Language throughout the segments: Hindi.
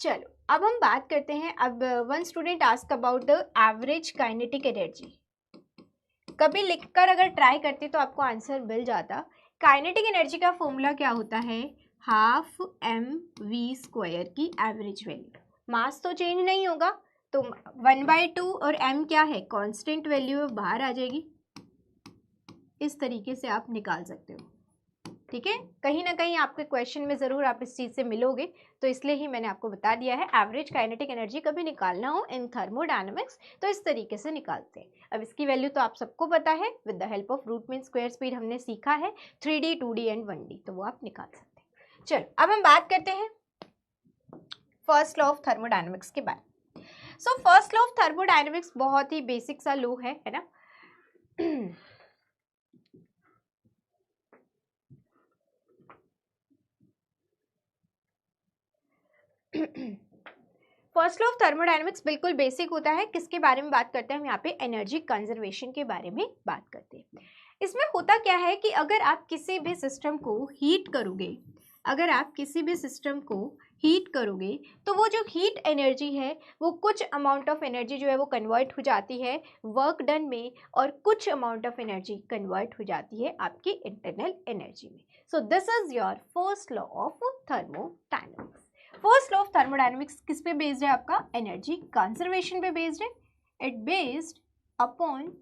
चलो अब हम बात करते हैं। अब one student ask about the average kinetic energy. कभी लिखकर अगर ट्राई करते तो आपको आंसर मिल जाता। काइनेटिक एनर्जी का फॉर्मूला क्या होता है, हाफ mv² की एवरेज वैल्यू। मास तो चेंज नहीं होगा तो 1/2 और m क्या है, कांस्टेंट वैल्यू बाहर आ जाएगी। इस तरीके से आप निकाल सकते हो, ठीक है। कहीं ना कहीं आपके क्वेश्चन में ज़रूर आप इस चीज़ से मिलोगे, तो इसलिए ही मैंने आपको बता दिया है। एवरेज काइनेटिक एनर्जी कभी निकालना हो इन थर्मोडायनामिक्स तो इस तरीके से निकालते हैं। अब इसकी वैल्यू तो आप सबको पता है, with the help of root mean square speed हमने सीखा है 3D 2D एंड 1D, तो वो आप निकाल सकते हैं। चलो अब हम बात करते हैं फर्स्ट लॉ ऑफ थर्मोडायनामिक्स के बारे में। So first law of thermodynamics बहुत ही बेसिक सा लॉ है ना। फर्स्ट लॉ ऑफ थर्मोडायनामिक्स बिल्कुल बेसिक होता है। किसके बारे में बात करते हैं हम यहाँ पे, एनर्जी कंजर्वेशन के बारे में बात करते हैं। इसमें होता क्या है कि अगर आप किसी भी सिस्टम को हीट करोगे, अगर आप किसी भी सिस्टम को हीट करोगे तो वो जो हीट एनर्जी है वो कुछ अमाउंट ऑफ एनर्जी जो है वो कन्वर्ट हो जाती है वर्क डन में, और कुछ अमाउंट ऑफ एनर्जी कन्वर्ट हो जाती है आपकी इंटरनल एनर्जी में। सो this is your first law of thermodynamics. First law of thermodynamics किस पे बेस्ड है आपका, एनर्जी कंजर्वेशन पे बेस्ड है। It based upon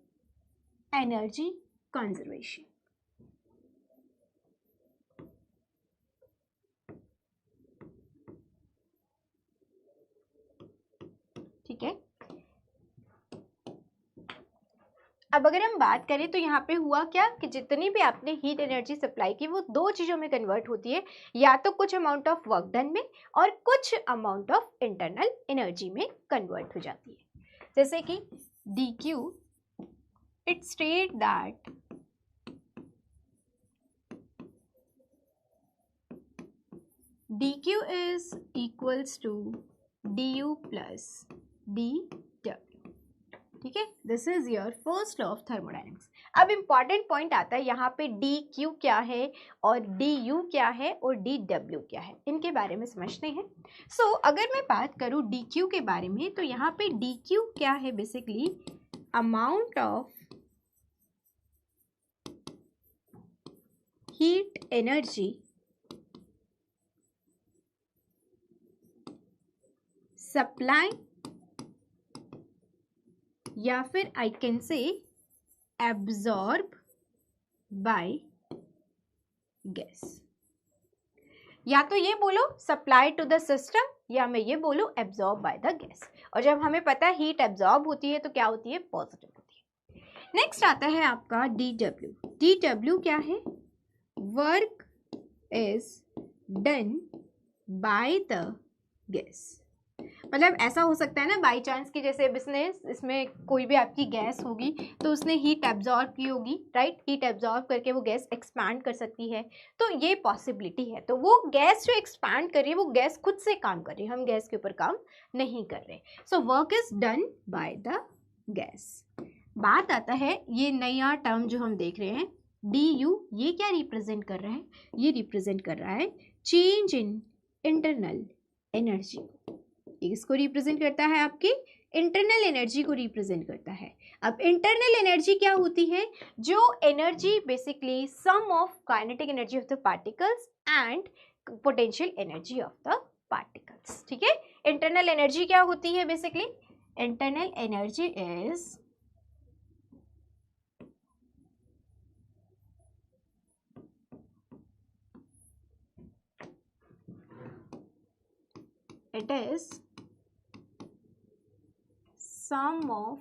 energy conservation. ठीक है। अब अगर हम बात करें तो यहाँ पे हुआ क्या कि जितनी भी आपने हीट एनर्जी सप्लाई की वो दो चीज़ों में कन्वर्ट होती है, या तो कुछ अमाउंट ऑफ वर्क डन में और कुछ अमाउंट ऑफ इंटरनल एनर्जी में कन्वर्ट हो जाती है। जैसे कि dq, it state that dq is equals to du plus dw। ठीक है, this is your first law of thermodynamics. अब इंपॉर्टेंट पॉइंट आता है यहाँ पे, dq क्या है और du क्या है और dw क्या है, इनके बारे में समझते हैं। सो अगर मैं बात करूँ dq के बारे में तो यहाँ पे dq क्या है, basically amount of heat energy supply, या फिर I can say absorb by gas. या तो ये बोलो सप्लाई टू द सिस्टम, या मैं ये बोलूँ एब्जॉर्ब बाय द गैस। और जब हमें पता है हीट एब्जॉर्ब होती है तो क्या होती है, पॉजिटिव होती है। नेक्स्ट आता है आपका dw। dw क्या है, work is done by the gas. मतलब ऐसा हो सकता है ना बाई चांस कि जैसे बिजनेस इसमें कोई भी आपकी गैस होगी तो उसने हीट एब्जॉर्ब की होगी, राइट। हीट एब्जॉर्ब करके वो गैस एक्सपैंड कर सकती है, तो ये पॉसिबिलिटी है। तो वो गैस जो एक्सपैंड कर रही है वो गैस खुद से काम कर रही है, हम गैस के ऊपर काम नहीं कर रहे। So work is done by the gas. बात आता है ये नया टर्म जो हम देख रहे हैं du, ये क्या रिप्रेजेंट कर रहा है, ये रिप्रेजेंट कर रहा है चेंज इन इंटरनल एनर्जी। इसको रिप्रेजेंट करता है, आपकी इंटरनल एनर्जी को रिप्रेजेंट करता है। अब इंटरनल एनर्जी क्या होती है, जो energy basically sum of kinetic energy of the particles and potential energy of the particles. ठीक है, इंटरनल एनर्जी क्या होती है, basically internal energy is it is sum of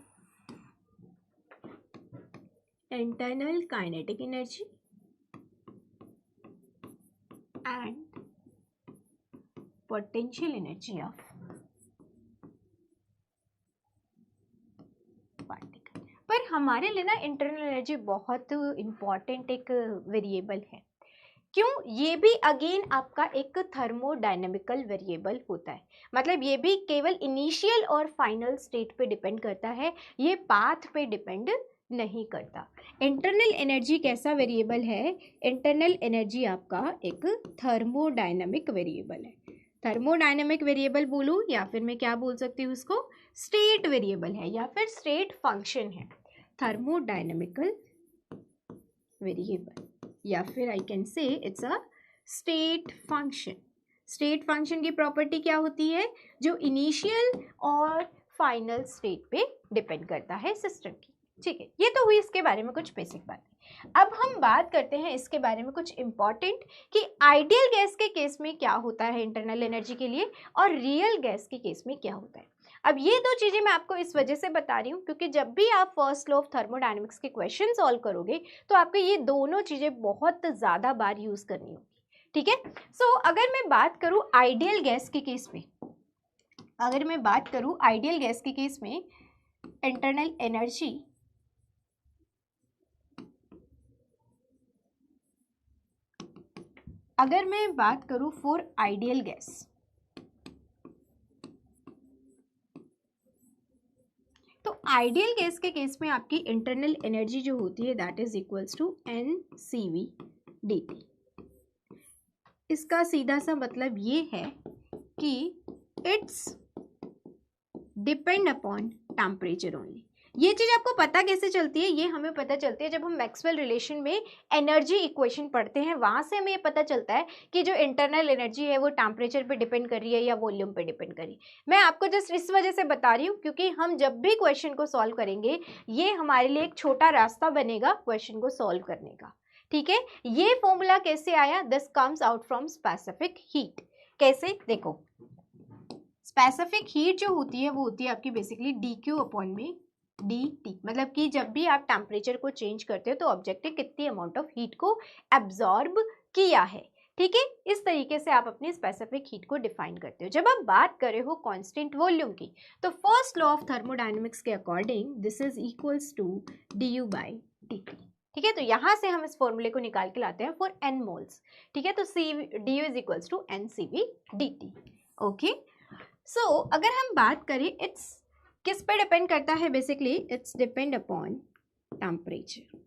internal kinetic energy and potential energy of particle। पर हमारे लिए ना इंटरनल एनर्जी बहुत इंपॉर्टेंट एक वेरिएबल है। क्यों, ये भी अगेन आपका एक थर्मोडायनेमिकल वेरिएबल होता है। मतलब ये भी केवल इनिशियल और फाइनल स्टेट पे डिपेंड करता है, ये पाथ पे डिपेंड नहीं करता। इंटरनल एनर्जी कैसा वेरिएबल है, इंटरनल एनर्जी आपका एक थर्मोडायनेमिक वेरिएबल है। थर्मोडायनेमिक वेरिएबल बोलूँ या फिर मैं क्या बोल सकती हूँ उसको, स्टेट वेरिएबल है या फिर स्टेट फंक्शन है, थर्मोडायनेमिकल वेरिएबल, या फिर I can say it's a state function. State function की प्रॉपर्टी क्या होती है, जो इनिशियल और फाइनल स्टेट पे डिपेंड करता है सिस्टम की। ठीक है, ये तो हुई इसके बारे में कुछ बेसिक बात। अब हम बात करते हैं इसके बारे में कुछ इंपॉर्टेंट कि आइडियल गैस के केस में क्या होता है इंटरनल एनर्जी के लिए और रियल गैस के केस में क्या होता है। अब ये दो चीजें मैं आपको इस वजह से बता रही हूँ क्योंकि जब भी आप फर्स्ट लॉ ऑफ थर्मोडायनेमिक्स के क्वेश्चन सॉल्व करोगे तो आपको ये दोनों चीजें बहुत ज़्यादा बार यूज करनी होगी। ठीक है, सो अगर मैं बात करूँ आइडियल गैस के केस में, अगर मैं बात करूँ आइडियल गैस के केस में इंटरनल एनर्जी अगर मैं बात करूं फॉर आइडियल गैस, तो आइडियल गैस के केस में आपकी इंटरनल एनर्जी जो होती है that is equals to NCV dt। इसका सीधा सा मतलब ये है कि it's depend upon temperature only. ये चीज आपको पता कैसे चलती है, ये हमें पता चलती है जब हम मैक्सवेल रिलेशन में एनर्जी इक्वेशन पढ़ते हैं, वहां से हमें ये पता चलता है कि जो इंटरनल एनर्जी है वो टेम्परेचर पे डिपेंड कर रही है या वॉल्यूम पे डिपेंड कर रही है। मैं आपको जस्ट इस वजह से बता रही हूँ क्योंकि हम जब भी क्वेश्चन को सॉल्व करेंगे ये हमारे लिए एक छोटा रास्ता बनेगा क्वेश्चन को सॉल्व करने का। ठीक है, ये फॉर्मूला कैसे आया, this comes out from specific heat. कैसे, देखो स्पेसिफिक हीट जो होती है वो होती है आपकी बेसिकली dQ अपॉन में dt, मतलब कि जब भी आप टेम्परेचर को चेंज करते हो तो ऑब्जेक्ट ने कितनी अमाउंट ऑफ हीट को एब्जॉर्ब किया है। ठीक है, इस तरीके से आप अपनी स्पेसिफिक हीट को डिफाइन करते हो। जब आप बात कर रहे हो कांस्टेंट वॉल्यूम की, तो फर्स्ट लॉ ऑफ थर्मोडायनेमिक्स के according this is equals to du by dt। ठीक है, तो यहां से हम इस फॉर्मूले को निकाल के लाते हैं फॉर n मोल्स। ठीक है, तो du is equals to NCV dt। Okay, so अगर हम बात करें इट्स किस पे डिपेंड करता है, basically it's depend upon temperature.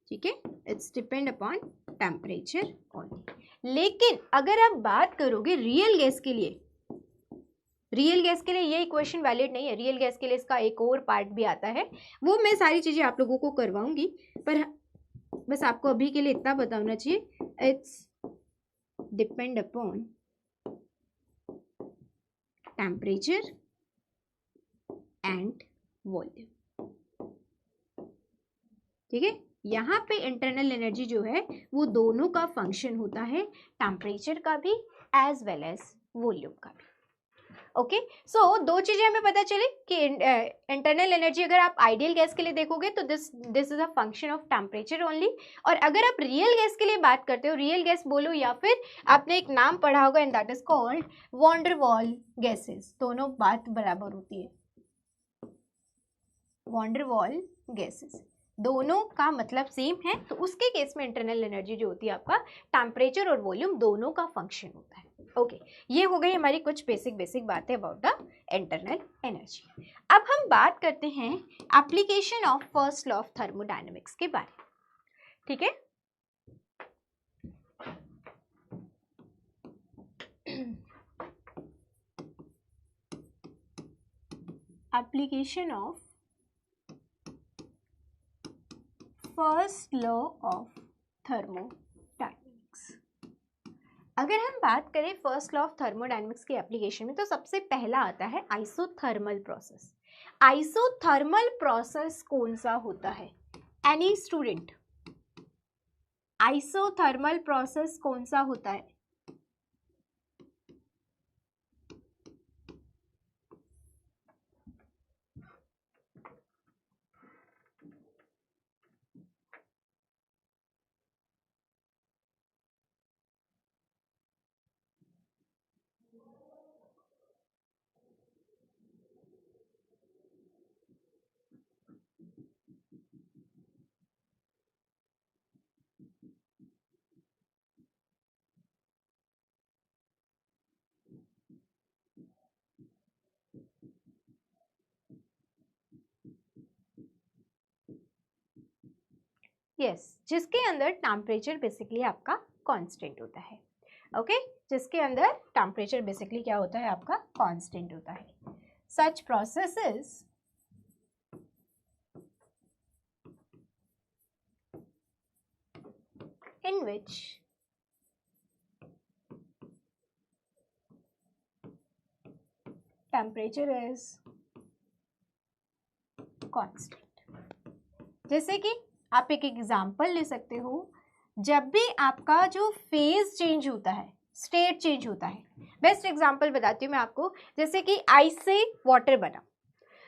ठीक है, it's depend upon temperature only. लेकिन अगर आप बात करोगे रियल गैस के लिए, रियल गैस के लिए ये इक्वेशन वैलिड नहीं है। रियल गैस के लिए इसका एक और पार्ट भी आता है, वो मैं सारी चीजें आप लोगों को करवाऊंगी, पर बस आपको अभी के लिए इतना पता होना चाहिए, it's depend upon temperature and volume. ठीक है, यहाँ पे इंटरनल एनर्जी जो है वो दोनों का फंक्शन होता है, टेम्परेचर का भी एज वेल एज वॉल्यूम का भी। ओके, सो दो चीजें हमें पता चली कि इंटरनल एनर्जी अगर आप आइडियल गैस के लिए देखोगे तो this is a function of temperature only, और अगर आप रियल गैस के लिए बात करते हो, रियल गैस बोलो या फिर आपने एक नाम पढ़ा होगा and that is called van der Waals gases, दोनों बात बराबर होती है। वॉन डर वाल गैसेस दोनों का मतलब सेम है, तो उसके केस में इंटरनल एनर्जी जो होती है आपका टेम्परेचर और वॉल्यूम दोनों का फंक्शन होता है। ओके, ये हो गई हमारी कुछ बेसिक बातें अबाउट द इंटरनल एनर्जी। अब हम बात करते हैं application of first law of thermodynamics के बारे में। ठीक है, application of first law of thermodynamics. अगर हम बात करें फर्स्ट लॉ ऑफ थर्मोडायनेमिक्स के एप्लीकेशन में, तो सबसे पहला आता है आइसोथर्मल प्रोसेस। आइसोथर्मल प्रोसेस कौन सा होता है, एनी स्टूडेंट, आइसोथर्मल प्रोसेस कौन सा होता है? यस, जिसके अंदर टेम्परेचर बेसिकली आपका कांस्टेंट होता है. ओके, जिसके अंदर टेम्परेचर बेसिकली क्या होता है आपका कांस्टेंट होता है. सच processes in which temperature is constant. जैसे कि आप एक एग्जांपल ले सकते हो, जब भी आपका जो फेज चेंज होता है, स्टेट चेंज होता है. बेस्ट एग्जांपल बताती हूँ मैं आपको. जैसे कि आइस से वाटर बना,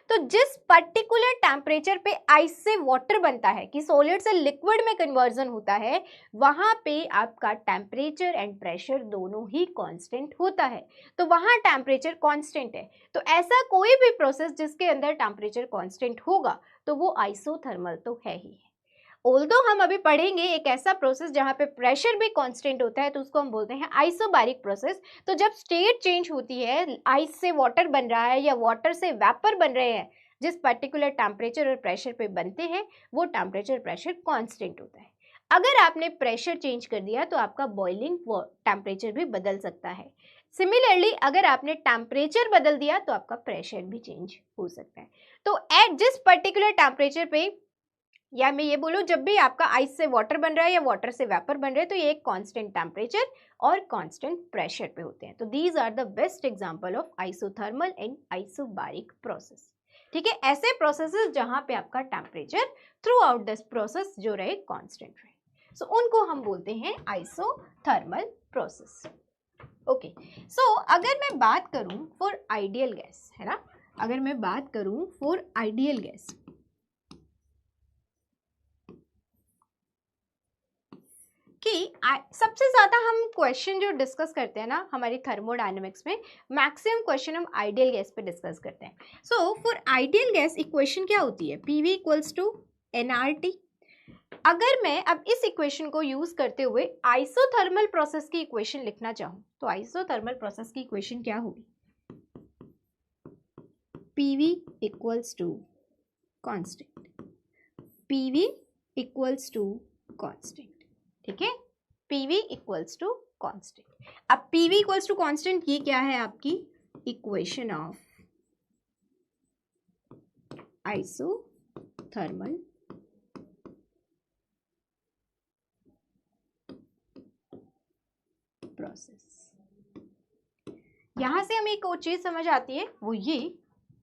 तो जिस पर्टिकुलर टेम्परेचर पे आइस से वाटर बनता है कि सॉलिड से लिक्विड में कन्वर्जन होता है, वहां पे आपका टेम्परेचर एंड प्रेशर दोनों ही कांस्टेंट होता है. तो वहां टेम्परेचर कांस्टेंट है. तो ऐसा कोई भी प्रोसेस जिसके अंदर टेम्परेचर कांस्टेंट होगा तो वो आइसोथर्मल तो है ही है. ऑल्दो हम अभी पढ़ेंगे एक ऐसा प्रोसेस जहां पे प्रेशर भी कांस्टेंट होता है, तो उसको हम बोलते हैं आइसोबैरिक प्रोसेस. तो जब स्टेट चेंज होती है, आइस से वाटर बन रहा है या वाटर से वेपर बन रहे हैं, जिस पर्टिकुलर टेम्परेचर और प्रेशर पे बनते हैं वो टेम्परेचर प्रेशर कांस्टेंट होता है. अगर आपने प्रेशर चेंज कर दिया तो आपका बॉइलिंग टेम्परेचर भी बदल सकता है. सिमिलरली अगर आपने टेम्परेचर बदल दिया तो आपका प्रेशर भी चेंज हो सकता है. तो एट जिस पर्टिकुलर टेम्परेचर पे, या मैं ये बोलूँ जब भी आपका आइस से वाटर बन रहा है या वाटर से वेपर बन रहा है, तो ये एक कांस्टेंट टेम्परेचर और कांस्टेंट प्रेशर पे होते हैं. तो these are the best example of isothermal and isobaric process. ठीक है, ऐसे प्रोसेसेस जहां पे आपका temperature throughout this process जो रहे कांस्टेंट रहे, सो उनको हम बोलते हैं आइसोथर्मल प्रोसेस. ओके, सो अगर मैं बात करूं फॉर आइडियल गैस, है ना, अगर मैं बात करूं फॉर आइडियल गैस, कि सबसे ज्यादा हम क्वेश्चन जो डिस्कस करते हैं ना हमारी थर्मोडायनेमिक्स में, मैक्सिमम क्वेश्चन हम आइडियल गैस पे डिस्कस करते हैं. So for ideal gas equation क्या होती है? PV equals to NRT. अगर मैं अब इस इक्वेशन को यूज करते हुए आइसोथर्मल प्रोसेस की इक्वेशन लिखना चाहूं, तो आइसोथर्मल प्रोसेस की इक्वेशन क्या होगी? PV equals to constant, PV equals to constant. ठीक है, पीवी इक्वल्स टू कांस्टेंट. अब पीवी इक्वल्स टू कांस्टेंट ये क्या है? आपकी इक्वेशन ऑफ आइसोथर्मल प्रोसेस. यहां से हमें एक और चीज समझ आती है, वो ये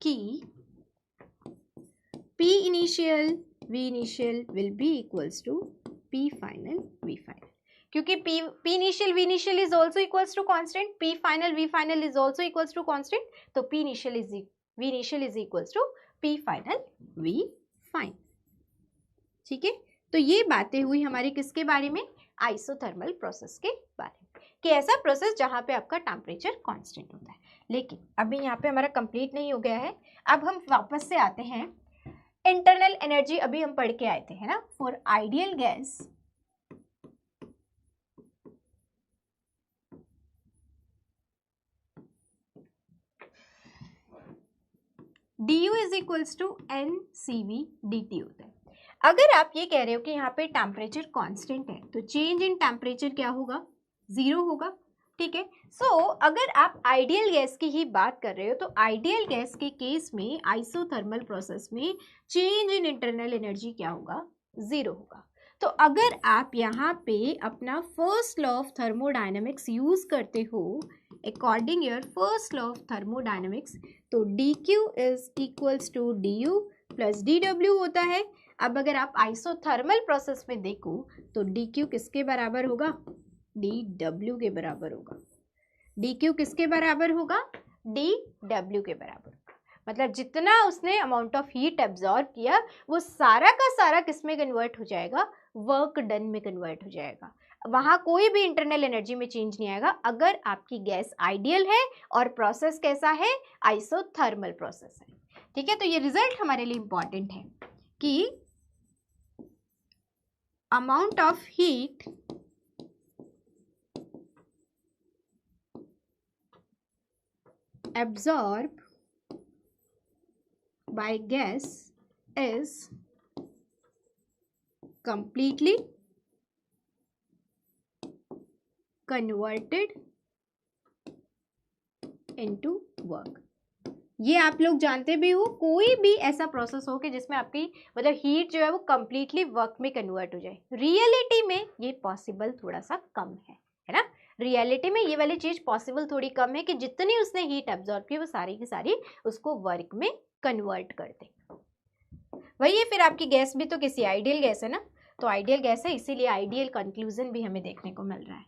कि P initial V initial will be equals to P final V final. क्योंकि P initial V initial is also equals to constant, P final V final is also equals to constant, तो P initial is V initial is equals to P final V final. ठीक है, तो ये बातें हुई हमारी किसके बारे में? आइसोथर्मल प्रोसेस के बारे में, कि ऐसा प्रोसेस जहां पे आपका टेम्परेचर कांस्टेंट होता है. लेकिन अभी यहाँ पे हमारा कंप्लीट नहीं हो गया है. अब हम वापस से आते हैं इंटरनल एनर्जी. अभी हम पढ़ के आए थे, है ना, for ideal gas du is equals to NCV dt होता है. अगर आप ये कह रहे हो कि यहाँ पे टेम्परेचर कांस्टेंट है, तो चेंज इन टेम्परेचर क्या होगा? 0 होगा. ठीक है, सो अगर आप आइडियल गैस की ही बात कर रहे हो, तो आइडियल गैस के केस में आइसोथर्मल प्रोसेस में चेंज इन इंटरनल एनर्जी क्या होगा? 0 होगा. तो अगर आप यहाँ पे अपना first law of thermodynamics use करते हो, according your first law of thermodynamics, तो dq is equals to du plus dw होता है. अब अगर आप आइसोथर्मल प्रोसेस में देखो तो dq किसके बराबर होगा? dw के बराबर होगा. dq किसके बराबर होगा? dw के बराबर होगा. मतलब जितना उसने अमाउंट ऑफ हीट एब्जॉर्ब किया वो सारा का सारा किस में कन्वर्ट हो जाएगा? वर्क डन में कन्वर्ट हो जाएगा. वहां कोई भी इंटरनल एनर्जी में चेंज नहीं आएगा अगर आपकी गैस आइडियल है और प्रोसेस कैसा है? आइसोथर्मल प्रोसेस है. ठीक है, तो ये रिजल्ट हमारे लिए इंपॉर्टेंट है कि amount of heat absorbed by gas is completely converted into work। ये आप लोग जानते भी हो, कोई भी ऐसा प्रोसेस हो कि जिसमें आपकी मतलब हीट जो है वो कंप्लीटली वर्क में कन्वर्ट हो जाए, रियलिटी में ये पॉसिबल थोड़ा सा कम है ना। रियलिटी में ये वाली चीज पॉसिबल थोड़ी कम है कि जितनी उसने हीट एब्जॉर्ब की वो सारी की सारी उसको वर्क में कन्वर्ट कर दे। वही है, फिर आपकी गैस भी तो किसी आइडियल गैस है ना, तो आइडियल गैस है, इसीलिए आइडियल कंक्लूजन भी हमें देखने को मिल रहा है।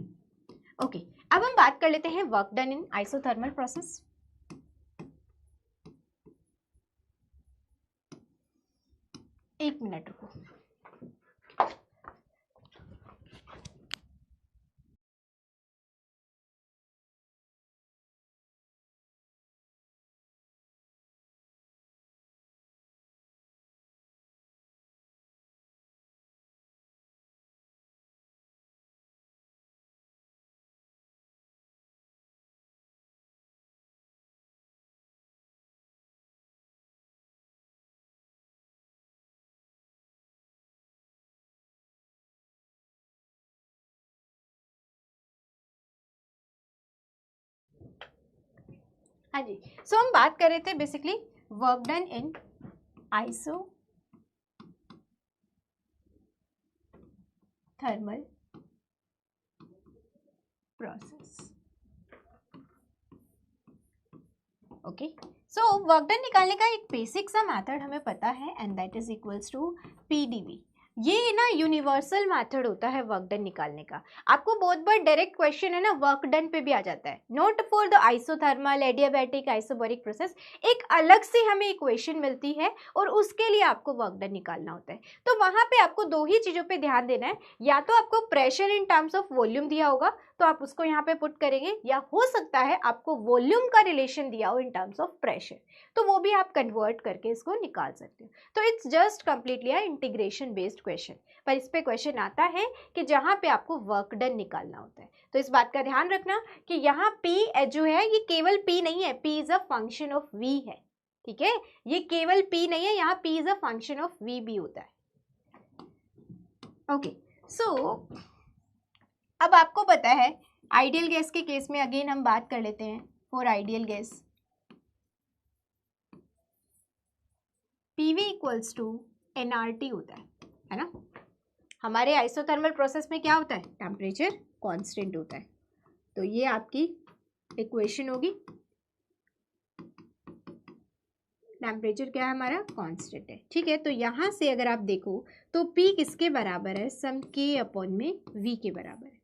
ओके, अब हम बात कर लेते हैं work done in isothermal process. एक मिनट रुको। हाँ जी, सो हम बात कर रहे थे basically work done in isothermal process. Okay, so work done निकालने का एक बेसिक सा मेथड हमें पता है and that is equals to PdV। ये ना यूनिवर्सल मेथड होता है वर्क डन निकालने का। आपको बहुत बार डायरेक्ट क्वेश्चन है ना वर्क डन पे भी आ जाता है, not for the isothermal, adiabatic, isobaric process, एक अलग से हमें इक्वेशन मिलती है और उसके लिए आपको वर्क डन निकालना होता है। तो वहां पे आपको दो ही चीजों पे ध्यान देना है, या तो आपको pressure in terms of volume दिया होगा तो आप उसको यहाँ पे पुट करेंगे, या हो सकता है आपको वॉल्यूम का रिलेशन दिया हो इन टर्म्स ऑफ प्रेशर, तो वो भी आप कन्वर्ट करके इसको निकाल सकते हो। तो it's just completely a integration based question, पर इस पे क्वेश्चन आता है कि जहां पे आपको वर्क डन निकालना होता है। तो इस बात का ध्यान रखना कि यहाँ P जो है ये केवल P नहीं है, P is a function of V है, ठीक है, ये केवल P नहीं है, यहाँ P is a function of V भी होता है। ओके, सो अब आपको पता है आइडियल गैस के केस में अगेन हम बात कर लेते हैं for ideal gas PV equals to nRT होता है ना। हमारे आइसोथर्मल प्रोसेस में क्या होता है, टेम्परेचर कांस्टेंट होता है, तो ये आपकी इक्वेशन होगी। टेम्परेचर क्या है हमारा, कांस्टेंट है, ठीक है। तो यहाँ से अगर आप देखो तो P किसके बराबर है, सम K अपॉन में V के बराबर है।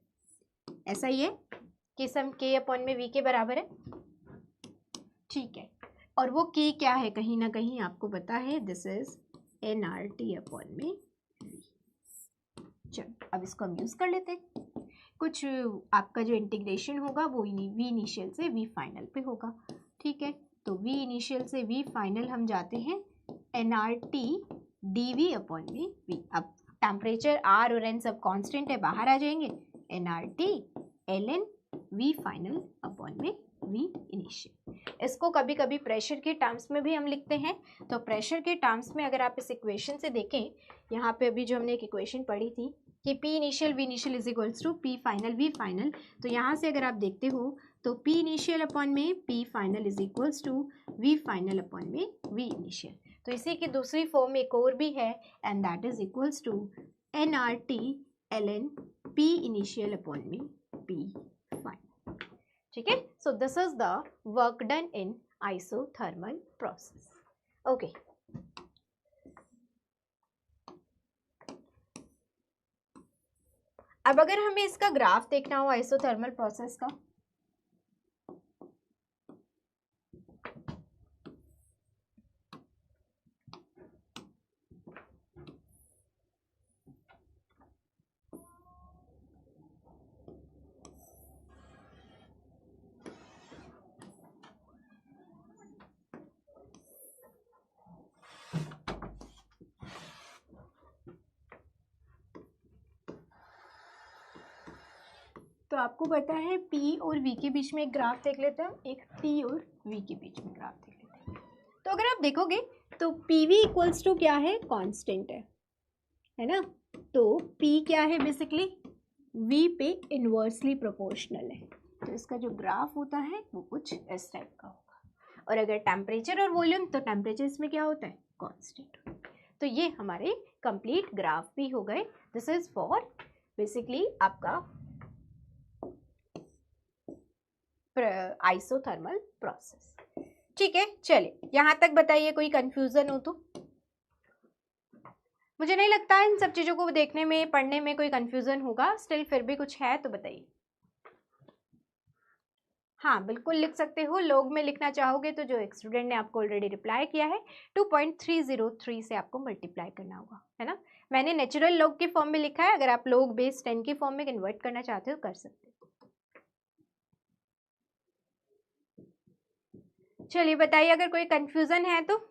ऐसा ही है कि सम K अपॉन में V के बराबर है, ठीक है। और वो K क्या है, कहीं ना कहीं आपको पता है, दिस इज nRT अपॉन में। चलो अब इसको हम यूज कर लेते हैं। कुछ आपका जो इंटीग्रेशन होगा वो V इनिशियल से V फाइनल पे होगा, ठीक है। तो V इनिशियल से V फाइनल हम जाते हैं nRT dV अपॉन में V। अब टेम्परेचर R और N सब कांस्टेंट है, बाहर आ जाएंगे, nRT ln V final upon में V इनिशियल। इसको कभी कभी प्रेशर के टर्म्स में भी हम लिखते हैं। तो प्रेशर के टर्म्स में अगर आप इस इक्वेशन से देखें, यहाँ पे अभी जो हमने एक इक्वेशन पढ़ी थी कि P initial V initial is equals to P final V final, तो यहाँ से अगर आप देखते हो तो P इनिशियल अपॉन में P final is equals to V final upon में V इनिशियल। तो इसी की दूसरी फॉर्म एक और भी है and that is equals to nRT ln P initial upon में P फाइनल, ठीक है। So this is the work done in isothermal process. Okay, अब अगर हमें इसका ग्राफ देखना हो आइसोथर्मल प्रोसेस का, तो आपको पता है P और V के बीच में एक ग्राफ देख लेते हैं, एक T और V के बीच में ग्राफ देख लेते हैं। तो अगर आप देखोगे तो PV इक्वल्स टू क्या है, कांस्टेंट है ना। तो P क्या है बेसिकली, V पे इन्वर्सली प्रोपोर्शनल है, तो इसका जो ग्राफ होता है वो कुछ इस टाइप का होगा। और अगर टेम्परेचर और वॉल्यूम, तो टेम्परेचर इसमें क्या होता है, कांस्टेंट। तो ये हमारे कंप्लीट ग्राफ भी हो गए। दिस इज फॉर बेसिकली आपका आइसोथर्मल प्रोसेस। ठीक है, चलिए यहाँ तक बताइए, कोई कंफ्यूजन हो तो। मुझे नहीं लगता इन सब चीजों को देखने में, पढ़ने में कोई कंफ्यूजन होगा, स्टिल फिर भी कुछ है तो बताइए। हाँ बिल्कुल लिख सकते हो, लोग में लिखना चाहोगे तो जो एक स्टूडेंट ने आपको ऑलरेडी रिप्लाई किया है 2.303 से आपको मल्टीप्लाई करना होगा, है ना। मैंने नेचुरल लॉग के फॉर्म में लिखा है, अगर आप लॉग बेस 10 के फॉर्म में कन्वर्ट करना चाहते हो कर सकते हो। चलिए बताइए अगर कोई कंफ्यूजन है तो।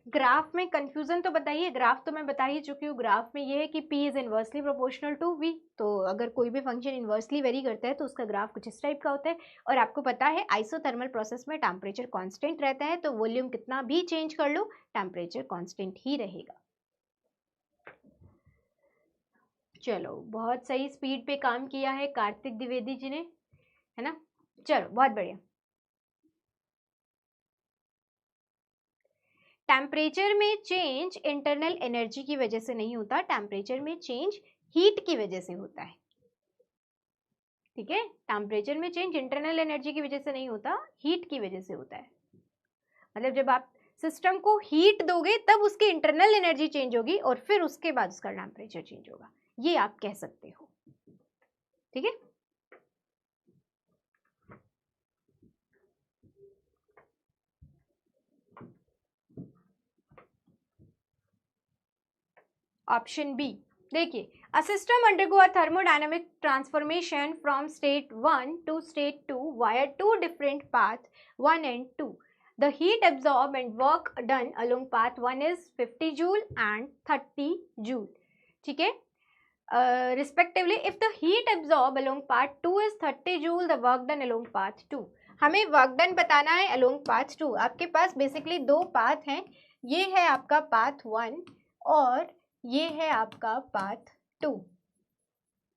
ग्राफ में कंफ्यूजन तो बताइए, ग्राफ तो मैं बता ही चुकी हूँ। ग्राफ में ये है कि P is inversely proportional to V, तो अगर कोई भी फंक्शन इनवर्सली वेरी करता है तो उसका ग्राफ कुछ इस टाइप का होता है। और आपको पता है आइसोथर्मल प्रोसेस में टेम्परेचर कांस्टेंट रहता है, तो वॉल्यूम कितना भी चेंज कर लो टेम्परेचर कांस्टेंट ही रहेगा। चलो बहुत सही स्पीड पे काम किया है कार्तिक द्विवेदी जी ने, है ना। चलो बहुत बढ़िया। टेम्परेचर में चेंज इंटरनल एनर्जी की वजह से नहीं होता, टेम्परेचर में चेंज हीट की वजह से होता है। ठीक है, टेम्परेचर में चेंज इंटरनल एनर्जी की वजह से नहीं होता, हीट की वजह से होता है। मतलब जब आप सिस्टम को हीट दोगे तब उसकी इंटरनल एनर्जी चेंज होगी और फिर उसके बाद उसका टेम्परेचर चेंज होगा, ये आप कह सकते हो। ठीक है, ऑप्शन बी देखिए, a system undergo a thermodynamic transformation from state 1 to state 2 via two different paths 1 and 2. The heat absorbed and work done along path 1 is 50 joule and 30 joule. ठीक है, respectively if the heat absorbed along path 2 is 30 joule, the work done along path 2. हमें वर्क डन बताना है along path 2। आपके पास बेसिकली दो पाथ हैं, ये है आपका पाथ 1 और ये है आपका पाथ 2।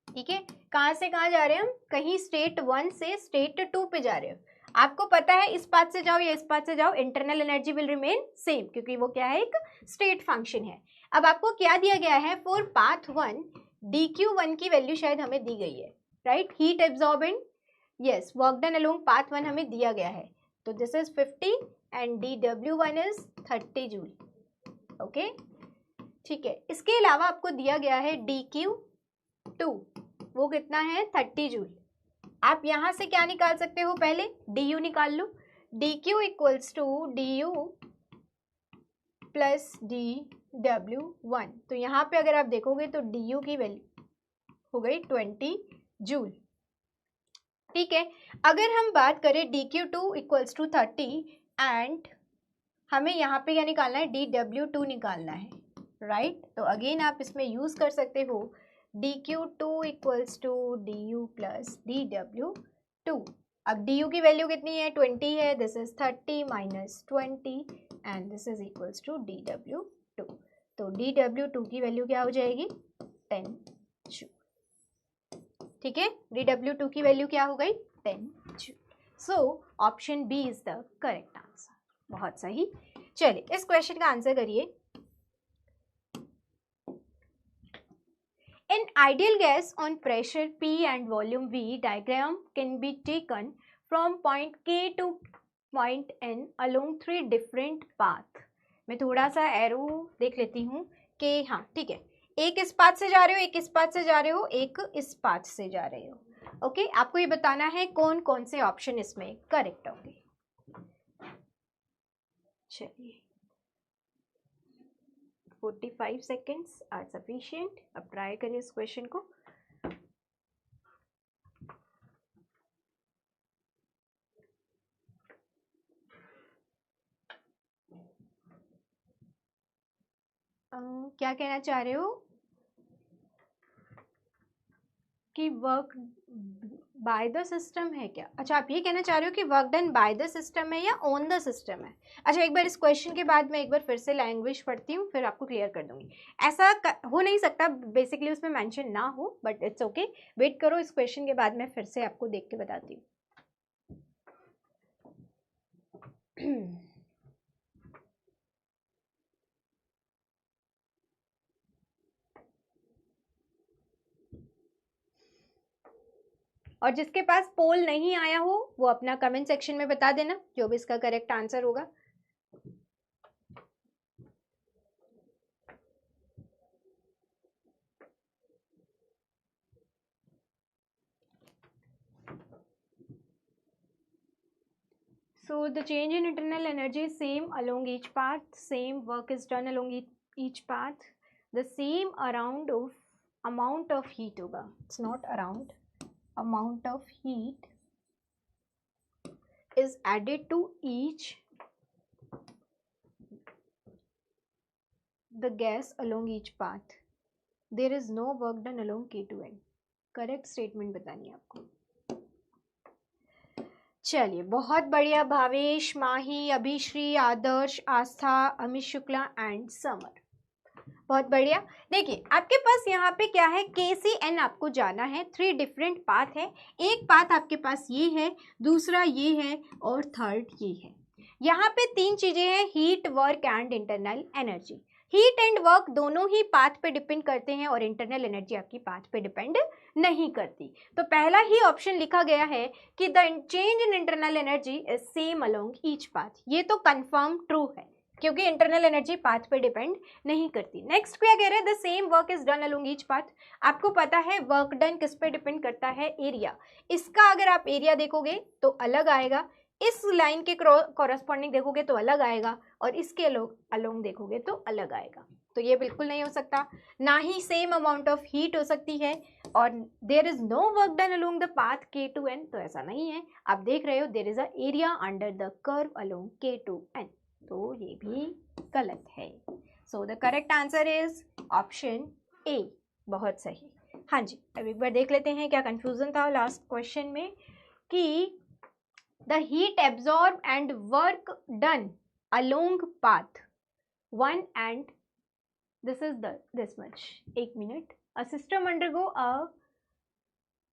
ठीक है, कहां से कहां जा रहे हैं हम, कहीं स्टेट 1 से स्टेट 2 पे जा रहे हो। आपको पता है इस पाथ से जाओ या इस पाथ से जाओ, internal energy will remain same, क्योंकि वो क्या है, एक स्टेट फंक्शन है। अब आपको क्या दिया गया है, फॉर पाथ 1 dq1 की वैल्यू शायद हमें दी गई है, right. Heat absorbent, yes, work done along path 1 हमें दिया गया है, तो this is 50 and dw1 is 30 joule. Okay, ठीक है, इसके अलावा आपको दिया गया है dq2, वो कितना है 30 जूल। आप यहां से क्या निकाल सकते हो, पहले du निकाल लो, dq equals to du plus dw1। तो यहाँ पे अगर आप देखोगे तो du की वैल्यू हो गई 20 जूल। ठीक है, अगर हम बात करें dq2 इक्वल्स टू 30 एंड हमें यहाँ पे क्या निकालना है, dw2 निकालना है, राइट। तो अगेन आप इसमें यूज कर सकते हो dq2 equals to du plus dw2। अब du की वैल्यू कितनी है, 20 है, this is 30 minus 20 and this is equals to dw2। तो dw2 की वैल्यू क्या हो जाएगी, 10 जूल। ठीक है, dw2 की वैल्यू क्या हो गई, 10 joule. So option B is the correct answer. बहुत सही। चलिए इस क्वेश्चन का आंसर करिए। In ideal gas on pressure P and volume V, diagram can be taken from point K to point N along 3 different path. मैं थोड़ा सा एरो देख लेती हूँ कि हाँ ठीक है, एक इस पाथ से जा रहे हो, एक इस पाथ से जा रहे हो, एक इस पाथ से जा रहे हो। ओके, आपको ये बताना है कौन कौन से ऑप्शन इसमें करेक्ट होंगे। चलिए 45 सेकेंड्स आर सफिशिएंट। अब ट्राई करिए इस क्वेश्चन को। क्या कहना चाह रहे हो कि वर्क बाय द सिस्टम है क्या? अच्छा, आप ये कहना चाह रहे हो कि work done by the system है या ऑन द सिस्टम है? अच्छा, एक बार इस क्वेश्चन के बाद मैं एक बार फिर से लैंग्वेज पढ़ती हूँ, फिर आपको क्लियर कर दूंगी। ऐसा हो नहीं सकता बेसिकली उसमें मेंशन ना हो, बट इट्स ओके। वेट करो, इस क्वेश्चन के बाद मैं फिर से आपको देख के बताती हूँ। और जिसके पास पोल नहीं आया हो वो अपना कमेंट सेक्शन में बता देना, जो भी इसका करेक्ट आंसर होगा। So the change in internal energy is same along each path, same work is done along each path, the same amount of heat होगा, it's not around, amount of heat is added to each the gas along each path, there is no work done along K2N। Correct statement बतानी है आपको। चलिए, बहुत बढ़िया। भावेश, माही, अभिश्री, आदर्श, आस्था, अमित शुक्ला एंड समर, बहुत बढ़िया। देखिए, आपके पास यहाँ पे क्या है, KCN आपको जाना है। 3 डिफरेंट पाथ है। एक पाथ आपके पास ये है, दूसरा ये है और थर्ड ये है। यहाँ पे 3 चीजें हैं, heat, work and internal energy. Heat and work दोनों ही पाथ पे डिपेंड करते हैं और इंटरनल एनर्जी आपकी पाथ पे डिपेंड नहीं करती। तो पहला ही ऑप्शन लिखा गया है कि the change in internal energy is same along each path. ये तो कंफर्म ट्रू है क्योंकि इंटरनल एनर्जी पाथ पे डिपेंड नहीं करती। नेक्स्ट क्या कह रहे हैं, the same work is done along each path. आपको पता है वर्क डन किस पे डिपेंड करता है, एरिया। इसका अगर आप एरिया देखोगे तो अलग आएगा, इस लाइन के कॉरेस्पॉन्डिंग देखोगे तो अलग आएगा, और इसके अलोंग देखोगे तो अलग आएगा। तो ये बिल्कुल नहीं हो सकता। ना ही सेम अमाउंट ऑफ हीट हो सकती है, और there is no work done along the path K2N, तो ऐसा नहीं है। आप देख रहे हो there is a area under the curve along K2N, तो ये भी गलत है। So the correct answer is option A. बहुत सही। हाँ जी, अब एक बार देख लेते हैं क्या कंफ्यूजन था लास्ट क्वेश्चन में, कि the heat absorbed and work done along path 1 and this is this much. एक minute. A system undergo a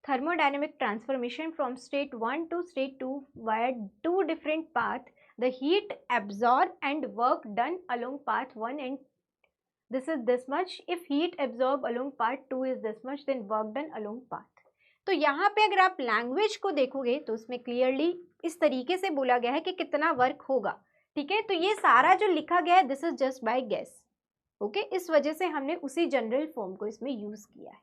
thermodynamic transformation from state 1 to state 2 via 2 different paths. The heat absorbed and work done along path 1 and this is this much. If heat absorbed along path 2 is this much, then work done along path. तो यहाँ पे अगर आप लैंग्वेज को देखोगे तो उसमें क्लियरली इस तरीके से बोला गया है कि कितना वर्क होगा। ठीक है, तो ये सारा जो लिखा गया है this is just by guess. Okay, इस वजह से हमने उसी जनरल फॉर्म को इसमें यूज किया है।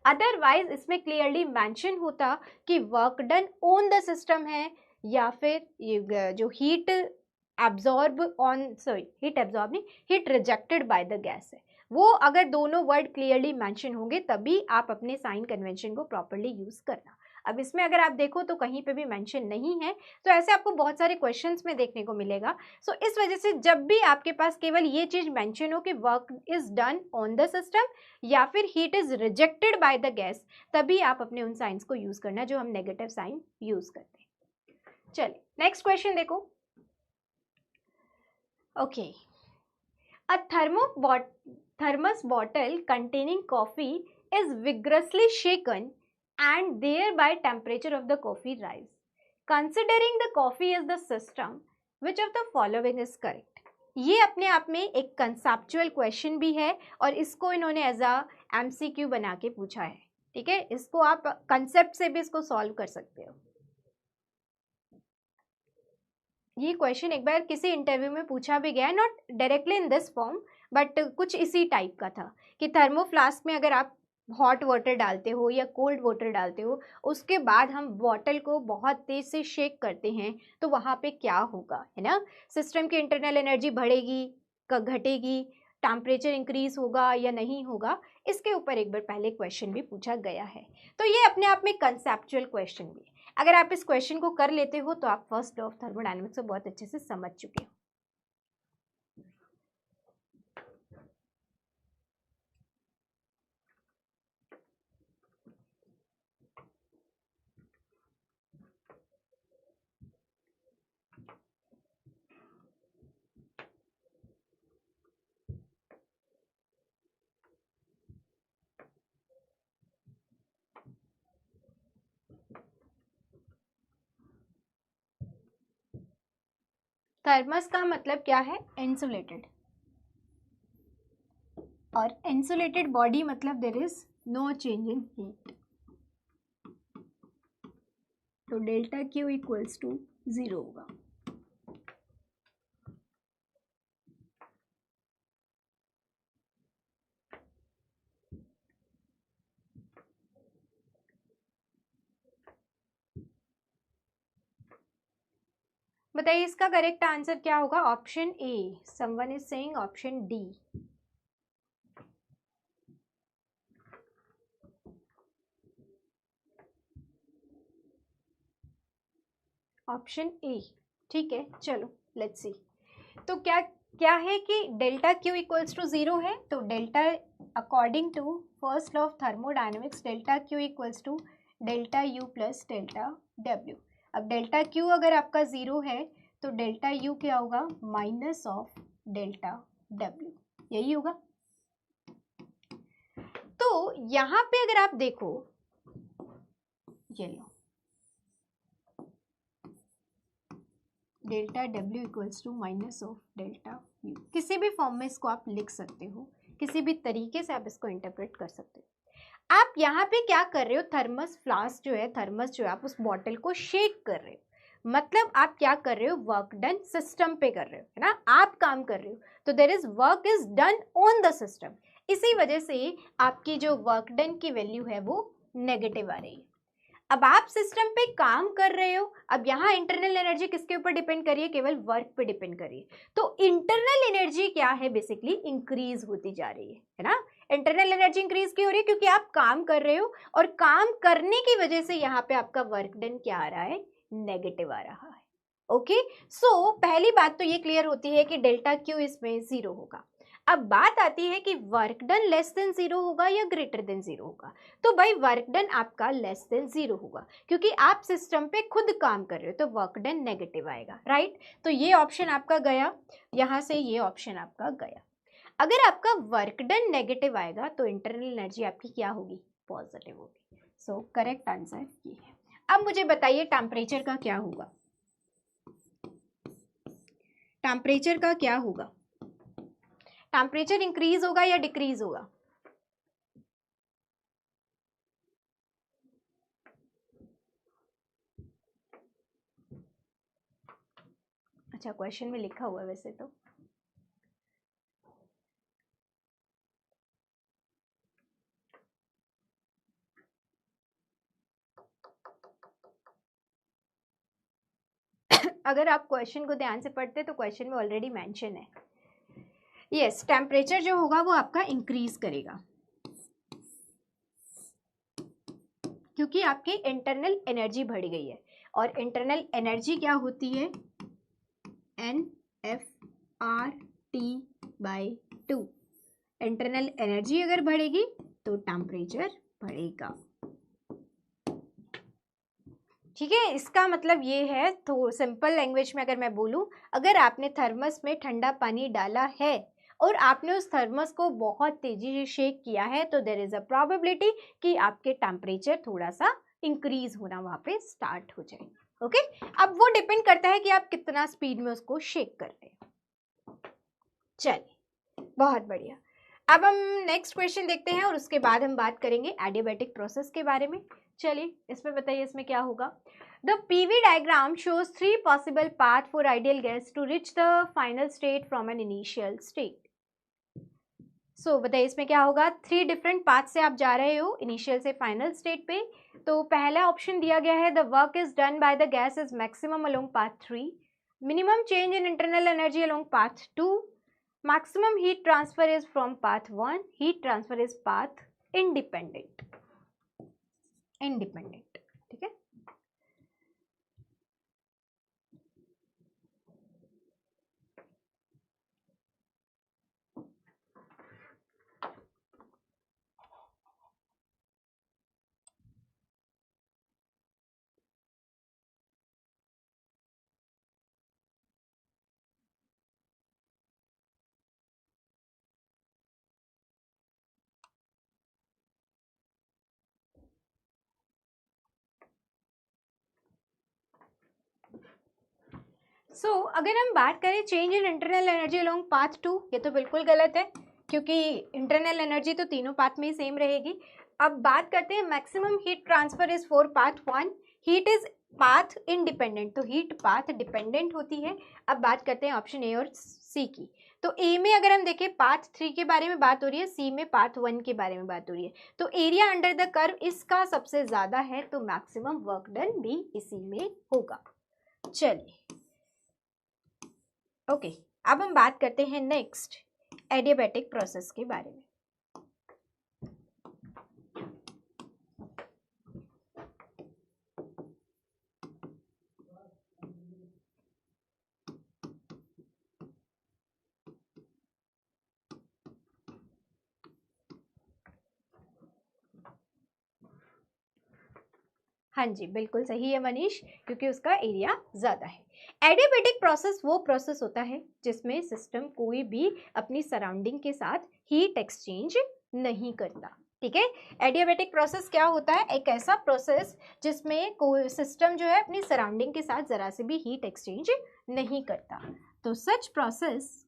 अदरवाइज इसमें क्लियरली मेंशन होता कि work done on the system है, या फिर ये जो heat absorb on, sorry heat absorb नहीं, heat rejected by the gas है। वो अगर दोनों वर्ड क्लियरली मेंशन होंगे तभी आप अपने साइन कन्वेंशन को प्रॉपर्ली यूज करना। अब इसमें अगर आप देखो तो कहीं पे भी मेंशन नहीं है, तो ऐसे आपको बहुत सारे क्वेश्चंस में देखने को मिलेगा। सो इस वजह से जब भी आपके पास केवल ये चीज मेंशन हो कि work is done on the system या फिर heat is rejected by the gas, तभी आप अपने उन साइंस को यूज करना जो हम नेगेटिव साइन यूज करते हैं। चलिए नेक्स्ट क्वेश्चन देखो। Okay, a thermos bottle containing coffee is vigorously shaken and thereby temperature of the coffee rise. Considering the coffee is the system, which of the following is correct? ये अपने आप में एक कंसेप्चुअल क्वेश्चन भी है और इसको इन्होंने एज अ MCQ बना के पूछा है। ठीक है, इसको आप कंसेप्ट से भी इसको सॉल्व कर सकते हो। ये क्वेश्चन एक बार किसी इंटरव्यू में पूछा भी गया है, not directly in this form but कुछ इसी टाइप का था कि थर्मो फ्लास्क में अगर आप हॉट वाटर डालते हो या कोल्ड वाटर डालते हो, उसके बाद हम बॉटल को बहुत तेज से शेक करते हैं तो वहाँ पे क्या होगा, है ना। सिस्टम की इंटरनल एनर्जी बढ़ेगी घटेगी, टेम्परेचर इंक्रीज होगा या नहीं होगा, इसके ऊपर एक बार पहले क्वेश्चन भी पूछा गया है। तो ये अपने आप में कंसेप्चुअल क्वेश्चन भी है। अगर आप इस क्वेश्चन को कर लेते हो तो आप फर्स्ट लॉ ऑफ थर्मोडायनेमिक्स को बहुत अच्छे से समझ चुके हो। थर्मस का मतलब क्या है? इंसुलेटेड, और इंसुलेटेड बॉडी मतलब there is no change in heat, तो डेल्टा क्यू इक्वल्स टू 0 होगा। बताइए इसका करेक्ट आंसर क्या होगा? Option A, someone is saying option D. Option A, ठीक है, चलो लेट्स सी। तो क्या क्या है कि डेल्टा क्यू इक्वल्स टू 0 है, तो delta according to first law of thermodynamics delta Q equals to delta U plus delta W. अब डेल्टा क्यू अगर आपका 0 है तो डेल्टा यू क्या होगा? माइनस ऑफ डेल्टा डब्ल्यू, यही होगा। तो यहां पे अगर आप देखो, ये लो delta W equals to minus of delta U, किसी भी फॉर्म में इसको आप लिख सकते हो, किसी भी तरीके से आप इसको इंटरप्रेट कर सकते हो। आप यहाँ पे क्या कर रहे हो? थर्मस फ्लास्क जो है, थर्मस जो है, आप उस बॉटल को शेक कर रहे हो, मतलब आप क्या कर रहे हो? वर्क डन सिस्टम पे कर रहे हो, है ना, आप काम कर रहे हो, तो there is work is done on the system. इसी वजह से आपकी जो वर्क डन की वैल्यू है वो नेगेटिव आ रही है। अब आप सिस्टम पे काम कर रहे हो, अब यहाँ इंटरनल एनर्जी किसके ऊपर डिपेंड करिए? केवल वर्क पे डिपेंड करिए। तो इंटरनल एनर्जी क्या है? बेसिकली इंक्रीज होती जा रही है ना। इंटरनल एनर्जी इंक्रीज क्यों हो रही है? क्योंकि आप काम कर रहे हो, और काम करने की वजह से यहाँ पे आपका वर्क डन क्या आ रहा है? नेगेटिव आ रहा है। ओके, सो पहली बात तो ये क्लियर होती है कि डेल्टा क्यू इसमें 0 होगा। अब बात आती है कि वर्क डन लेस देन 0 होगा या ग्रेटर देन 0 होगा। तो भाई वर्क डन आपका लेस देन 0 होगा, क्योंकि आप सिस्टम पे खुद काम कर रहे हो, तो वर्क डन नेगेटिव आएगा, राइट। तो ये ऑप्शन आपका गया, यहां से ये ऑप्शन आपका गया। अगर आपका वर्क डन नेगेटिव आएगा तो इंटरनल एनर्जी आपकी क्या होगी? पॉजिटिव होगी। सो करेक्ट आंसर ये है। अब मुझे बताइए टेम्परेचर का क्या होगा? टेम्परेचर का क्या होगा? टेम्परेचर इंक्रीज होगा या डिक्रीज होगा? अच्छा, क्वेश्चन में लिखा हुआ है वैसे तो। अगर आप क्वेश्चन को ध्यान से पढ़ते तो क्वेश्चन में ऑलरेडी मेंशन है। यस, टेम्परेचर जो होगा वो आपका इंक्रीज करेगा, क्योंकि आपकी इंटरनल एनर्जी बढ़ गई है, और इंटरनल एनर्जी क्या होती है? NF/RT/2। इंटरनल एनर्जी अगर बढ़ेगी तो टेम्परेचर बढ़ेगा। ठीक है, इसका मतलब ये है, तो सिंपल लैंग्वेज में अगर मैं बोलूं, अगर आपने थर्मस में ठंडा पानी डाला है और आपने उस थर्मस को बहुत तेजी से शेक किया है, तो देयर इज अ प्रोबेबिलिटी कि आपके टेम्परेचर थोड़ा सा इंक्रीज होना वहां पे स्टार्ट हो जाए। ओके, अब वो डिपेंड करता है कि आप कितना स्पीड में उसको शेक कर रहे हो। चलिए, बहुत बढ़िया। अब हम नेक्स्ट क्वेश्चन देखते हैं और उसके बाद हम बात करेंगे एडियाबैटिक प्रोसेस के बारे में। चलिए, इसमें बताइए इसमें क्या होगा? The PV diagram shows three possible paths for ideal gas to reach the final state from an initial state. So बताइए इसमें क्या होगा? 3 डिफरेंट पाथ से आप जा रहे हो इनिशियल से फाइनल स्टेट पे। तो पहला ऑप्शन दिया गया है, the work is done by the gas is maximum along path 3, minimum change in internal energy along path 2, maximum heat transfer is from path 1, heat transfer is path independent, ठीक है। अगर हम बात करें change in internal energy along path 2, ये तो बिल्कुल गलत है क्योंकि इंटरनल एनर्जी तो तीनों पाथ में ही सेम रहेगी। अब बात करते हैं maximum heat transfer is for path 1, heat is path independent, तो हीट पाथ डिपेंडेंट होती है। अब बात करते हैं ऑप्शन ए और सी की। तो ए में अगर हम देखें पाथ 3 के बारे में बात हो रही है, सी में पाथ 1 के बारे में बात हो रही है। तो एरिया अंडर द कर्व इसका सबसे ज्यादा है, तो मैक्सिमम वर्क डन भी इसी में होगा। चलिए ओके, अब हम बात करते हैं नेक्स्ट एडियाबैटिक प्रोसेस के बारे में। हाँ जी, बिल्कुल सही है मनीष, क्योंकि उसका एरिया ज़्यादा है। एडियाबैटिक प्रोसेस वो प्रोसेस होता है जिसमें सिस्टम कोई भी अपनी सराउंडिंग के साथ हीट एक्सचेंज नहीं करता। ठीक है, एडियाबैटिक प्रोसेस क्या होता है? एक ऐसा प्रोसेस जिसमें कोई सिस्टम जो है अपनी सराउंडिंग के साथ ज़रा से भी हीट एक्सचेंज नहीं करता। तो सच process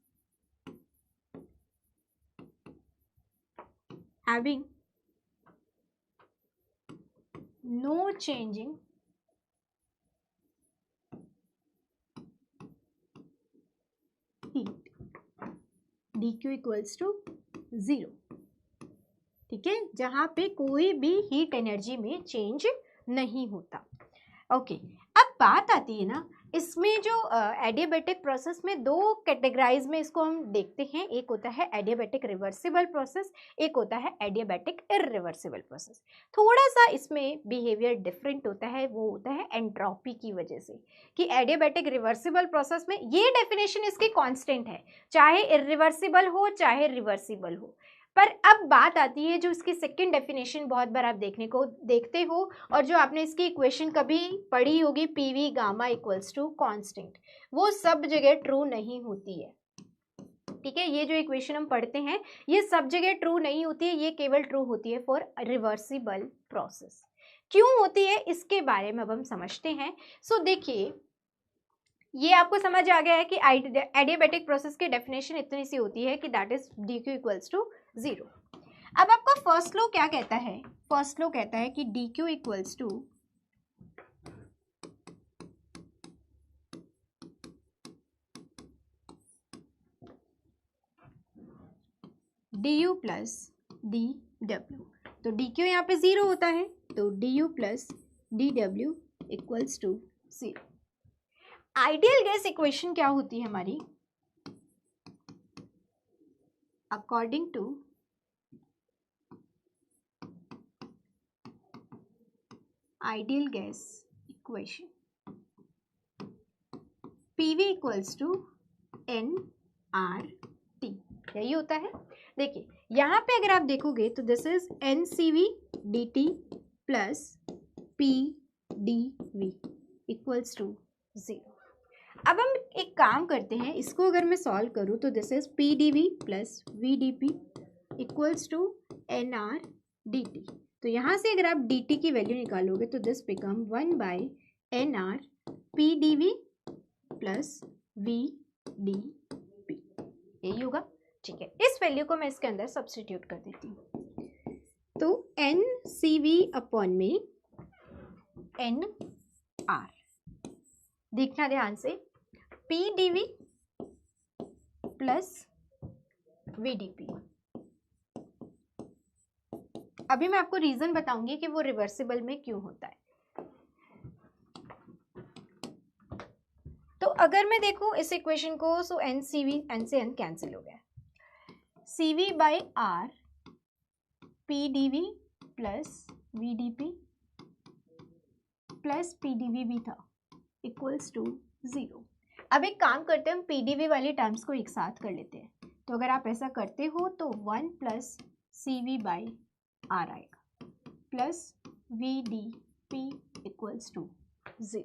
having no changing heat dq equals to 0। ठीक है, जहां पे कोई भी हीट एनर्जी में चेंज नहीं होता। ओके, अब बात आती है ना, इसमें जो एडियाबैटिक प्रोसेस में दो कैटेगराइज में इसको हम देखते हैं। एक होता है एडियाबैटिक रिवर्सिबल प्रोसेस, एक होता है एडियाबैटिक इररिवर्सिबल प्रोसेस। थोड़ा सा इसमें बिहेवियर डिफरेंट होता है, वो होता है एंट्रोपी की वजह से, कि एडियाबैटिक रिवर्सिबल प्रोसेस में ये डेफिनेशन इसकी कांस्टेंट है, चाहे इररिवर्सिबल हो चाहे रिवर्सिबल हो। पर अब बात आती है जो इसकी सेकंड डेफिनेशन बहुत बार आप देखते हो और जो आपने इसकी इक्वेशन कभी पढ़ी होगी, PV gamma equals to constant, वो सब जगह ट्रू नहीं होती है। ठीक है, ये जो इक्वेशन हम पढ़ते हैं ये सब जगह ट्रू नहीं होती है, ये केवल ट्रू होती है फॉर रिवर्सिबल प्रोसेस। क्यों होती है इसके बारे में अब हम समझते हैं। सो देखिए, ये आपको समझ आ गया है कि एडियाबैटिक प्रोसेस की डेफिनेशन इतनी सी होती है कि that is dq equals to 0। अब आपका फर्स्ट लॉ क्या कहता है? फर्स्ट लॉ कहता है कि dq equals to du plus dw। तो dq यहाँ पे 0 होता है, तो du plus dw equals to 0। Ideal gas equation क्या होती है हमारी? According to ideal gas equation PV equals to nRT, यही होता है। देखिए यहाँ पे अगर आप देखोगे तो this is NCV dt plus PdV equals to 0। अब हम एक काम करते हैं, इसको अगर मैं सॉल्व करूँ तो this is PdV plus VdP equals to nRdt। तो यहाँ से अगर आप dt की वैल्यू निकालोगे तो this become 1 by nR PdV plus VdP, यही होगा। ठीक है, इस वैल्यू को मैं इसके अंदर सब्स्टिट्यूट कर देती हूँ। तो NCV अपॉन में nR, देखना ध्यान से, PdV प्लस VdP। अभी मैं आपको रीजन बताऊंगी कि वो रिवर्सिबल में क्यों होता है। तो अगर मैं देखूं इस इक्वेशन को, सो NCV, N से N कैंसिल हो गया, CV by R PdV plus VdP plus PdV भी था इक्वल्स टू 0। अब एक काम करते हैं, हम PdV वाली टर्म्स को एक साथ कर लेते हैं। तो अगर आप ऐसा करते हो तो 1 प्लस CV बाई R आएगा plus VdP equals to 0,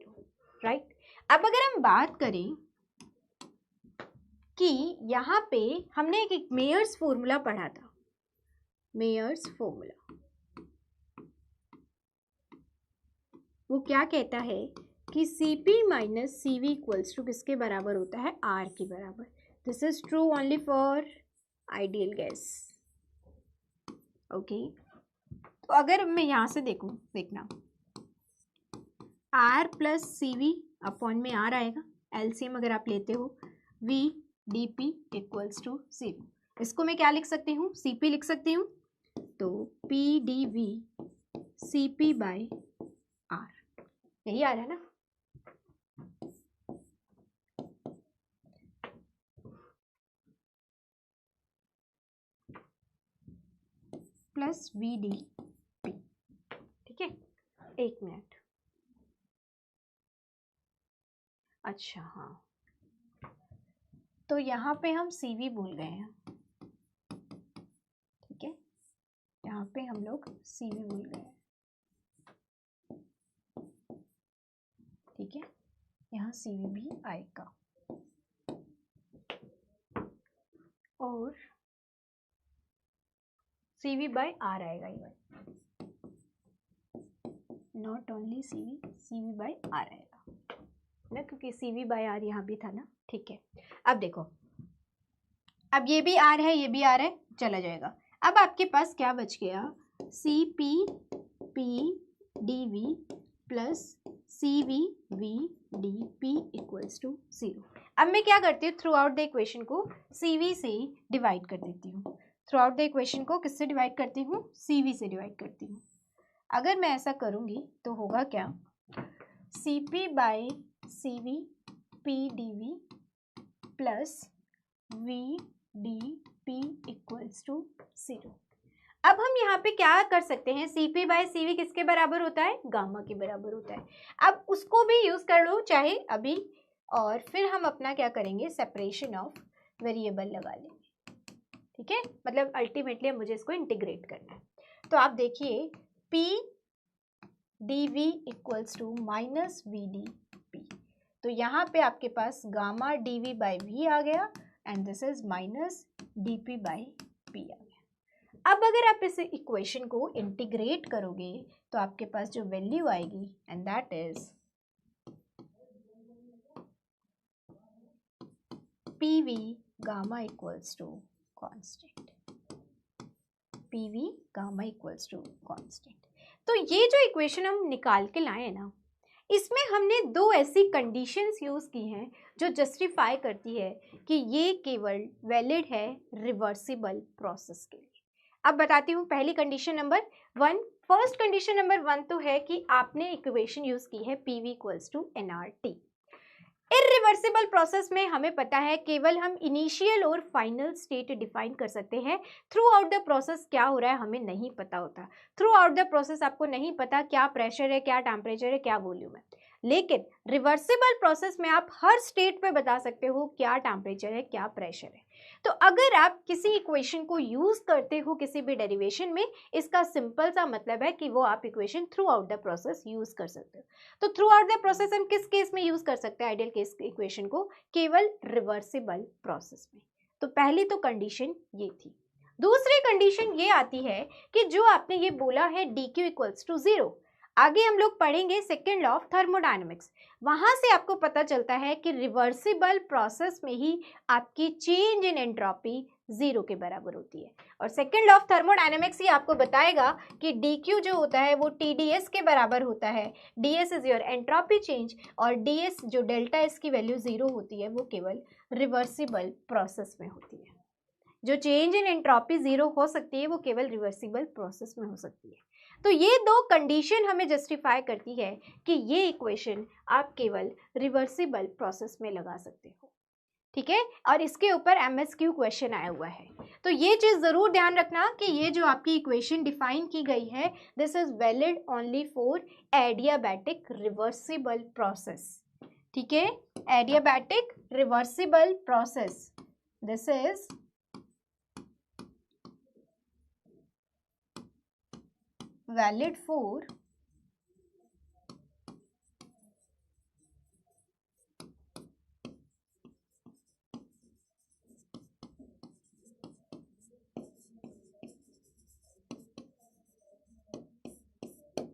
right. अब अगर हम बात करें कि यहाँ पे हमने एक मेयर्स फॉर्मूला पढ़ा था, मेयर्स फॉर्मूला, वो क्या कहता है कि Cp minus Cv equals to किसके बराबर होता है, R के बराबर. This is true only for ideal gas. Okay, तो अगर मैं यहाँ से देखूँ, देखना R प्लस CV अपॉन में R आएगा, एलसीएम अगर आप लेते हो, V dP इक्वल्स टू 0. इसको मैं क्या लिख सकती हूँ, Cp लिख सकती हूँ, तो P dV Cp by R, यही आ रहा है ना. Plus VdP. ठीक है, एक मिनट. अच्छा हाँ, तो यहाँ पे हम CV भूल गए हैं. ठीक है, यहाँ पे हम लोग CV भूल गए हैं. ठीक है, यहाँ CV भी आएगा और CV बाय R आएगा. Even not only CV by R आएगा ना, क्योंकि CV बाय R यहाँ भी था ना. ठीक है, अब देखो, अब ये भी R है, ये भी R है, चला जाएगा. अब आपके पास क्या बच गया, Cp P dV plus CV V dP equals to 0. अब मैं क्या करती हूँ, थ्रू आउट द इक्वेशन को CV से डिवाइड कर देती हूँ. थ्रू आउट द इक्वेशन को किससे डिवाइड करती हूँ, CV से डिवाइड करती हूँ. अगर मैं ऐसा करूँगी तो होगा क्या, Cp by CV P dV plus V dP equals to 0. अब हम यहाँ पे क्या कर सकते हैं, Cp बाय CV किसके बराबर होता है, गामा के बराबर होता है. अब उसको भी यूज कर लो चाहे अभी, और फिर हम अपना क्या करेंगे, सेपरेशन ऑफ वेरिएबल लगा लेंगे. ठीक है, मतलब अल्टीमेटली मुझे इसको इंटीग्रेट करना है. तो आप देखिए P dV equals to minus V dP. तो यहाँ पे आपके पास गामा dV बाई V आ गया and this is minus dP by P आ गया. अब अगर आप इस इक्वेशन को इंटीग्रेट करोगे तो आपके पास जो वैल्यू आएगी and that is PV gamma equals to constant. PV gamma equals to constant. तो ये जो इक्वेशन हम निकाल के लाए ना, इसमें हमने दो ऐसी कंडीशंस यूज की हैं जो जस्टिफाई करती है कि ये केवल वैलिड है रिवर्सिबल प्रोसेस के लिए. अब बताती हूँ पहली condition number 1. First condition number 1 तो है कि आपने इक्वेशन यूज की है PV equals to nRT. Irreversible process में हमें पता है केवल हम इनिशियल और फाइनल स्टेट डिफाइन कर सकते हैं. थ्रू आउट द प्रोसेस क्या हो रहा है हमें नहीं पता होता. थ्रू आउट द प्रोसेस आपको नहीं पता क्या प्रेशर है, क्या टेम्परेचर है, क्या वॉल्यूम है. लेकिन रिवर्सिबल प्रोसेस में आप हर स्टेट पे बता सकते हो क्या टेम्परेचर है, क्या प्रेशर है. तो अगर आप किसी इक्वेशन को यूज करते हो किसी भी डेरिवेशन में, इसका सिंपल सा मतलब है कि वो आप equation through out the process use कर सकते हो. तो थ्रू आउट द प्रोसेस हम किस केस में यूज कर सकते हैं आइडियल केस इक्वेशन को, केवल रिवर्सिबल प्रोसेस में. तो पहली तो कंडीशन ये थी. दूसरी कंडीशन ये आती है कि जो आपने ये बोला है dq इक्वल्स टू 0, आगे हम लोग पढ़ेंगे सेकेंड लॉ ऑफ थर्मोडायनेमिक्स. वहां से आपको पता चलता है कि रिवर्सिबल प्रोसेस में ही आपकी चेंज इन एंट्रोपी 0 के बराबर होती है. और सेकेंड लॉ ऑफ थर्मोडायनेमिक्स ही आपको बताएगा कि dq जो होता है वो TdS के बराबर होता है. ds is your entropy change और ds जो डेल्टा एस की वैल्यू 0 होती है वो केवल रिवर्सिबल प्रोसेस में होती है. जो चेंज इन एंट्रोपी 0 हो सकती है वो केवल रिवर्सिबल प्रोसेस में हो सकती है. तो ये दो कंडीशन हमें जस्टिफाई करती है कि ये इक्वेशन आप केवल रिवर्सिबल प्रोसेस में लगा सकते हो. ठीक है, और इसके ऊपर MSQ क्वेश्चन आया हुआ है. तो ये चीज जरूर ध्यान रखना कि ये जो आपकी इक्वेशन डिफाइन की गई है, this is valid only for adiabatic reversible process. ठीक है, adiabatic reversible process, this is valid for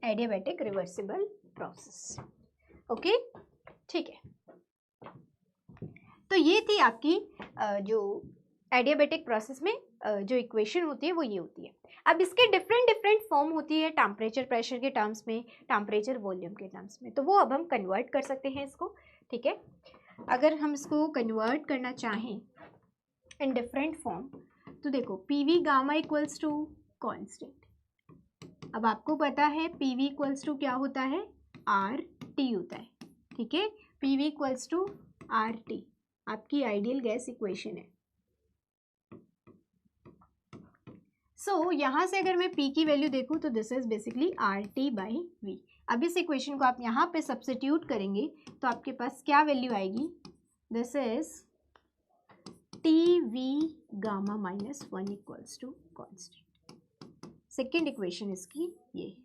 adiabatic reversible process. Okay, ठीक है। तो ये थी आपकी जो एडियाबेटिक प्रोसेस में जो इक्वेशन होती है वो ये होती है। अब इसके डिफरेंट डिफरेंट फॉर्म होती है टेम्परेचर प्रेशर के टर्म्स में, टेम्परेचर वॉल्यूम के टर्म्स में, तो वो अब हम कन्वर्ट कर सकते हैं इसको, ठीक है। अगर हम इसको कन्वर्ट करना चाहें इन डिफरेंट फॉर्म, तो देखो PV gamma equals to constant. अब आपको पता है पीवी इक्वल्स टू क्या होता है, आर टी होता है, ठीक है। PV equals to R T आपकी आइडियल गैस इक्वेशन है। सो यहाँ से अगर मैं P की वैल्यू देखूँ तो this is basically R T by V. अब इस इक्वेशन को आप यहाँ पे सब्स्टिट्यूट करेंगे तो आपके पास क्या वैल्यू आएगी, this is T V gamma minus one equals to constant. Second equation इसकी ये है,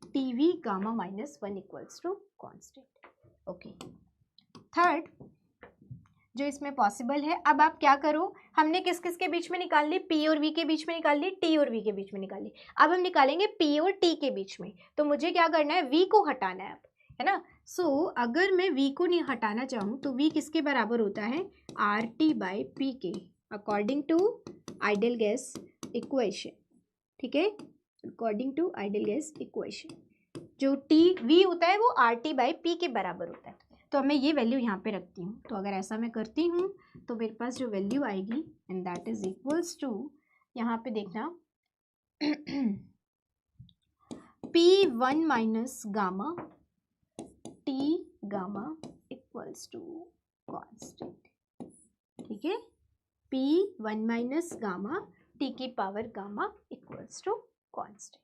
T V gamma minus one equals to constant. Okay, third जो इसमें पॉसिबल है, अब आप क्या करो, हमने किस किस के बीच में निकाल ली, P और V के बीच में निकाल ली, T और V के बीच में निकाल ली। अब हम निकालेंगे P और T के बीच में, तो मुझे क्या करना है, V को हटाना है अब, है ना। सो अगर मैं V को नहीं हटाना चाहूँ तो V किसके बराबर होता है, आर टी बाई पी के, according to ideal gas equation, ठीक है, according to ideal gas equation. जो V होता है वो आर टी बाई पी के बराबर होता है। तो मैं ये वैल्यू यहाँ पे रखती हूँ, तो अगर ऐसा मैं करती हूँ तो मेरे पास जो वैल्यू आएगी and that is equals to, यहाँ पे देखना P1 minus gamma T gamma equals to constant, ठीक है। P1 माइनस गामा T की power gamma equals to constant.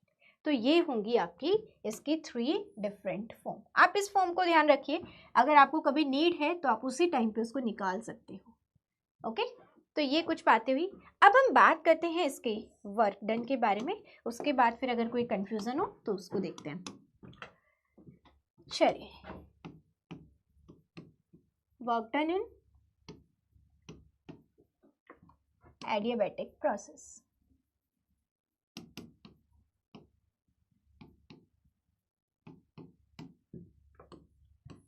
तो ये होंगी आपकी इसकी 3 डिफरेंट फॉर्म। आप इस फॉर्म को ध्यान रखिए, अगर आपको कभी नीड है तो आप उसी टाइम पे उसको निकाल सकते हो। ओके, तो ये कुछ बातें हुई। अब हम बात करते हैं इसके वर्क डन के बारे में, उसके बाद फिर अगर कोई कंफ्यूजन हो तो उसको देखते हैं। चलिए, वर्क डन इन एडियाबेटिक प्रोसेस।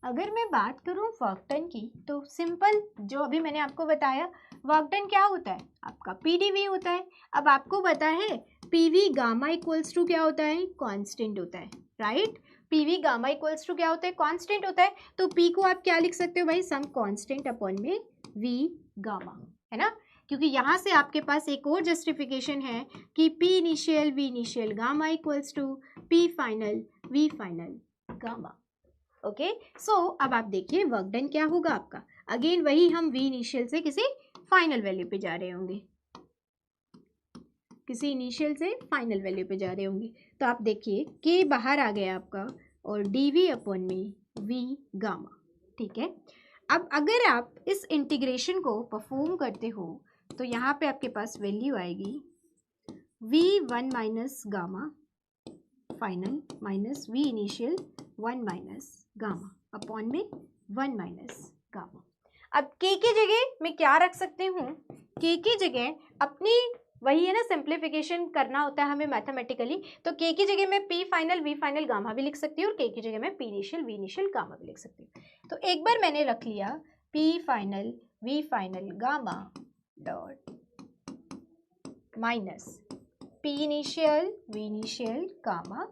अगर मैं बात करूं वर्क डन की, तो सिंपल जो अभी मैंने आपको बताया, वर्क डन क्या होता है, आपका पीडीवी होता है। अब आपको पता है पीवी गामा इक्वल्स टू क्या होता है, कांस्टेंट होता है, right. PV gamma equals to क्या होता है, कांस्टेंट होता है। तो पी को आप क्या लिख सकते हो भाई, सम कांस्टेंट अपॉन में वी गामा, है ना। क्योंकि यहाँ से आपके पास एक और जस्टिफिकेशन है कि P initial V initial gamma equals to P final V final gamma. Okay, so अब आप देखिए वर्क डन क्या होगा आपका, अगेन वही हम वी इनिशियल से किसी फाइनल वैल्यू पे जा रहे होंगे, किसी इनिशियल से फाइनल वैल्यू पे जा रहे होंगे। तो आप देखिए के बाहर आ गया आपका और डी वी अपॉन में वी गामा, ठीक है। अब अगर आप इस इंटीग्रेशन को परफॉर्म करते हो तो यहाँ पे आपके पास वैल्यू आएगी V1 minus gamma final minus V initial 1 minus gamma upon में 1 माइनस गामा। अब के की जगह मैं क्या रख सकती हूँ, के की जगह अपनी वही है ना, सिंप्लीफिकेशन करना होता है हमें मैथमेटिकली, तो के की जगह मैं P final V final gamma भी लिख सकती हूँ और के की जगह मैं P initial V initial gamma भी लिख सकती हूँ। तो एक बार मैंने रख लिया P final V final gamma dot minus P initial V initial gamma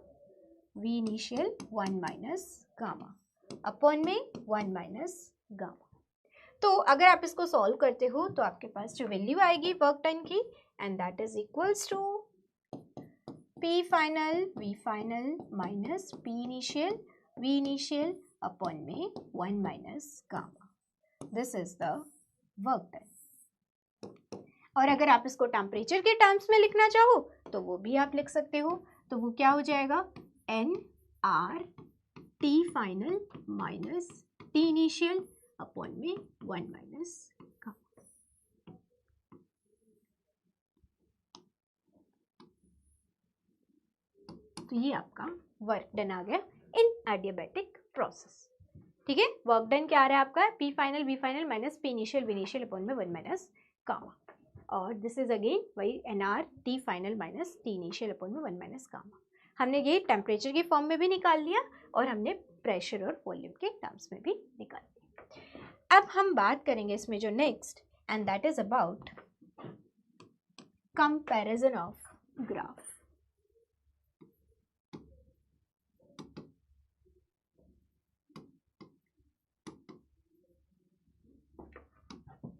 V initial 1 minus gamma upon में 1 माइनस गामा। तो अगर आप इसको सॉल्व करते हो तो आपके पास जो वैल्यू आएगी वर्क डन की, and that is equals to P final V final minus P initial V initial upon में 1 minus gamma. This is the work done. और अगर आप इसको टेम्परेचर के टर्म्स में लिखना चाहो तो वो भी आप लिख सकते हो, तो वो क्या हो जाएगा, N R T final minus T initial upon में 1 माइनस गामा। तो ये आपका वर्क डन आ गया इन एडियाबेटिक प्रोसेस, ठीक है। वर्क डन क्या आ रहा है आपका, P final V final minus P initial V initial upon में 1 माइनस गामा, और दिस इज अगेन वही N R T final minus T initial upon में 1 माइनस गामा। हमने ये टेम्परेचर की फॉर्म में भी निकाल लिया और हमने प्रेशर और वॉल्यूम के टर्म्स में भी निकालते हैं। अब हम बात करेंगे इसमें जो next, and that is about comparison of graph.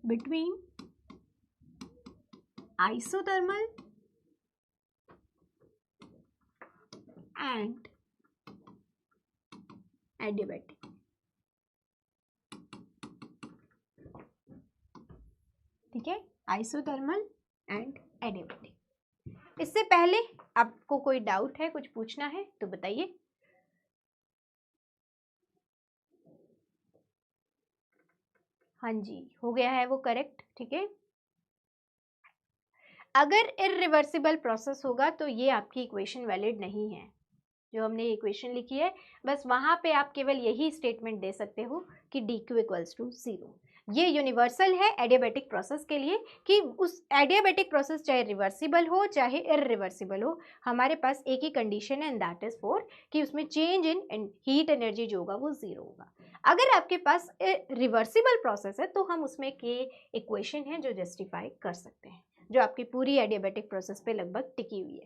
between isothermal and adiabatic। ठीक है, आइसोथर्मल एंड एडियाबैटिक। इससे पहले आपको कोई डाउट है, कुछ पूछना है तो बताइए। हाँ जी, हो गया है वो करेक्ट। ठीक है, अगर इरिवर्सिबल प्रोसेस होगा तो ये आपकी इक्वेशन वैलिड नहीं है। जो हमने इक्वेशन लिखी है बस वहां पे आप केवल यही स्टेटमेंट दे सकते हो कि dq इक्वल्स टू 0। ये यूनिवर्सल है एडियाबैटिक प्रोसेस के लिए कि उस एडियाबैटिक प्रोसेस चाहे रिवर्सिबल हो चाहे इरिवर्सिबल हो, हमारे पास एक ही कंडीशन है एंड दैट इज फॉर कि उसमें चेंज इन हीट एनर्जी जो होगा वो 0 होगा। अगर आपके पास रिवर्सिबल प्रोसेस है तो हम उसमें के इक्वेशन है जो जस्टिफाई कर सकते हैं, जो आपकी पूरी एडियाबैटिक प्रोसेस पे लगभग टिकी हुई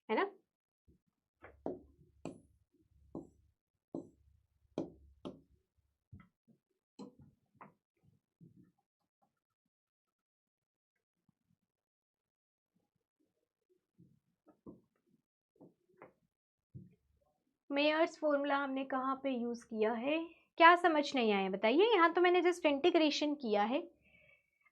है ना। मेयर्स फॉर्मूला हमने कहाँ पे यूज़ किया है, क्या समझ नहीं आया बताइए। यहाँ तो मैंने जस्ट इंटीग्रेशन किया है।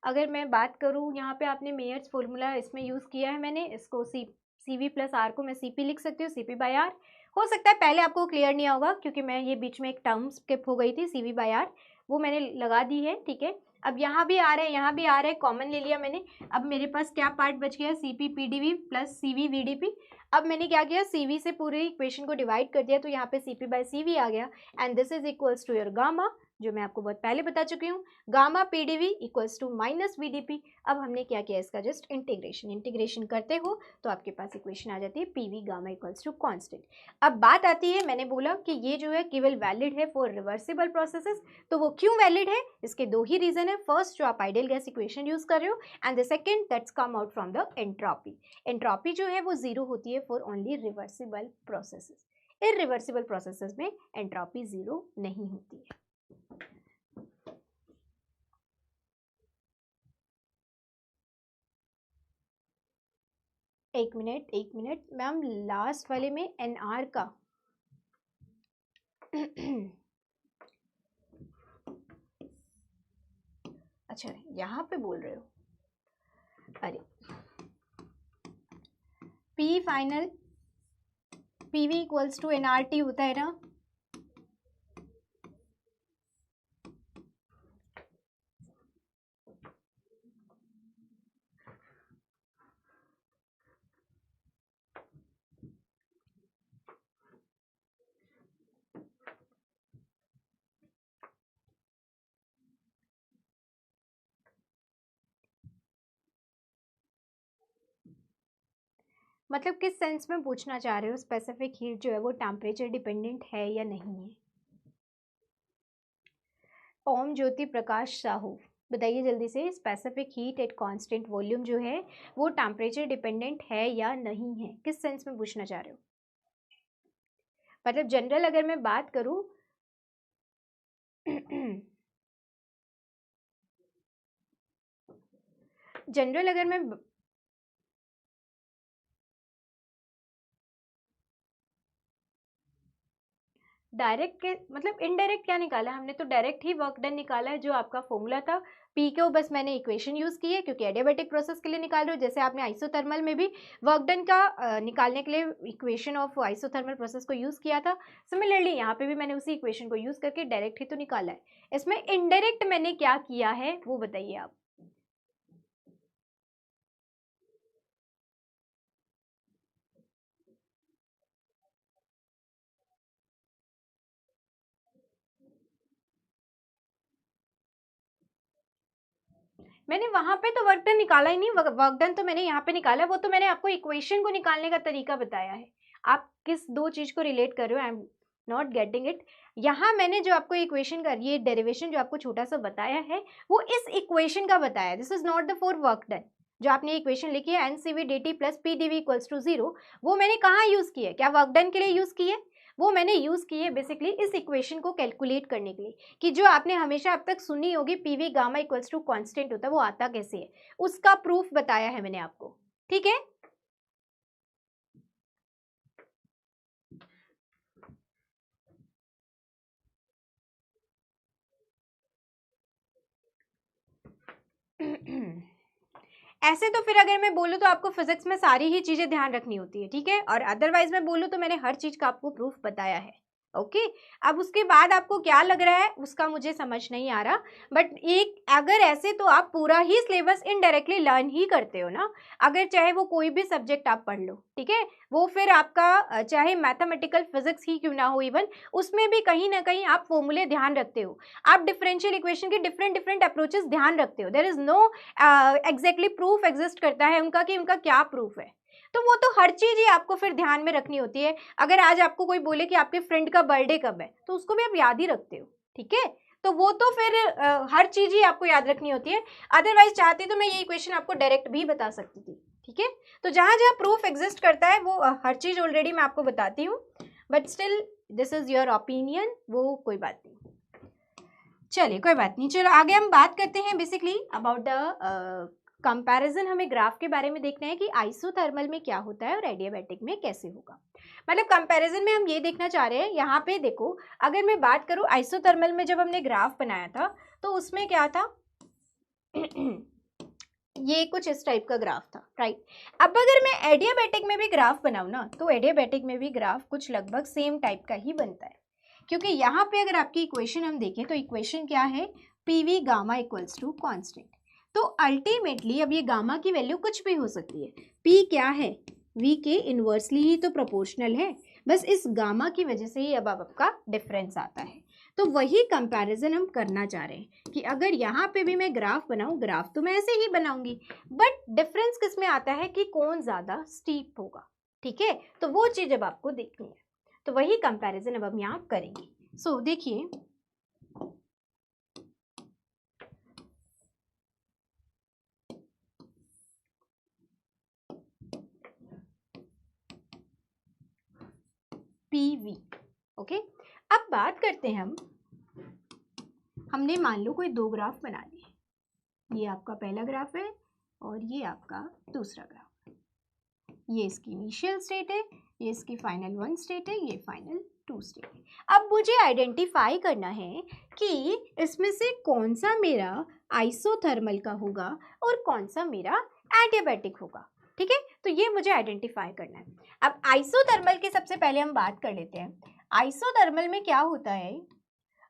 अगर मैं बात करूँ यहाँ पे आपने मेयर्स फॉर्मूला इसमें यूज़ किया है, मैंने इसको सी वी प्लस आर को मैं सी पी लिख सकती हूँ, सी पी बाई आर। हो सकता है पहले आपको क्लियर नहीं होगा क्योंकि मैं ये बीच में एक टर्म स्किप हो गई थी, सी वी बाई आर वो मैंने लगा दी है। ठीक है, अब यहाँ भी आ रहा है, यहाँ भी आ रहा है, कॉमन ले लिया मैंने। अब मेरे पास क्या पार्ट बच गया, C P P D V plus C V V D P. अब मैंने क्या किया, सी वी से पूरी इक्वेशन को डिवाइड कर दिया तो यहाँ पे C P by C V आ गया and this is equals to your gamma, जो मैं आपको बहुत पहले बता चुकी हूँ, gamma P D V equals to minus V D P. अब हमने क्या किया, इसका जस्ट इंटीग्रेशन करते हो तो आपके पास इक्वेशन आ जाती है P V gamma equals to constant. अब बात आती है, मैंने बोला कि ये जो है केवल वैलिड है फॉर रिवर्सिबल प्रोसेसेस, तो वो क्यों वैलिड है, इसके दो ही रीजन है। फर्स्ट, जो आप आइडियल गैस इक्वेशन यूज कर रहे हो, and the second that's come out from the entropy. Entropy जो है वो 0 होती है for only reversible processes. Irreversible processes में एंट्रोपी 0 नहीं होती है। एक मिनट मैम, लास्ट वाले में एनआर का अच्छा यहाँ पे बोल रहे हो, अरे P final PV equals to NRT होता है ना। मतलब किस सेंस में पूछना चाह रहे हो, स्पेसिफिक हीट जो है वो टेम्परेचर डिपेंडेंट है या नहीं है। ओम ज्योति प्रकाश साहू, बताइए जल्दी से, specific heat at constant volume जो है वो टेम्परेचर डिपेंडेंट है या नहीं है, किस सेंस में पूछना चाह रहे हो। मतलब जनरल अगर मैं बात करूं जनरल अगर मैं डायरेक्ट के मतलब इनडायरेक्ट क्या निकाला हमने, तो डायरेक्ट ही वर्क डन निकाला है। जो आपका फॉर्मूला था पी को बस मैंने इक्वेशन यूज की है क्योंकि एडियाबैटिक प्रोसेस के लिए निकाल रहे हो। जैसे आपने आइसोथर्मल में भी वर्क डन का निकालने के लिए इक्वेशन ऑफ आइसोथर्मल प्रोसेस को यूज किया था, सिमिलरली यहाँ पे भी मैंने उसी इक्वेशन को यूज करके डायरेक्ट ही तो निकाला है। इसमें इनडायरेक्ट मैंने क्या किया है वो बताइए आप। मैंने वहां पे तो वर्क डन निकाला ही नहीं, वर्क डन तो मैंने यहाँ पे निकाला, वो तो मैंने आपको इक्वेशन को निकालने का तरीका बताया है। आप किस दो चीज को रिलेट कर रहे हो, नॉट गेटिंग इट? यहाँ मैंने जो आपको इक्वेशन का ये डेरिवेशन जो आपको छोटा सा बताया है वो इस इक्वेशन का बताया, this is not the for work done. जो आपने इक्वेशन लिखी है NCV dt plus P DV equals to 0, वो मैंने कहाँ यूज की है? क्या वर्क डन के लिए यूज की है? वो मैंने यूज की है बेसिकली इस इक्वेशन को कैलकुलेट करने के लिए कि जो आपने हमेशा अब तक सुनी होगी PV gamma equals to constant होता है, वो आता कैसे है, उसका प्रूफ बताया है मैंने आपको। ठीक है, ऐसे तो फिर अगर मैं बोलूँ तो आपको फिजिक्स में सारी ही चीजें ध्यान रखनी होती है, ठीक है, और अदरवाइज मैं बोलूँ तो मैंने हर चीज का आपको प्रूफ बताया है। ओके अब उसके बाद आपको क्या लग रहा है उसका मुझे समझ नहीं आ रहा, बट एक अगर ऐसे तो आप पूरा ही सिलेबस इनडायरेक्टली लर्न ही करते हो ना, अगर चाहे वो कोई भी सब्जेक्ट आप पढ़ लो, ठीक है, वो फिर आपका चाहे मैथमेटिकल फिजिक्स ही क्यों ना हो, इवन उसमें भी कहीं ना कहीं आप फॉर्मूले ध्यान रखते हो, आप डिफरेंशियल इक्वेशन के डिफरेंट डिफरेंट अप्रोचेस ध्यान रखते हो, there is no exactly proof exist करता है उनका कि उनका क्या प्रूफ है, तो वो तो हर चीज ही आपको फिर ध्यान में रखनी होती है। अगर आज आपको कोई बोले कि आपके फ्रेंड का बर्थडे कब है तो उसको भी आप याद ही रखते हो, ठीक है, तो वो तो फिर हर चीज ही आपको याद रखनी होती है। अदरवाइज चाहती तो मैं ये इक्वेशन आपको डायरेक्ट भी बता सकती थी, ठीक है, तो जहां जहां प्रूफ एग्जिस्ट करता है वो हर चीज ऑलरेडी मैं आपको बताती हूँ, but still this is your opinion, वो कोई बात नहीं, चलिए कोई बात नहीं। चलो आगे हम बात करते हैं बेसिकली अबाउट द कंपैरिजन। हमें ग्राफ के बारे में देखना है कि आइसोथर्मल में क्या होता है और एडियाबैटिक में कैसे होगा, मतलब कंपैरिजन में हम ये देखना चाह रहे हैं। यहाँ पे देखो अगर मैं बात करूँ आइसोथर्मल में जब हमने ग्राफ बनाया था तो उसमें क्या था ये कुछ इस टाइप का ग्राफ था, राइट। अब अगर मैं एडियाबैटिक में भी ग्राफ बनाऊँ ना तो एडियाबैटिक में भी ग्राफ कुछ लगभग सेम टाइप का ही बनता है, क्योंकि यहाँ पे अगर आपकी इक्वेशन हम देखें तो इक्वेशन क्या है, PV gamma equals to constant, तो अल्टीमेटली अब ये गामा की वैल्यू कुछ भी हो सकती है, पी क्या है, वी के इनवर्सली ही तो प्रोपोर्शनल है, बस इस गामा की वजह से ही अब आपका डिफरेंस आता है। तो वही कंपैरिजन हम करना चाह रहे हैं कि अगर यहाँ पे भी मैं ग्राफ बनाऊं, ग्राफ तो मैं ऐसे ही बनाऊंगी, बट डिफरेंस किस में आता है कि कौन ज्यादा स्टीप होगा, ठीक है, तो वो चीज अब आपको देखनी है, तो वही कंपैरिजन अब हम यहाँ करेंगे। सो देखिए PV, ओके। अब बात करते हैं हमने मान लो कोई दो ग्राफ बना लिए, ये आपका पहला ग्राफ है और ये आपका दूसरा ग्राफ है, ये इसकी इनिशियल स्टेट है, ये इसकी फाइनल 1 स्टेट है, ये फाइनल 2 स्टेट है। अब मुझे आइडेंटिफाई करना है कि इसमें से कौन सा मेरा आइसोथर्मल का होगा और कौन सा मेरा एडियाबैटिक होगा, ठीक है, तो ये मुझे आइडेंटिफाई करना है। अब आइसोथर्मल की सबसे पहले हम बात कर लेते हैं। आइसोथर्मल में क्या होता है,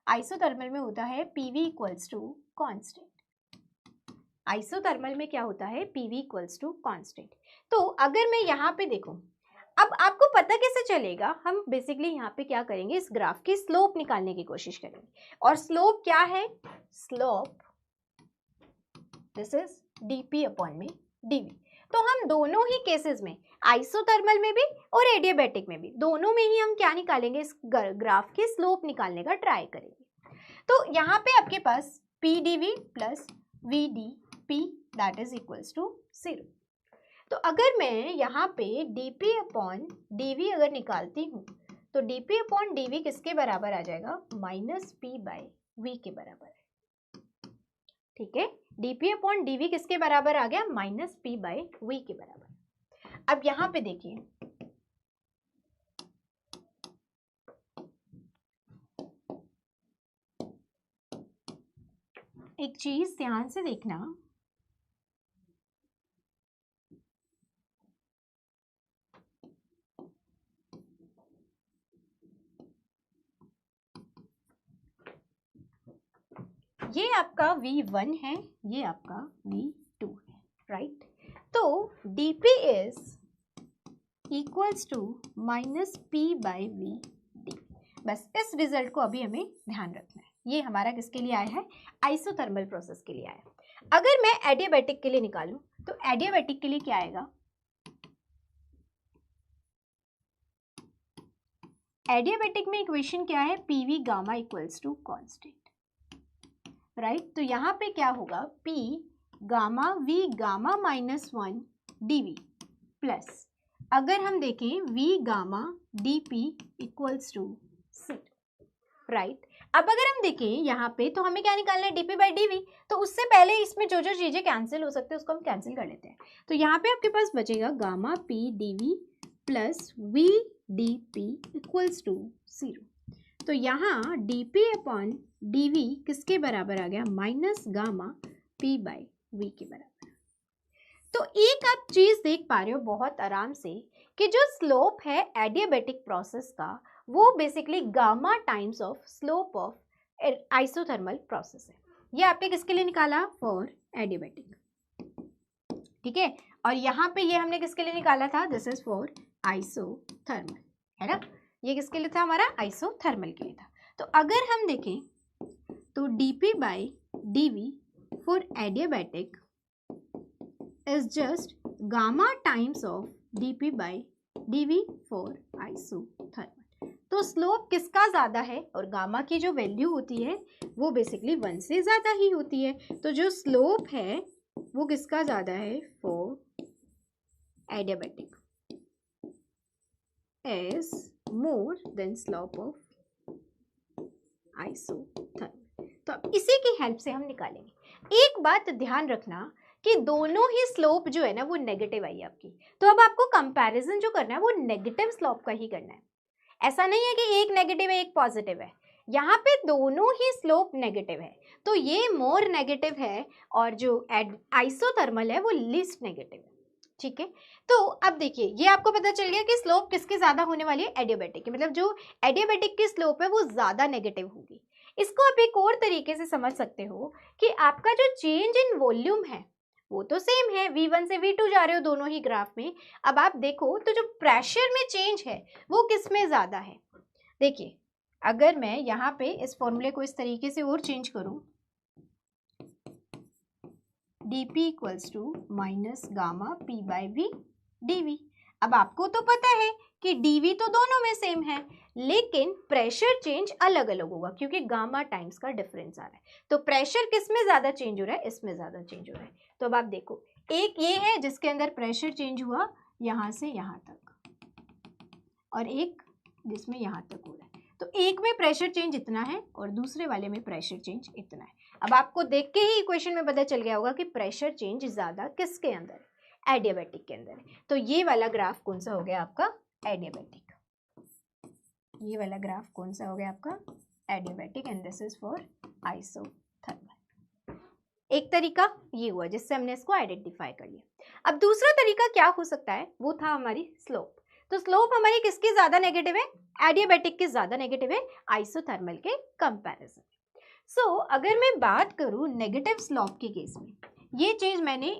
आइसोथर्मल में होता है PV equals to constant, isothermal में क्या होता है पीवी इक्वल्स टू कांस्टेंट। तो अगर मैं यहाँ पे देखूं, अब आपको पता कैसे चलेगा, हम बेसिकली यहाँ पे क्या करेंगे, इस ग्राफ की स्लोप निकालने की कोशिश करेंगे, और स्लोप क्या है, slope this is dp upon में dv। तो हम दोनों ही केसेस में, आइसोथर्मल में भी और एडियाबैटिक में भी, दोनों में ही हम क्या निकालेंगे, इस ग्राफ की स्लोप निकालने का ट्राई करेंगे। तो यहाँ पे आपके पास P D V plus V D P that is equals to 0। तो अगर मैं यहाँ पे dp अपॉन dv अगर निकालती हूँ तो dp अपॉन dv किसके बराबर आ जाएगा, माइनस p बाय v के बराबर है, ठीक है, dp अपॉन dv किसके बराबर आ गया, माइनस p बाय v के बराबर। अब यहाँ पे देखिए एक चीज ध्यान से देखना, ये आपका V1 है, ये आपका V2 है, राइट। तो dp is equals to minus p by V D, बस इस रिजल्ट को अभी हमें ध्यान रखना है। ये हमारा किसके लिए आया है, आइसोथर्मल प्रोसेस के लिए आया है। अगर मैं एडियाबैटिक के लिए निकालूं तो एडियाबैटिक के लिए क्या आएगा, एडियाबैटिक में इक्वेशन क्या है, PV gamma equals to constant, right. तो यहाँ पे क्या होगा, P gamma V gamma -1 dv plus अगर हम देखें V gamma dp equals to 0, right. अब अगर हम देखें यहाँ पे तो हमें क्या निकालना है, dp बाई dv। तो उससे पहले इसमें जो जो चीजें कैंसिल हो सकती है उसको हम कैंसिल कर लेते हैं। तो यहाँ पे आपके पास बचेगा gamma p dv plus v dp equals to 0। तो यहाँ dp अपॉन dv किसके बराबर आ गया, minus gamma p by v के बराबर। तो एक आप चीज देख पा रहे हो बहुत आराम से कि जो स्लोप है एडियाबैटिक प्रोसेस का वो basically gamma times of slope of isothermal process है। ये आपने किसके लिए निकाला, फॉर एडियाबैटिक, ठीक है। और यहाँ पे ये हमने किसके लिए निकाला था, दिस इज फॉर आइसोथर्मल, है ना। ये किसके लिए था, हमारा आइसोथर्मल के लिए था। तो अगर हम देखें तो dp by dv for adiabatic is just gamma times of dp by dv for isothermal। तो स्लोप किसका ज्यादा है, और गामा की जो वैल्यू होती है वो बेसिकली 1 से ज्यादा ही होती है। तो जो स्लोप है वो किसका ज्यादा है, for adiabatic is more than slope of isothermal। तो अब इसी की हेल्प से हम निकालेंगे। एक बात ध्यान रखना कि दोनों ही स्लोप जो है ना वो नेगेटिव आई है आपकी। तो अब आपको कंपैरिजन जो करना है वो नेगेटिव स्लोप का ही करना है। ऐसा नहीं है कि एक नेगेटिव है एक पॉजिटिव है, यहाँ पे दोनों ही स्लोप नेगेटिव है। तो ये मोर नेगेटिव है और जो आइसोथर्मल है वो लीस्ट नेगेटिव है, ठीक है। तो अब देखिए ये आपको पता चल गया कि स्लोप किसकी ज्यादा होने वाली है, एडियाबैटिक की। मतलब जो एडियाबैटिक की स्लोप है वो ज्यादा नेगेटिव होगी। इसको आप एक और तरीके से समझ सकते हो कि आपका जो चेंज इन वॉल्यूम है वो तो सेम है, V1 से V2 जा रहे हो दोनों ही ग्राफ में। अब आप देखो तो जो प्रेशर में चेंज है वो किस में ज्यादा है। देखिए अगर मैं यहाँ पे इस फॉर्मूले को इस तरीके से और चेंज करूं, dp equals to minus gamma p by v dv। अब आपको तो पता है कि dv तो दोनों में सेम है, लेकिन प्रेशर चेंज अलग अलग होगा क्योंकि गामा टाइम्स का डिफरेंस आ रहा है। तो प्रेशर किस में ज्यादा चेंज हो रहा है, इसमें ज्यादा चेंज हो रहा है। तो अब आप देखो, एक ये है जिसके अंदर प्रेशर चेंज हुआ यहाँ से यहाँ तक, और एक जिसमें यहाँ तक हो रहा है। तो एक में प्रेशर चेंज इतना है और दूसरे वाले में प्रेशर चेंज इतना है। अब आपको देख के ही इक्वेशन में पता चल गया होगा कि प्रेशर चेंज ज्यादा किसके अंदर है, एडियाबैटिक के अंदर है। तो ये वाला ग्राफ कौन सा हो गया आपका, एडियाबैटिक। ये वाला ग्राफ कौन सा हो गया आपका, adiabatic, and this is for isothermal. एक तरीका ये हुआ जिससे हमने इसको आइडेंटिफाई कर लिया। अब दूसरा तरीका क्या हो सकता है, वो था हमारी स्लोप। तो स्लोप हमारी किसकी ज्यादा नेगेटिव है, एडियाबैटिक की ज्यादा नेगेटिव है आइसोथर्मल के कंपैरिजन। सो अगर मैं बात करूं नेगेटिव स्लोप के केस में, ये चीज मैंने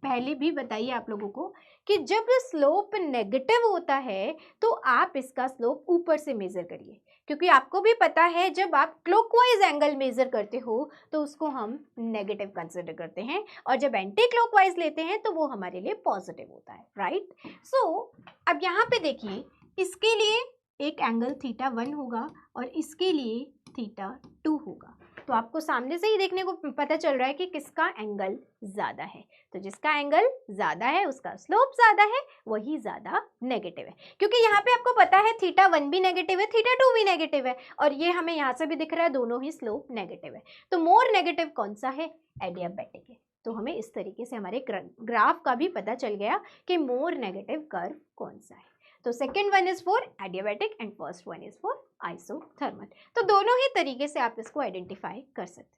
पहले भी बताई आप लोगों को कि जब स्लोप नेगेटिव होता है तो आप इसका स्लोप ऊपर से मेजर करिए, क्योंकि आपको भी पता है जब आप क्लॉकवाइज एंगल मेजर करते हो तो उसको हम नेगेटिव कंसिडर करते हैं, और जब एंटी क्लॉकवाइज लेते हैं तो वो हमारे लिए पॉजिटिव होता है, राइट। सो अब यहाँ पे देखिए, इसके लिए एक एंगल θ1 होगा और इसके लिए θ2 होगा। तो आपको सामने से ही देखने को पता चल रहा है कि किसका एंगल ज्यादा है। तो जिसका एंगल ज्यादा है उसका स्लोप ज्यादा है, वही ज्यादा नेगेटिव है। क्योंकि यहाँ पे आपको पता है θ1 भी नेगेटिव है, θ2 भी नेगेटिव है, और ये हमें यहाँ से भी दिख रहा है दोनों ही स्लोप नेगेटिव है। तो मोर नेगेटिव कौन सा है, एडियाबैटिक है। तो हमें इस तरीके से हमारे ग्राफ का भी पता चल गया कि मोर नेगेटिव कर्व कौन सा है। तो second one is for adiabatic and first one is for isothermal. तो दोनों ही तरीके से आप इसको आइडेंटिफाई कर सकते हैं।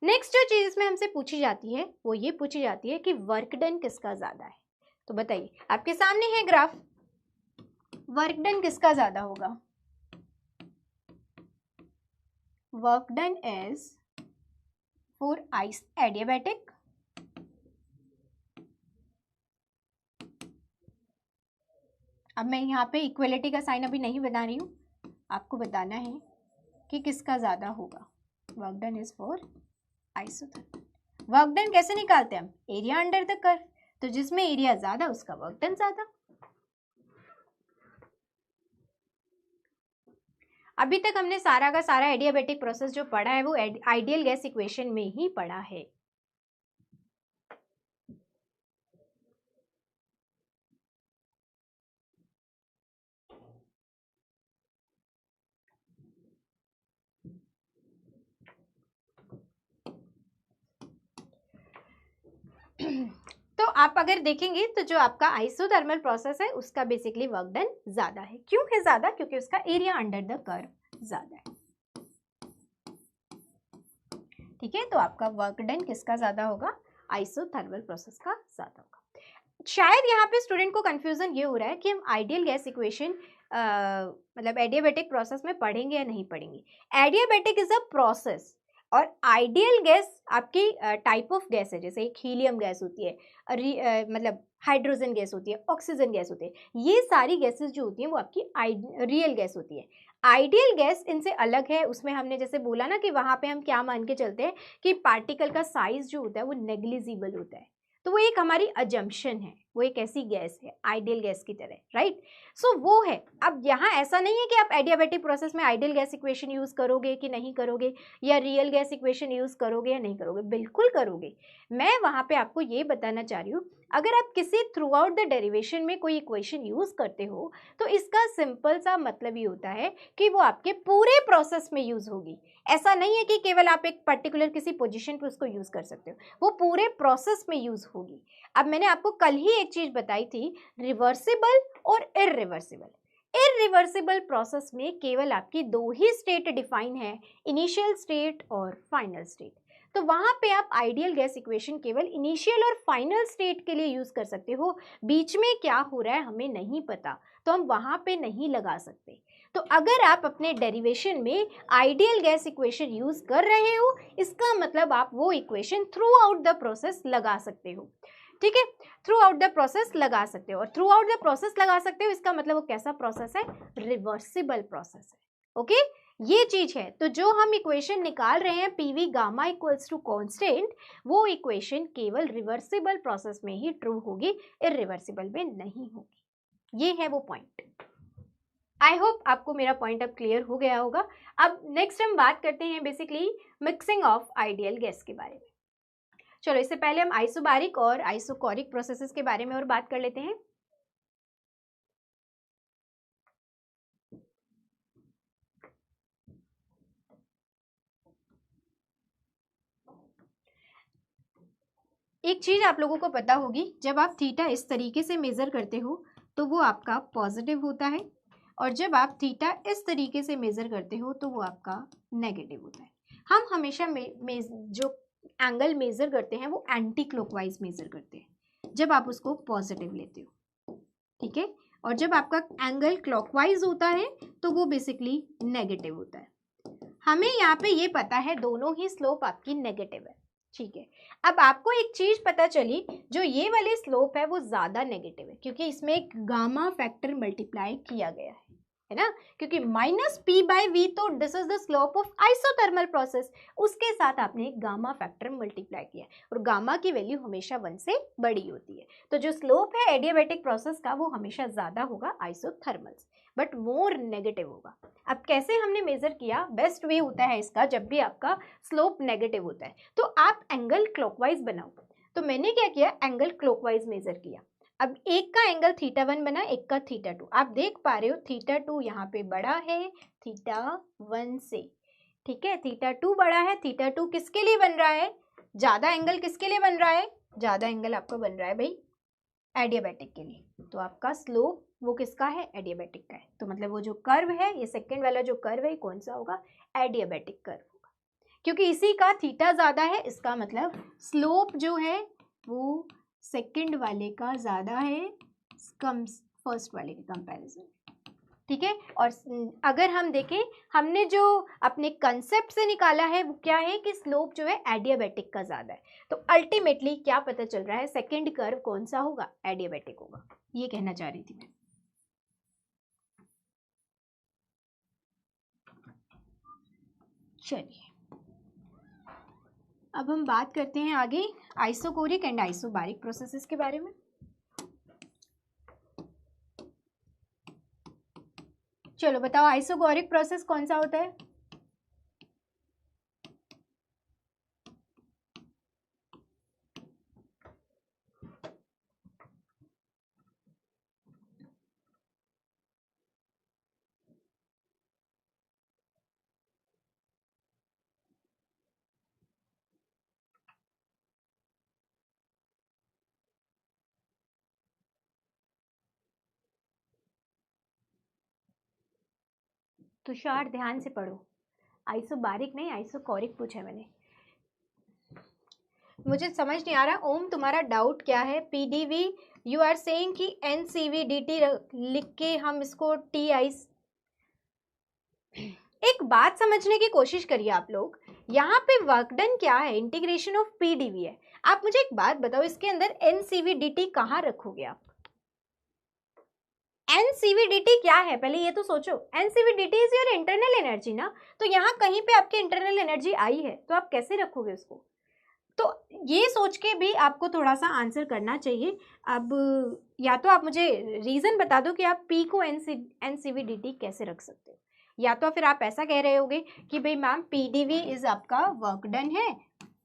नेक्स्ट जो चीज इसमें हमसे पूछी जाती है वो ये पूछी जाती है कि वर्क डन किसका ज्यादा है। तो बताइए, आपके सामने है ग्राफ, वर्क डन किसका ज्यादा होगा, work done is for adiabatic अब मैं यहाँ पे इक्वलिटी का साइन अभी नहीं बना रही हूँ, आपको बताना है कि किसका ज़्यादा होगा। Work done is for isothermal. Work done कैसे निकालते हैं हम, एरिया अंडर द कर्व। तो जिसमें एरिया ज़्यादा उसका वर्क डन ज़्यादा। अभी तक हमने सारा का सारा एडियाबेटिक प्रोसेस जो पढ़ा है वो आइडियल गैस इक्वेशन में ही पढ़ा है। तो आप अगर देखेंगे तो जो आपका आइसोथर्मल प्रोसेस है उसका बेसिकली वर्क डन ज्यादा है। क्यों है ज्यादा? क्योंकि उसका एरिया अंडर द कर्व ज्यादा है। ठीक है, तो आपका वर्क डन किसका ज्यादा होगा? आइसोथर्मल प्रोसेस का ज्यादा होगा। शायद यहाँ पे स्टूडेंट को कंफ्यूजन ये हो रहा है कि हम आइडियल गैस इक्वेशन मतलब एडियाबेटिक प्रोसेस में पढ़ेंगे या नहीं पढ़ेंगे। एडियाबेटिक इज अ प्रोसेस और आइडियल गैस आपकी टाइप ऑफ गैस है। जैसे एक हीलियम गैस होती है, मतलब हाइड्रोजन गैस होती है, ऑक्सीजन गैस होती है। ये सारी गैसेस जो होती हैं वो आपकी रियल गैस होती है। आइडियल गैस इनसे अलग है। उसमें हमने जैसे बोला ना कि वहाँ पे हम क्या मान के चलते हैं कि पार्टिकल का साइज जो होता है वो नेग्लिजिबल होता है। तो वो एक हमारी अजम्पशन है, वो एक ऐसी गैस है आइडियल गैस की तरह, राइट। सो वो है। अब यहाँ ऐसा नहीं है कि आप एडियाबेटिक प्रोसेस में आइडियल गैस इक्वेशन यूज करोगे कि नहीं करोगे, या रियल गैस इक्वेशन यूज करोगे या नहीं करोगे। बिल्कुल करोगे। मैं वहाँ पे आपको ये बताना चाह रही हूँ, अगर आप किसी थ्रू आउट द डेरिवेशन में कोई इक्वेशन यूज करते हो तो इसका सिंपल सा मतलब ये होता है कि वो आपके पूरे प्रोसेस में यूज होगी। ऐसा नहीं है कि केवल आप एक पर्टिकुलर किसी पोजीशन पे उसको यूज कर सकते हो, वो पूरे प्रोसेस में यूज होगी। अब मैंने आपको कल ही एक चीज बताई थी, रिवर्सिबल और इररिवर्सिबल। इररिवर्सिबल प्रोसेस में केवल आपकी दो ही स्टेट डिफाइन है, इनिशियल स्टेट और फाइनल स्टेट। तो वहां पे आप आइडियल गैस इक्वेशन केवल इनिशियल और फाइनल स्टेट के लिए यूज कर सकते हो। बीच में क्या हो रहा है हमें नहीं पता, तो हम वहां पे नहीं लगा सकते। तो अगर आप अपने डेरिवेशन में आइडियल गैस इक्वेशन यूज कर रहे हो, इसका मतलब आप वो equation through out the process लगा सकते हो। ठीक है, थ्रू आउट द प्रोसेस लगा सकते हो। और थ्रू आउट द प्रोसेस लगा सकते हो इसका मतलब वो कैसा प्रोसेस है? रिवर्सिबल प्रोसेस है। ओके, ये चीज है। तो जो हम इक्वेशन निकाल रहे हैं PV gamma equals to constant, वो इक्वेशन केवल रिवर्सिबल प्रोसेस में ही ट्रू होगी, इररिवर्सिबल में नहीं होगी। ये है वो पॉइंट। आई होप आपको मेरा पॉइंट अब क्लियर हो गया होगा। अब नेक्स्ट हम बात करते हैं basically mixing of ideal gas के बारे में। चलो, इससे पहले हम आइसोबारिक और आइसोकोरिक प्रोसेसेस के बारे में और बात कर लेते हैं। एक चीज आप लोगों को पता होगी, जब आप थीटा इस तरीके से मेजर करते हो तो वो आपका पॉजिटिव होता है, और जब आप थीटा इस तरीके से मेजर करते हो तो वो आपका नेगेटिव होता है। हम हमेशा जो एंगल मेजर करते हैं वो एंटी क्लॉकवाइज मेजर करते हैं जब आप उसको पॉजिटिव लेते हो। ठीक है, और जब आपका एंगल क्लॉकवाइज होता है तो वो बेसिकली नेगेटिव होता है। हमें यहाँ पे ये पता है दोनों ही स्लोप आपकी नेगेटिव है। ठीक है, अब आपको एक चीज पता चली, जो ये वाली स्लोप है वो ज्यादा नेगेटिव है क्योंकि इसमें एक गामा फैक्टर मल्टीप्लाई किया गया है ना, क्योंकि -p/v, तो this is the slope of isothermal process, उसके साथ आपने एक गामा फैक्टर मल्टीप्लाई किया, और गामा की वैल्यू हमेशा 1 से बड़ी होती है। तो जो स्लोप है एडियाबेटिक प्रोसेस का वो हमेशा ज्यादा होगा आइसोथर्मल, बट मोर नेगेटिव होगा। अब कैसे हमने मेजर किया? बेस्ट वे होता है इसका, जब भी आपका स्लोप नेगेटिव होता है तो आप एंगल क्लॉकवाइज बनाओ। तो मैंने क्या किया, एंगल क्लॉकवाइज मेजर किया। अब एक का एंगल θ1 बना, एक का θ2। आप देख पा रहे हो θ2 यहाँ पे बड़ा है θ1 से। ठीक है, θ2 बड़ा है। θ2 किसके लिए बन रहा है? ज्यादा एंगल किसके लिए बन रहा है? ज्यादा एंगल आपका बन रहा है भाई एडियाबेटिक के लिए। तो आपका स्लोप वो किसका है? एडियाबेटिक का है। तो मतलब वो जो कर्व है, ये सेकंड वाला जो कर्व है, कौन सा होगा? एडियाबेटिक कर्व होगा, क्योंकि इसी का थीटा ज्यादा है। इसका मतलब स्लोप जो है वो सेकंड वाले का ज्यादा है कम फर्स्ट वाले के कंपैरिजन। ठीक है, और अगर हम देखें, हमने जो अपने कंसेप्ट से निकाला है वो क्या है कि स्लोप जो है एडियाबेटिक का ज्यादा है। तो अल्टीमेटली क्या पता चल रहा है? सेकंड कर्व कौन सा होगा? एडियाबेटिक होगा। ये कहना चाह रही थी मैं। चलिए, अब हम बात करते हैं आगे आइसोकोरिक एंड आइसोबारिक प्रोसेसेस के बारे में। चलो बताओ आइसोगोरिक प्रोसेस कौन सा होता है? तुषार ध्यान से पढ़ो, आइसोबारिक नहीं आइसोकोरिक पूछा मैंने। मुझे समझ नहीं आ रहा ओम तुम्हारा डाउट क्या है? पीडीवी यू आर सेइंग कि एनसीवीडीटी लिख के हम इसको टी आइस। एक बात समझने की कोशिश करिए आप लोग, यहाँ पे वर्क डन क्या है? इंटीग्रेशन ऑफ पीडीवी है। आप मुझे एक बात बताओ, इसके अंदर एनसीवीडीटी कहाँ रखोगे आप? एनसीवीडीटी क्या है पहले ये तो सोचो। एनसीवीडीटी इज योर इंटरनल एनर्जी ना, तो यहाँ कहीं पे आपकी इंटरनल एनर्जी आई है तो आप कैसे रखोगे उसको? तो ये सोच के भी आपको थोड़ा सा आंसर करना चाहिए। अब या तो आप मुझे रीजन बता दो कि आप पी को एनसीवीडीटी कैसे रख सकते हो, या तो फिर आप ऐसा कह रहे होगे कि भाई मैम पीडीवी इज आपका वर्क डन है,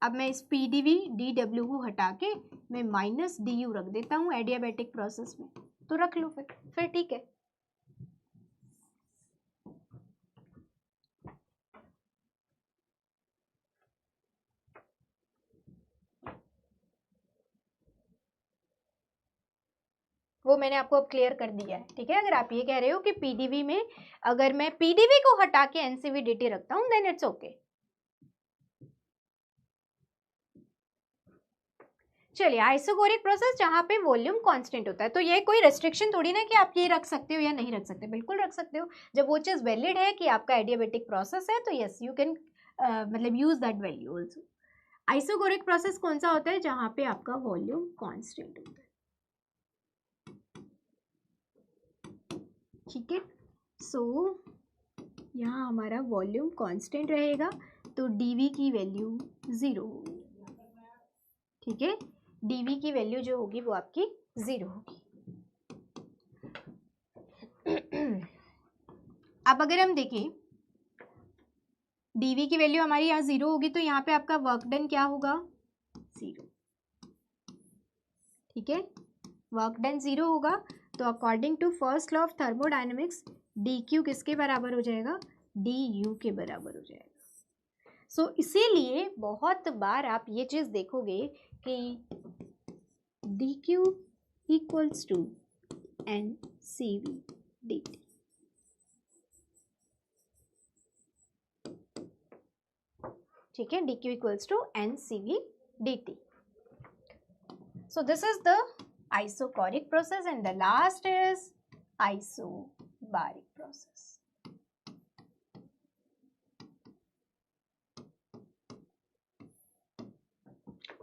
अब मैं इस पीडीवी डीडब्ल्यू को हटा के मैं माइनस डी यू रख देता हूँ एडियाबैटिक प्रोसेस में, तो रख लो फिर ठीक है। वो मैंने आपको अब क्लियर कर दिया है, ठीक है। अगर आप ये कह रहे हो कि पीडीवी में अगर मैं पीडीवी को हटा के एनसीवीडीटी रखता हूं देन इट्स ओके। चलिए आइसोगोरिक प्रोसेस जहां पे वॉल्यूम कांस्टेंट होता है, तो ये कोई रेस्ट्रिक्शन थोड़ी ना कि आप ये रख सकते हो या नहीं रख सकते, बिल्कुल रख सकते हो। जब वो चीज वैलिड है कि आपका एडियाबेटिक प्रोसेस है तो यस यू कैन मतलब use that value also. Isochoric process कौन सा होता है? जहां पे आपका वॉल्यूम कांस्टेंट होता है, ठीक है। सो यहाँ हमारा वॉल्यूम कांस्टेंट रहेगा तो डीवी की वैल्यू 0 होगी, ठीक है। डीवी की वैल्यू जो होगी वो आपकी 0 होगी। अब अगर हम देखें डीवी की वैल्यू हमारी यहाँ 0 होगी तो यहाँ पे आपका वर्क डन क्या होगा? 0, ठीक है। वर्क डन 0 होगा तो according to first law of thermodynamics D Q किसके बराबर हो जाएगा? डी यू के बराबर हो जाएगा। सो इसीलिए बहुत बार आप ये चीज देखोगे कि D Q equals to N C V D T, ठीक है। D Q equals to N C V D T. So this is the isochoric process and the last is isobaric process.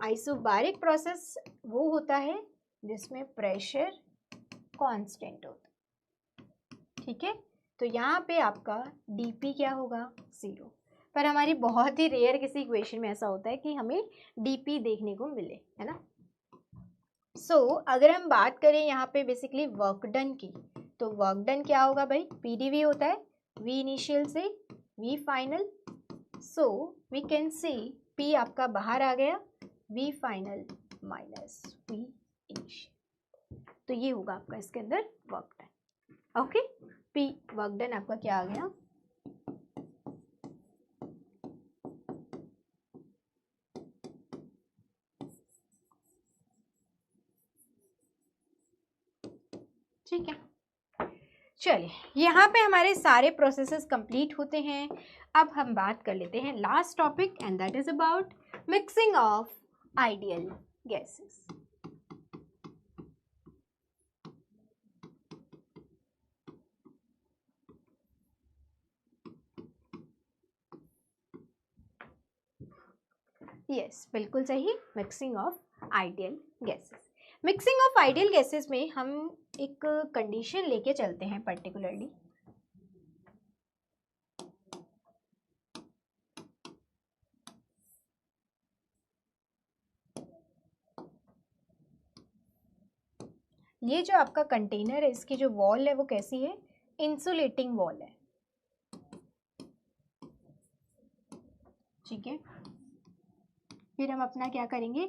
Isobaric process वो होता है जिसमें प्रेशर कांस्टेंट होता है, ठीक है। तो यहाँ पे आपका dp क्या होगा? 0। पर हमारी बहुत ही रेयर किसी इक्वेशन में ऐसा होता है कि हमें dp देखने को मिले, है ना। सो अगर हम बात करें यहाँ पे बेसिकली वर्क डन की, तो वर्क डन क्या होगा भाई? pdv होता है v इनिशियल से v final, so we can see p आपका बाहर आ गया, v final minus v initial, तो ये होगा आपका इसके अंदर work done, okay. p work done आपका क्या आ गया? ठीक है। चलिए यहाँ पे हमारे सारे प्रोसेसेस कंप्लीट होते हैं। अब हम बात कर लेते हैं last topic and that is about mixing of ideal gases. Yes बिल्कुल सही, mixing of ideal gases. Mixing of ideal gases में हम एक कंडीशन लेके चलते हैं पर्टिकुलरली। ये जो आपका कंटेनर है इसकी जो वॉल है वो कैसी है? इंसुलेटिंग वॉल है, ठीक है। फिर हम अपना क्या करेंगे,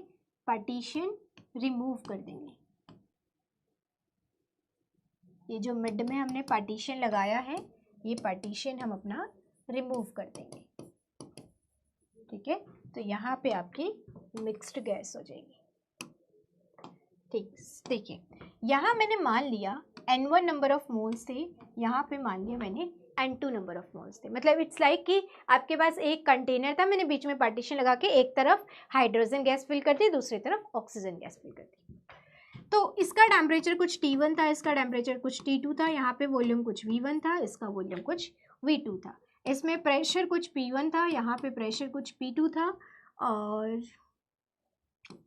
पार्टीशन रिमूव कर देंगे। ये जो मिड में हमने पार्टीशन लगाया है, ये पार्टीशन हम अपना रिमूव कर देंगे, ठीक है। तो यहाँ पे आपकी मिक्स्ड गैस हो जाएगी, ठीक। देखिए यहाँ मैंने मान लिया N1 नंबर ऑफ मोल्स थे, यहाँ पे मान लिया मैंने N2 नंबर ऑफ मोल्स थे। मतलब इट्स लाइक कि आपके पास एक कंटेनर था, मैंने बीच में पार्टीशन लगा के एक तरफ हाइड्रोजन गैस फिल कर दी, दूसरी तरफ ऑक्सीजन गैस फिल कर दी। तो इसका टेम्परेचर कुछ T1 था, इसका टेम्परेचर कुछ T2 था, यहाँ पे वॉल्यूम कुछ V1 था, इसका वॉल्यूम कुछ V2 था। इसमें प्रेशर कुछ P1 था, यहाँ पे प्रेशर कुछ P2 था, और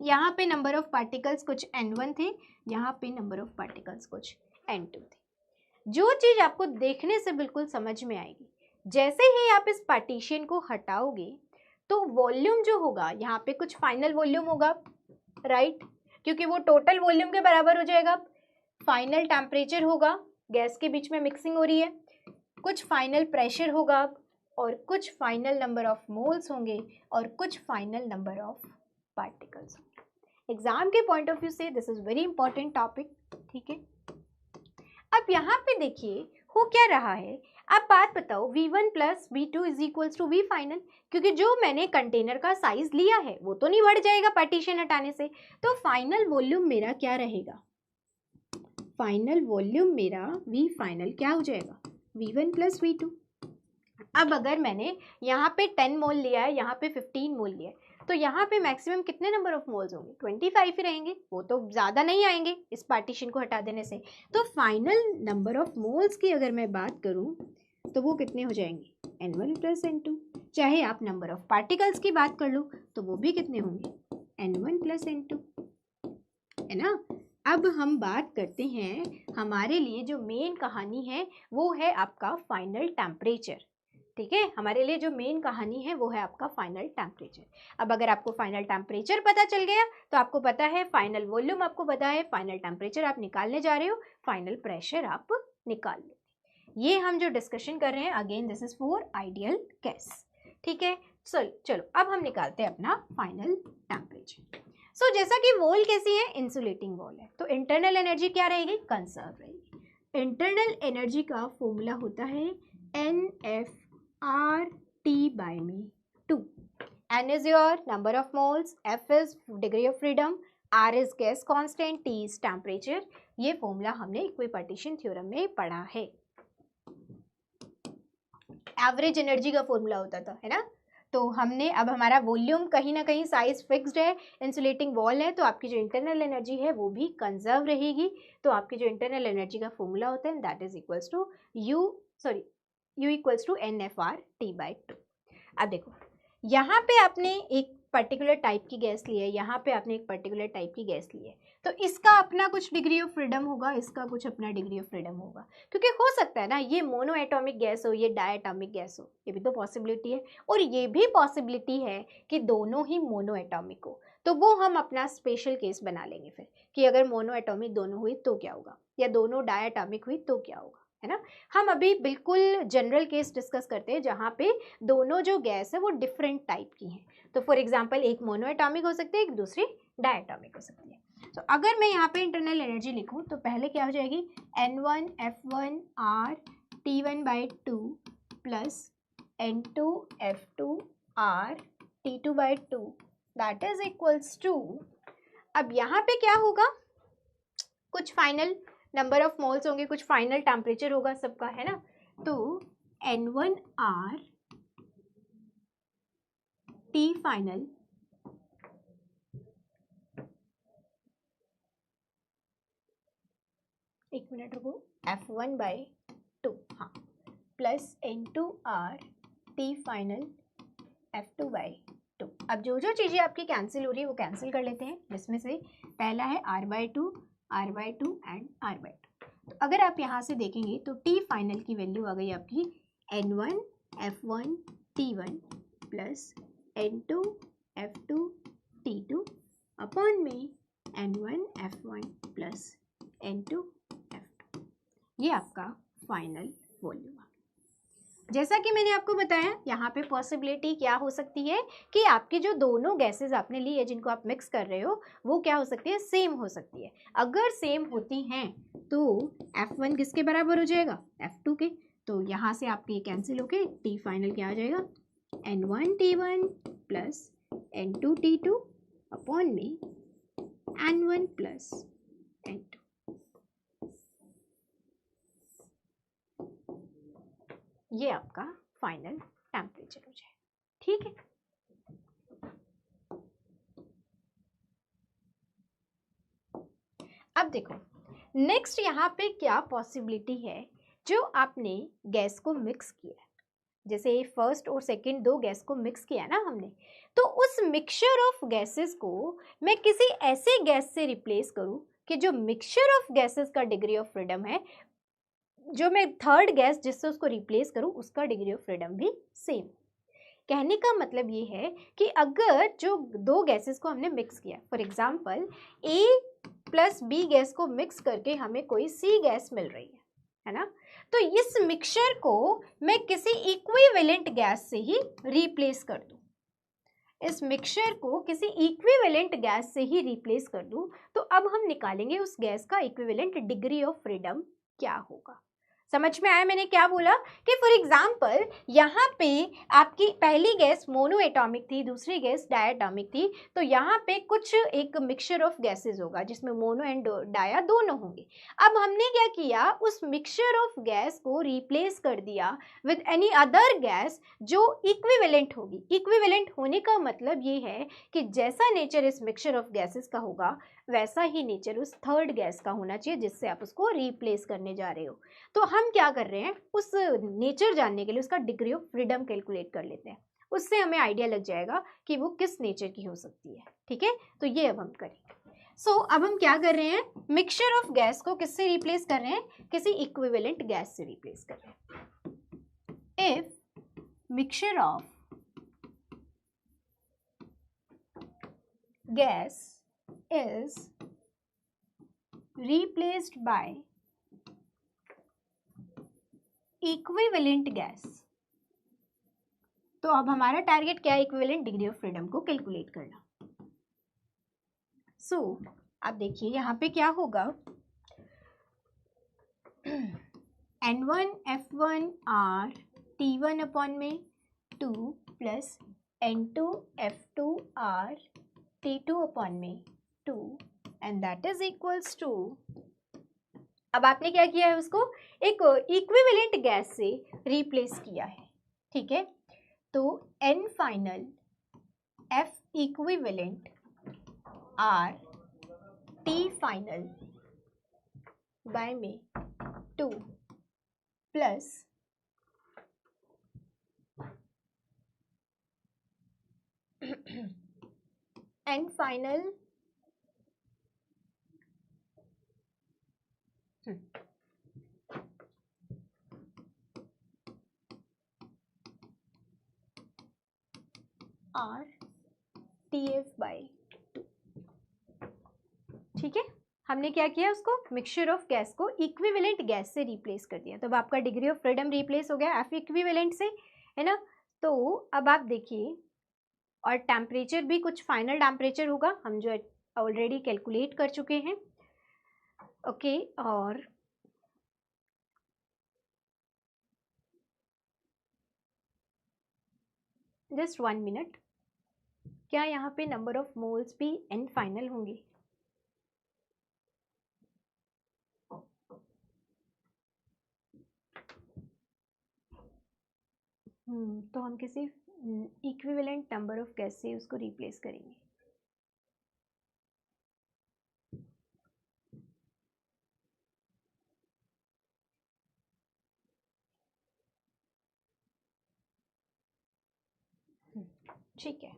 यहाँ पे नंबर ऑफ पार्टिकल्स कुछ N1 थे, यहाँ पे नंबर ऑफ पार्टिकल्स कुछ N2 थे। जो चीज़ आपको देखने से बिल्कुल समझ में आएगी, जैसे ही आप इस पार्टीशन को हटाओगे तो वॉल्यूम जो होगा यहाँ पे कुछ फाइनल वॉल्यूम होगा, राइट, क्योंकि वो टोटल वॉल्यूम के बराबर हो जाएगा। फाइनल टेम्परेचर होगा, गैस के बीच में मिक्सिंग हो रही है, कुछ फाइनल प्रेशर होगा, और कुछ फाइनल नंबर ऑफ मोल्स होंगे, और कुछ फाइनल नंबर ऑफ पार्टिकल्स होंगे। एग्जाम के पॉइंट ऑफ व्यू से this is very important topic, ठीक है। अब यहाँ पे देखिए हो क्या रहा है, आप बात बताओ V1 plus V2 is equals to V final, क्योंकि जो मैंने कंटेनर का साइज लिया है वो तो नहीं बढ़ जाएगा पार्टीशन हटाने से, तो फाइनल वॉल्यूम मेरा क्या रहेगा, फाइनल वॉल्यूम मेरा V फाइनल क्या हो जाएगा, V1 प्लस V2। अब अगर मैंने यहाँ पे 10 मोल लिया है, यहाँ पे 15 मोल लिया है, तो यहाँ पे मैक्सिमम कितने नंबर ऑफ मोल्स होंगे, 25 ही रहेंगे, वो तो ज़्यादा नहीं आएंगे इस पार्टीशन को हटा देने से। तो फाइनल नंबर ऑफ मोल्स की अगर मैं बात करूँ तो वो कितने हो जाएंगे, N1 प्लस N2। चाहे आप नंबर ऑफ पार्टिकल्स की बात कर लो तो वो भी कितने होंगे, N1 प्लस N2, है ना। अब हम बात करते हैं, हमारे लिए जो मेन कहानी है वो है आपका फाइनल टेम्परेचर, ठीक है। हमारे लिए जो मेन कहानी है वो है आपका फाइनल टेम्परेचर। अब अगर आपको फाइनल टेम्परेचर पता चल गया तो आपको पता है फाइनल वॉल्यूम, आपको पता है फाइनल टेम्परेचर आप निकालने जा रहे हो, फाइनल प्रेशर आप निकाल लो। ये हम जो डिस्कशन कर रहे हैं, again this is for ideal gas, ठीक है। चलो अब हम निकालते हैं अपना फाइनल टेम्परेचर। सो जैसा कि वॉल कैसी है, इंसुलेटिंग वॉल है, तो इंटरनल एनर्जी क्या रहेगी, कंजर्व रहेगी। इंटरनल एनर्जी का फॉर्मूला होता है NFRT/2। N is your number of moles, F is degree of freedom, R is gas constant, T is temperature। ये फॉर्मूला हमने इक्विपार्टीशन थ्योरम में पढ़ा है। एवरेज एनर्जी का फॉर्मूला होता था, है ना। तो हमने, अब हमारा वॉल्यूम कहीं ना कहीं साइज फिक्स्ड है, इंसुलेटिंग वॉल है, तो आपकी जो इंटरनल एनर्जी है वो भी कंजर्व रहेगी। तो आपकी जो इंटरनल एनर्जी का फॉर्मूला होता है that is equals to U equals to NFRT/2। अब देखो यहाँ पे आपने एक पर्टिकुलर टाइप की गैस ली है, यहाँ पे आपने एक पर्टिकुलर टाइप की गैस ली है, तो इसका अपना कुछ डिग्री ऑफ फ्रीडम होगा, इसका कुछ अपना डिग्री ऑफ फ्रीडम होगा, क्योंकि हो सकता है ना ये मोनो एटॉमिक गैस हो, ये डायटॉमिक गैस हो, ये भी तो पॉसिबिलिटी है। और ये भी पॉसिबिलिटी है कि दोनों ही मोनो एटॉमिक हो, तो वो हम अपना स्पेशल केस बना लेंगे फिर, कि अगर मोनो एटॉमिक दोनों हुई तो क्या होगा, या दोनों डायटॉमिक हुई तो क्या होगा, है ना। हम अभी बिल्कुल जनरल केस डिस्कस करते हैं जहाँ पे दोनों जो गैस है वो डिफरेंट टाइप की हैं। तो फॉर एग्जांपल एक मोनो एटॉमिक हो सकती है, एक दूसरी डायटॉमिक हो सकती है। तो अगर मैं यहाँ पे इंटरनल एनर्जी लिखूँ तो पहले क्या हो जाएगी, N1 F1 R T1/2 plus N2 F2 R T2/2 that is equals to, अब यहाँ पे क्या होगा, कुछ फाइनल नंबर ऑफ मोल्स होंगे, कुछ फाइनल टेम्परेचर होगा सबका, है ना। तो N1 R T फाइनल एक मिनट रुको, F1/2 हाँ plus N2 R T final F2/2। अब जो जो चीज़ें आपकी कैंसिल हो रही है वो कैंसिल कर लेते हैं। जिसमें से पहला है R/2 R/2 एंड R/2। तो अगर आप यहाँ से देखेंगे तो T फाइनल की वैल्यू आ गई आपकी N1 F1 T1 plus N2 F2 T2 upon में N1 F1 plus N2 F2। ये आपका फाइनल वॉल्यूम। जैसा कि मैंने आपको बताया यहाँ पे पॉसिबिलिटी क्या हो सकती है कि आपकी जो दोनों गैसेस आपने ली है जिनको आप मिक्स कर रहे हो वो क्या हो सकती है, सेम हो सकती है। अगर सेम होती हैं तो F1 किसके बराबर हो जाएगा, F2 के। तो यहाँ से आपके कैंसिल होके T फाइनल क्या आ जाएगा, N1T1 प्लस N2T2 अपॉन में N1 प्लस N2। ये आपका फाइनल टेम्परेचर हो जाए। ठीक है, अब देखो नेक्स्ट यहाँ पे क्या पॉसिबिलिटी है। जो आपने गैस को मिक्स किया, जैसे फर्स्ट और सेकंड दो गैस को मिक्स किया ना हमने, तो उस मिक्सचर ऑफ गैसेस को मैं किसी ऐसे गैस से रिप्लेस करूं कि जो मिक्सचर ऑफ गैसेस का डिग्री ऑफ फ्रीडम है, जो मैं थर्ड गैस जिससे उसको रिप्लेस करूं उसका डिग्री ऑफ फ्रीडम भी सेम। कहने का मतलब ये है कि अगर जो दो गैसेस को हमने मिक्स किया, for example A plus B gas को मिक्स करके हमें कोई C गैस मिल रही है ना, तो इस मिक्सचर को मैं किसी इक्विवेलेंट गैस से ही रिप्लेस कर दूं, इस मिक्सचर को किसी इक्विवेलेंट गैस से ही रिप्लेस कर दूं, तो अब हम निकालेंगे उस गैस का इक्विवेलेंट डिग्री ऑफ फ्रीडम क्या होगा। समझ में आया मैंने क्या बोला कि फॉर एग्जाम्पल यहाँ पे आपकी पहली गैस मोनो एटॉमिक थी, दूसरी गैस डायटॉमिक थी, तो यहाँ पे कुछ एक मिक्सचर ऑफ गैसेस होगा जिसमें मोनो एंड डाया दोनों होंगे। अब हमने क्या किया, उस मिक्सचर ऑफ गैस को रिप्लेस कर दिया विद एनी अदर गैस जो इक्विवेलेंट होगी। इक्विवेलेंट होने का मतलब ये है कि जैसा नेचर इस मिक्सचर ऑफ गैसेस का होगा वैसा ही नेचर उस थर्ड गैस का होना चाहिए जिससे आप उसको रिप्लेस करने जा रहे हो। तो हम क्या कर रहे हैं, उस नेचर जानने के लिए उसका डिग्री ऑफ फ्रीडम कैलकुलेट कर लेते हैं, उससे हमें आइडिया लग जाएगा कि वो किस नेचर की हो सकती है। ठीक है, तो ये अब हम करेंगे। अब हम क्या कर रहे हैं, मिक्सचर ऑफ गैस को किससे रिप्लेस कर रहे हैं, किसी इक्विवेलेंट गैस से रिप्लेस कर रहे हैं। If mixture of gas is replaced by equivalent gas, तो अब हमारा टारगेट क्या है, इक्विवेलेंट डिग्री ऑफ फ्रीडम को कैलकुलेट करना। अब देखिए यहाँ पे क्या होगा, N1 F1 R T1 upon में 2 plus N2 F2 R T2 upon में 2 and that is equals to, अब आपने क्या किया है, उसको एक इक्विवेलेंट गैस से रिप्लेस किया है। ठीक है, तो N final F equivalent R T final by में 2 plus N final R TF by 2। ठीक है, हमने क्या किया, उसको मिक्सचर ऑफ गैस को इक्विवेलेंट गैस से रिप्लेस कर दिया, तो अब आपका डिग्री ऑफ फ्रीडम रिप्लेस हो गया F इक्विवेलेंट से, है ना। तो अब आप देखिए, और टेम्परेचर भी कुछ फाइनल टेम्परेचर होगा, हम जो ऑलरेडी कैलकुलेट कर चुके हैं। ओके, और जस्ट 1 मिनट, क्या यहाँ पे नंबर ऑफ मोल्स भी N फाइनल होंगे? तो हम किसी इक्विवेलेंट नंबर ऑफ गैस से उसको रिप्लेस करेंगे। ठीक है,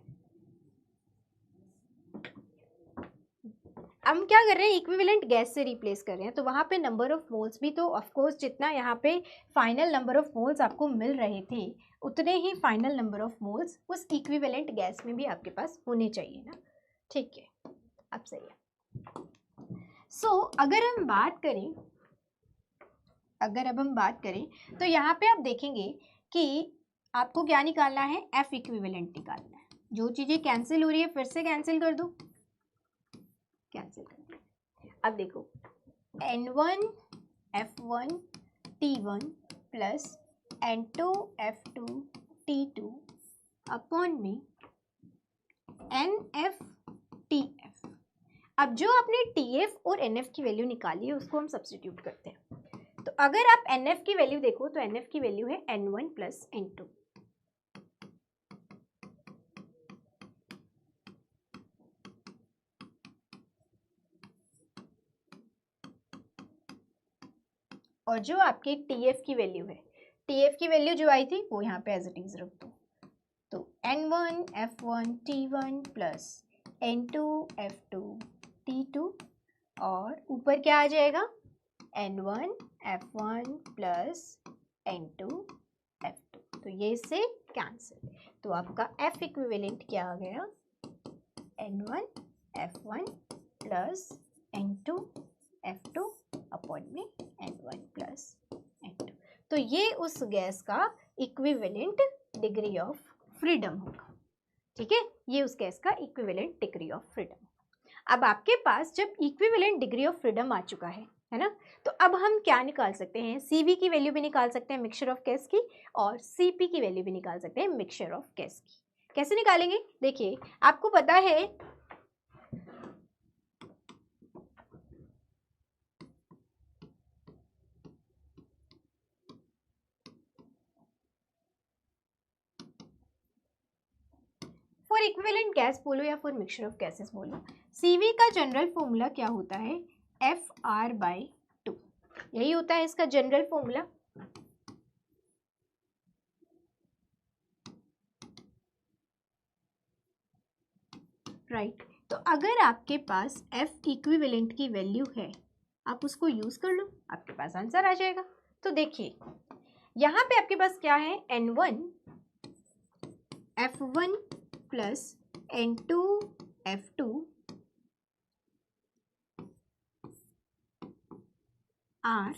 अब हम क्या कर रहे हैं, इक्विवेलेंट गैस से रिप्लेस कर रहे हैं, तो वहाँ पे नंबर ऑफ मोल्स भी तो ऑफ कोर्स जितना यहाँ पे फाइनल नंबर ऑफ मोल्स आपको मिल रहे थे उतने ही फाइनल नंबर ऑफ मोल्स उस इक्विवेलेंट गैस में भी आपके पास होने चाहिए ना। ठीक है, अब सही है। अगर हम बात करें, अगर अब हम बात करें तो यहाँ पे आप देखेंगे कि आपको क्या निकालना है, F इक्विवेलेंट निकालना है। जो चीज़ें कैंसिल हो रही है फिर से कैंसिल कर दो, कैंसिल कर दो। अब देखो N1 F1 T1 plus N2 F2 T2 upon में NF TF। अब जो आपने TF और NF की वैल्यू निकाली है उसको हम सब्स्टिट्यूट करते हैं। तो अगर आप NF की वैल्यू देखो तो NF की वैल्यू है N1 प्लस N2। और जो आपकी TF की वैल्यू है, TF की वैल्यू जो आई थी वो यहाँ पे एज इट इज रख दो। तो N1 F1 T1 plus N2 F2 T2 और ऊपर क्या आ जाएगा, N1 F1 plus N2 F2। तो ये इससे कैंसिल, तो आपका F इक्विवेलेंट क्या आ गया, N1 F1 plus N2 F2 upon में N1 प्लस N2। तो ये उस गैस का इक्विवेलेंट डिग्री ऑफ फ्रीडम होगा। ठीक है, ये उस गैस का इक्विवेलेंट डिग्री ऑफ फ्रीडम। अब आपके पास जब इक्विवेलेंट डिग्री ऑफ फ्रीडम आ चुका है ना, तो अब हम क्या निकाल सकते हैं, CV की वैल्यू भी निकाल सकते हैं मिक्सचर ऑफ गैस की, और CP की वैल्यू भी निकाल सकते हैं मिक्सचर ऑफ गैस की। कैसे निकालेंगे, देखिए आपको पता है फॉर इक्विवेलेंट गैस बोलो या फॉर मिक्सचर ऑफ गैसेस बोलो, CV का जनरल फॉर्मूला क्या होता है, FR/2। यही होता है इसका जनरल फॉर्मूला। राइट, तो अगर आपके पास F इक्विवेलेंट की वैल्यू है आप उसको यूज कर लो, आपके पास आंसर आ जाएगा। तो देखिए यहाँ पे आपके पास क्या है, N1 F1 plus N2 F2 R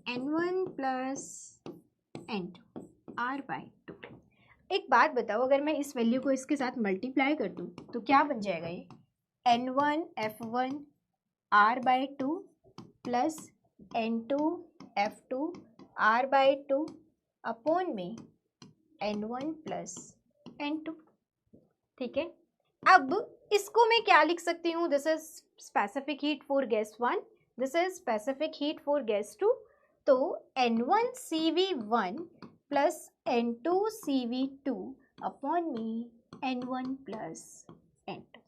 N1 plus N2 R/2। एक बात बताओ, अगर मैं इस वैल्यू को इसके साथ मल्टीप्लाई कर दूं तो क्या बन जाएगा, ये N1 F1 R/2 plus N2 F2 R/2 upon में N1 प्लस N2। ठीक है, अब इसको मैं क्या लिख सकती हूँ, this is specific heat for gas 1, this is specific heat for gas 2। तो N1 CV1 plus N2 CV2 upon में N1 प्लस N2।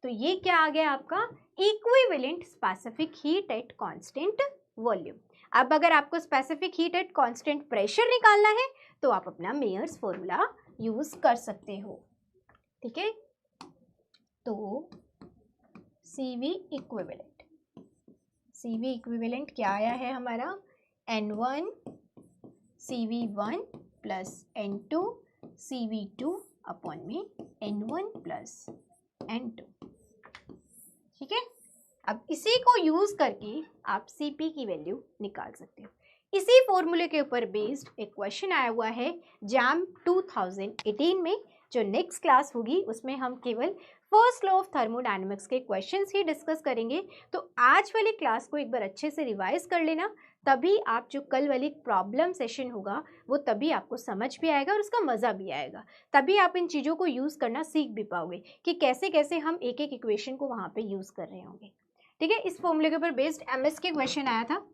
तो ये क्या आ गया आपका equivalent specific heat at constant volume. अब अगर आपको specific heat at constant pressure निकालना है तो आप अपना मेयर्स फॉर्मूला यूज कर सकते हो। ठीक है, तो CV इक्विवेलेंट क्या आया है हमारा, N1 CV1 plus N2 CV2 upon में N1 प्लस N2। ठीक है, अब इसी को यूज करके आप CP की वैल्यू निकाल सकते हो। इसी फॉर्मूले के ऊपर बेस्ड एक क्वेश्चन आया हुआ है JAM 2018 में, जो नेक्स्ट क्लास होगी उसमें हम केवल फर्स्ट लॉ ऑफ थर्मोडायनेमिक्स के क्वेश्चंस ही डिस्कस करेंगे। तो आज वाली क्लास को एक बार अच्छे से रिवाइज कर लेना, तभी आप जो कल वाली प्रॉब्लम सेशन होगा वो तभी आपको समझ भी आएगा और उसका मज़ा भी आएगा। तभी आप इन चीज़ों को यूज़ करना सीख भी पाओगे कि कैसे कैसे हम एक एक इक्वेशन को वहाँ पे यूज़ कर रहे होंगे। ठीक है, इस फॉर्मूले के ऊपर बेस्ड MS के क्वेश्चन आया था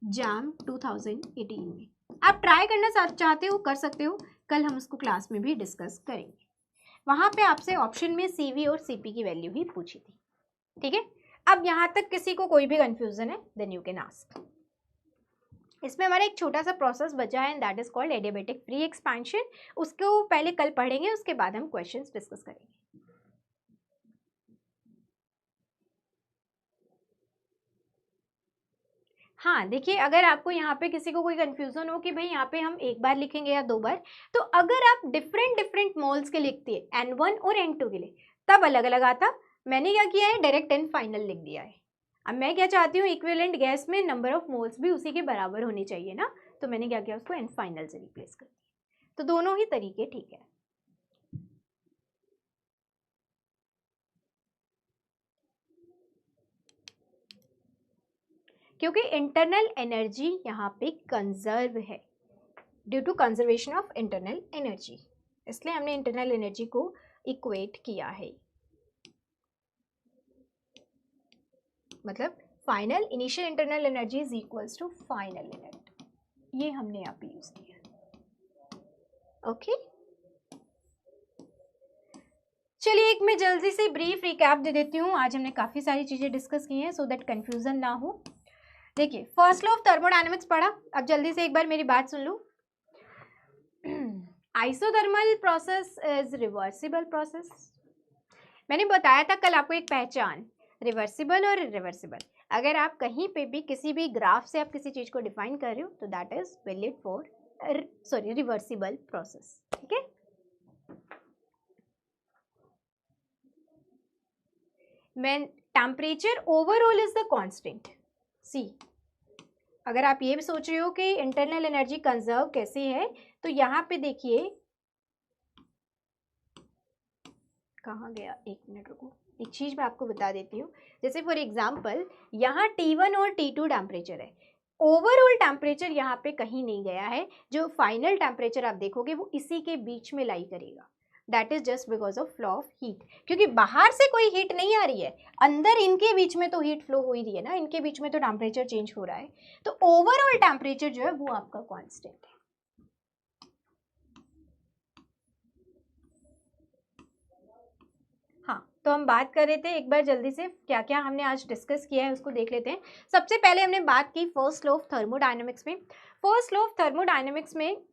JAM 2018 में। आप ट्राई करना चाहते हो कर सकते हो, कल हम उसको क्लास में भी डिस्कस करेंगे। वहाँ पे आपसे ऑप्शन में CV और CP की वैल्यू ही पूछी थी। ठीक है, अब यहाँ तक किसी को कोई भी कंफ्यूजन है देन यू कैन आस्क। इसमें हमारा एक छोटा सा प्रोसेस बचा है and that is called adiabatic free expansion. उसको पहले कल पढ़ेंगे, उसके बाद हम क्वेश्चंस डिस्कस करेंगे। हाँ देखिए, अगर आपको यहाँ पे किसी को कोई कंफ्यूजन हो कि भाई यहाँ पे हम एक बार लिखेंगे या दो बार, तो अगर आप डिफरेंट मोल्स के लिखती है N1 और N2 के लिए तब अलग अलग आता। मैंने क्या किया है, डायरेक्ट N फाइनल लिख दिया है। अब मैं क्या चाहती हूँ, इक्विवेलेंट गैस में नंबर ऑफ मोल्स भी उसी के बराबर होने चाहिए ना, तो मैंने क्या किया, उसको एन फाइनल से रिप्लेस कर दिया। तो दोनों ही तरीके ठीक है। क्योंकि इंटरनल एनर्जी यहाँ पे कंजर्व है, due to conservation of internal energy, इसलिए हमने इंटरनल एनर्जी को इक्वेट किया है। मतलब final initial internal energy is equals to final energy, ये हमने यहाँ पे यूज किया। ओके चलिए एक मैं जल्दी से ब्रीफ रिकैप दे देती हूँ। आज हमने काफ़ी सारी चीज़ें डिस्कस की हैं सो दैट कंफ्यूजन ना हो। देखिए फर्स्ट लॉ ऑफ थर्मोडायनेमिक्स पढ़ा, अब जल्दी से एक बार मेरी बात सुन लो। Isothermal process is reversible process. मैंने बताया था कल आपको एक पहचान, रिवर्सिबल और इरिवर्सिबल। अगर आप कहीं पे भी किसी भी ग्राफ से आप किसी चीज़ को डिफाइन कर रहे हो तो that is valid for reversible process. ठीक है, when temperature overall is the constant, सी अगर आप ये भी सोच रहे हो कि इंटरनल एनर्जी कंजर्व कैसे है, तो यहाँ पे देखिए, कहाँ गया, एक मिनट रुको, एक चीज़ मैं आपको बता देती हूँ। जैसे फॉर एग्जांपल यहाँ T1 और T2 टेम्परेचर है, ओवरऑल टेम्परेचर यहाँ पे कहीं नहीं गया है, जो फाइनल टेम्परेचर आप देखोगे वो इसी के बीच में लाई करेगा। That is just because of flow of heat, क्योंकि बाहर से कोई हीट नहीं आ रही है, अंदर इनके बीच में तो हीट फ्लो हो ही रही है ना, इनके बीच में तो टेम्परेचर चेंज हो रहा है, तो ओवरऑल टेम्परेचर जो है वो आपका कांस्टेंट है। हाँ तो हम बात कर रहे थे, एक बार जल्दी से क्या क्या हमने आज डिस्कस किया है उसको देख लेते हैं। सबसे पहले हमने बात की फर्स्ट लॉ ऑफ थर्मोडायनेमिक्स में। फर्स्ट लॉ ऑफ थर्मोडायनेमिक्स में,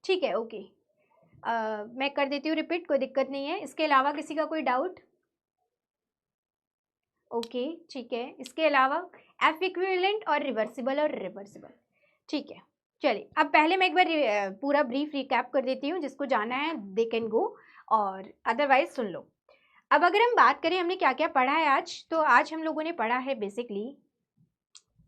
ठीक है ओके, मैं कर देती हूँ रिपीट, कोई दिक्कत नहीं है। इसके अलावा किसी का कोई डाउट? ओके ठीक है, इसके अलावा एफ इक्विवेलेंट और रिवर्सिबल और रिवर्सिबल, ठीक है। चलिए अब पहले मैं एक बार पूरा ब्रीफ रिकैप कर देती हूँ, जिसको जाना है दे कैन गो, और अदरवाइज सुन लो। अब अगर हम बात करें हमने क्या क्या पढ़ा है आज, तो आज हम लोगों ने पढ़ा है basically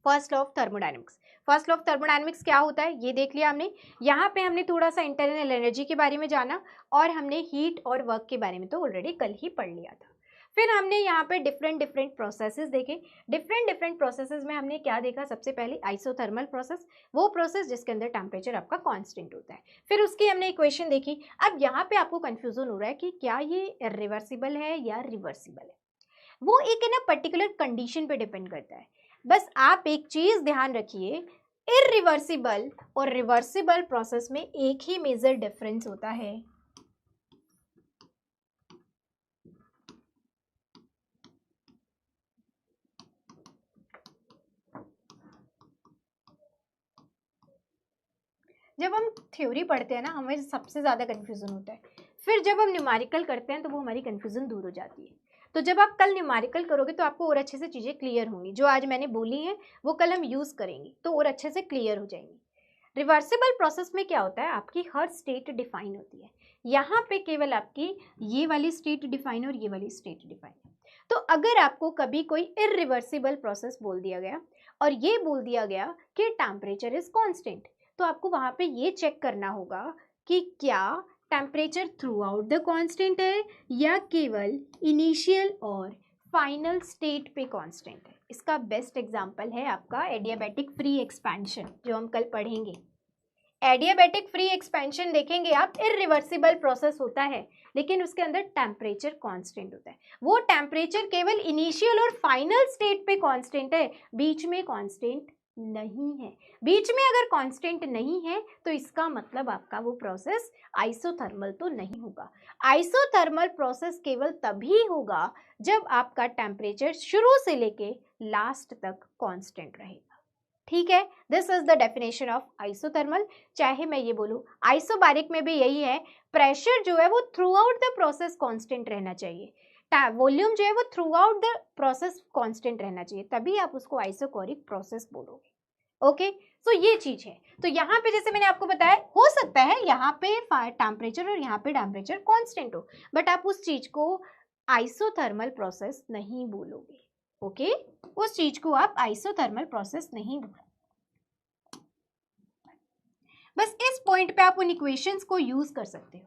first law of thermodynamics. First law of thermodynamics क्या होता है ये देख लिया हमने। यहाँ पे हमने थोड़ा सा इंटरनल एनर्जी के बारे में जाना, और हमने हीट और वर्क के बारे में तो ऑलरेडी कल ही पढ़ लिया था। फिर हमने यहाँ पे डिफरेंट प्रोसेसेस देखे। डिफरेंट प्रोसेसेस में हमने क्या देखा, सबसे पहले आइसोथर्मल प्रोसेस, वो प्रोसेस जिसके अंदर टेम्परेचर आपका कांस्टेंट होता है। फिर उसकी हमने इक्वेशन देखी। अब यहाँ पे आपको कंफ्यूजन हो रहा है कि क्या ये रिवर्सिबल है या रिवर्सिबल है, वो एक है ना पर्टिकुलर कंडीशन पे डिपेंड करता है। बस आप एक चीज ध्यान रखिए, इरिवर्सिबल और रिवर्सिबल प्रोसेस में एक ही मेजर डिफरेंस होता है, जब हम थ्योरी पढ़ते हैं ना हमें सबसे ज़्यादा कन्फ्यूज़न होता है, फिर जब हम न्यूमेरिकल करते हैं तो वो हमारी कन्फ्यूज़न दूर हो जाती है। तो जब आप कल न्यूमेरिकल करोगे तो आपको और अच्छे से चीज़ें क्लियर होंगी, जो आज मैंने बोली हैं वो कल हम यूज़ करेंगे तो और अच्छे से क्लियर हो जाएंगी। रिवर्सिबल प्रोसेस में क्या होता है, आपकी हर स्टेट डिफाइन होती है, यहाँ पे केवल आपकी ये वाली स्टेट डिफाइन और ये वाली स्टेट डिफाइन है। तो अगर आपको कभी कोई इरिवर्सिबल प्रोसेस बोल दिया गया और ये बोल दिया गया कि टेम्परेचर इज कांस्टेंट, तो आपको वहाँ पे ये चेक करना होगा कि क्या temperature throughout the constant है या केवल इनिशियल और फाइनल स्टेट पे कांस्टेंट है। इसका बेस्ट एग्जांपल है आपका एडियाबैटिक फ्री एक्सपेंशन, जो हम कल पढ़ेंगे। एडियाबैटिक फ्री एक्सपेंशन देखेंगे आप, इरिवर्सिबल प्रोसेस होता है लेकिन उसके अंदर टेम्परेचर कांस्टेंट होता है। वो टेम्परेचर केवल इनिशियल और फाइनल स्टेट पे कांस्टेंट है, बीच में कांस्टेंट नहीं है। बीच में अगर कांस्टेंट नहीं है तो इसका मतलब आपका वो प्रोसेस आइसोथर्मल तो नहीं होगा। आइसोथर्मल प्रोसेस केवल तभी होगा जब आपका टेम्परेचर शुरू से लेके लास्ट तक कांस्टेंट रहेगा। ठीक है, this is the definition of isothermal. चाहे मैं ये बोलूँ आइसोबारिक में भी यही है, प्रेशर जो है वो through out the process constant रहना चाहिए, वॉल्यूम जो है वो through out the process constant रहना चाहिए, तभी आप उसको आइसोकोरिक प्रोसेस बोलोगे। ओके सो ये चीज है। तो यहाँ पे जैसे मैंने आपको बताया, हो सकता है यहाँ पे टेम्परेचर और यहाँ पे टेम्परेचर कांस्टेंट हो, बट आप उस चीज को आइसोथर्मल प्रोसेस नहीं बोलोगे। ओके, उस चीज को आप आइसोथर्मल प्रोसेस नहीं बोलोगे। बस इस पॉइंट पे आप उन इक्वेशंस को यूज कर सकते हो,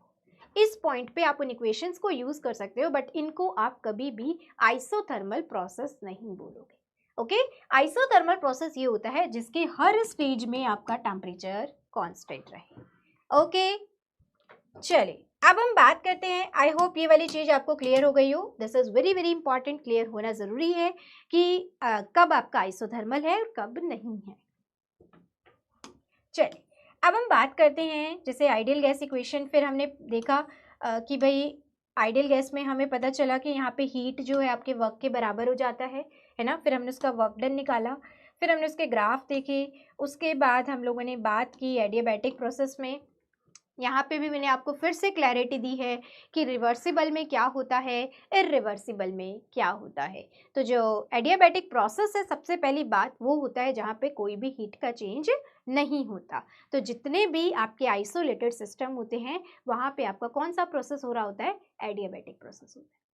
इस पॉइंट पे आप उन इक्वेशंस को यूज कर सकते हो, बट इनको आप कभी भी आइसोथर्मल प्रोसेस नहीं बोलोगे। ओके, आइसोथर्मल प्रोसेस ये होता है जिसके हर स्टेज में आपका टेम्परेचर कांस्टेंट रहे। ओके, चलिए अब हम बात करते हैं। आई होप ये वाली चीज आपको क्लियर हो गई हो। This is very very important, clear होना जरूरी है कि कब आपका आइसोथर्मल है और कब नहीं है। चलिए अब हम बात करते हैं जैसे आइडियल गैस इक्वेशन। फिर हमने देखा कि भाई आइडियल गैस में हमें पता चला कि यहाँ पे हीट जो है आपके वर्क के बराबर हो जाता है ना। फिर हमने उसका वर्क डन निकाला, फिर हमने उसके ग्राफ देखे, उसके बाद हम लोगों ने बात की एडियाबैटिक प्रोसेस में। यहाँ पे भी मैंने आपको फिर से क्लैरिटी दी है कि रिवर्सिबल में क्या होता है, इरिवर्सिबल में क्या होता है। तो जो एडियाबैटिक प्रोसेस है, सबसे पहली बात वो होता है जहाँ पे कोई भी हीट का चेंज नहीं होता। तो जितने भी आपके आइसोलेटेड सिस्टम होते हैं वहाँ पे आपका कौन सा प्रोसेस हो रहा होता है, एडियाबैटिक प्रोसेस होता है।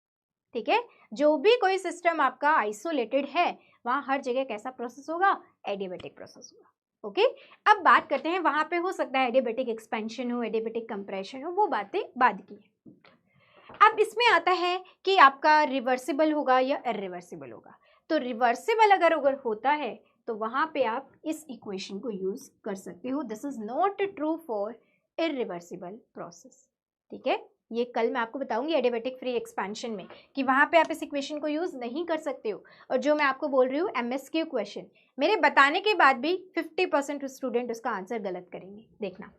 ठीक है, जो भी कोई सिस्टम आपका आइसोलेटेड है वहाँ हर जगह कैसा प्रोसेस होगा, एडियाबैटिक प्रोसेस होगा। ओके, अब बात करते हैं, वहां पे हो सकता है एडियाबैटिक एक्सपेंशन हो, एडियाबैटिक कंप्रेशन हो, वो बातें बाद की है। अब इसमें आता है कि आपका रिवर्सिबल होगा या इरिवर्सिबल होगा। तो रिवर्सिबल अगर होता है तो वहां पे आप इस इक्वेशन को यूज कर सकते हो। This is not true for irreversible process. ठीक है, ये कल मैं आपको बताऊंगी एडियाबैटिक फ्री एक्सपेंशन में कि वहां पे आप इस इक्वेशन को यूज नहीं कर सकते हो। और जो मैं आपको बोल रही हूँ एमएसक्यू क्वेश्चन, मेरे बताने के बाद भी 50% स्टूडेंट उसका आंसर गलत करेंगे, देखना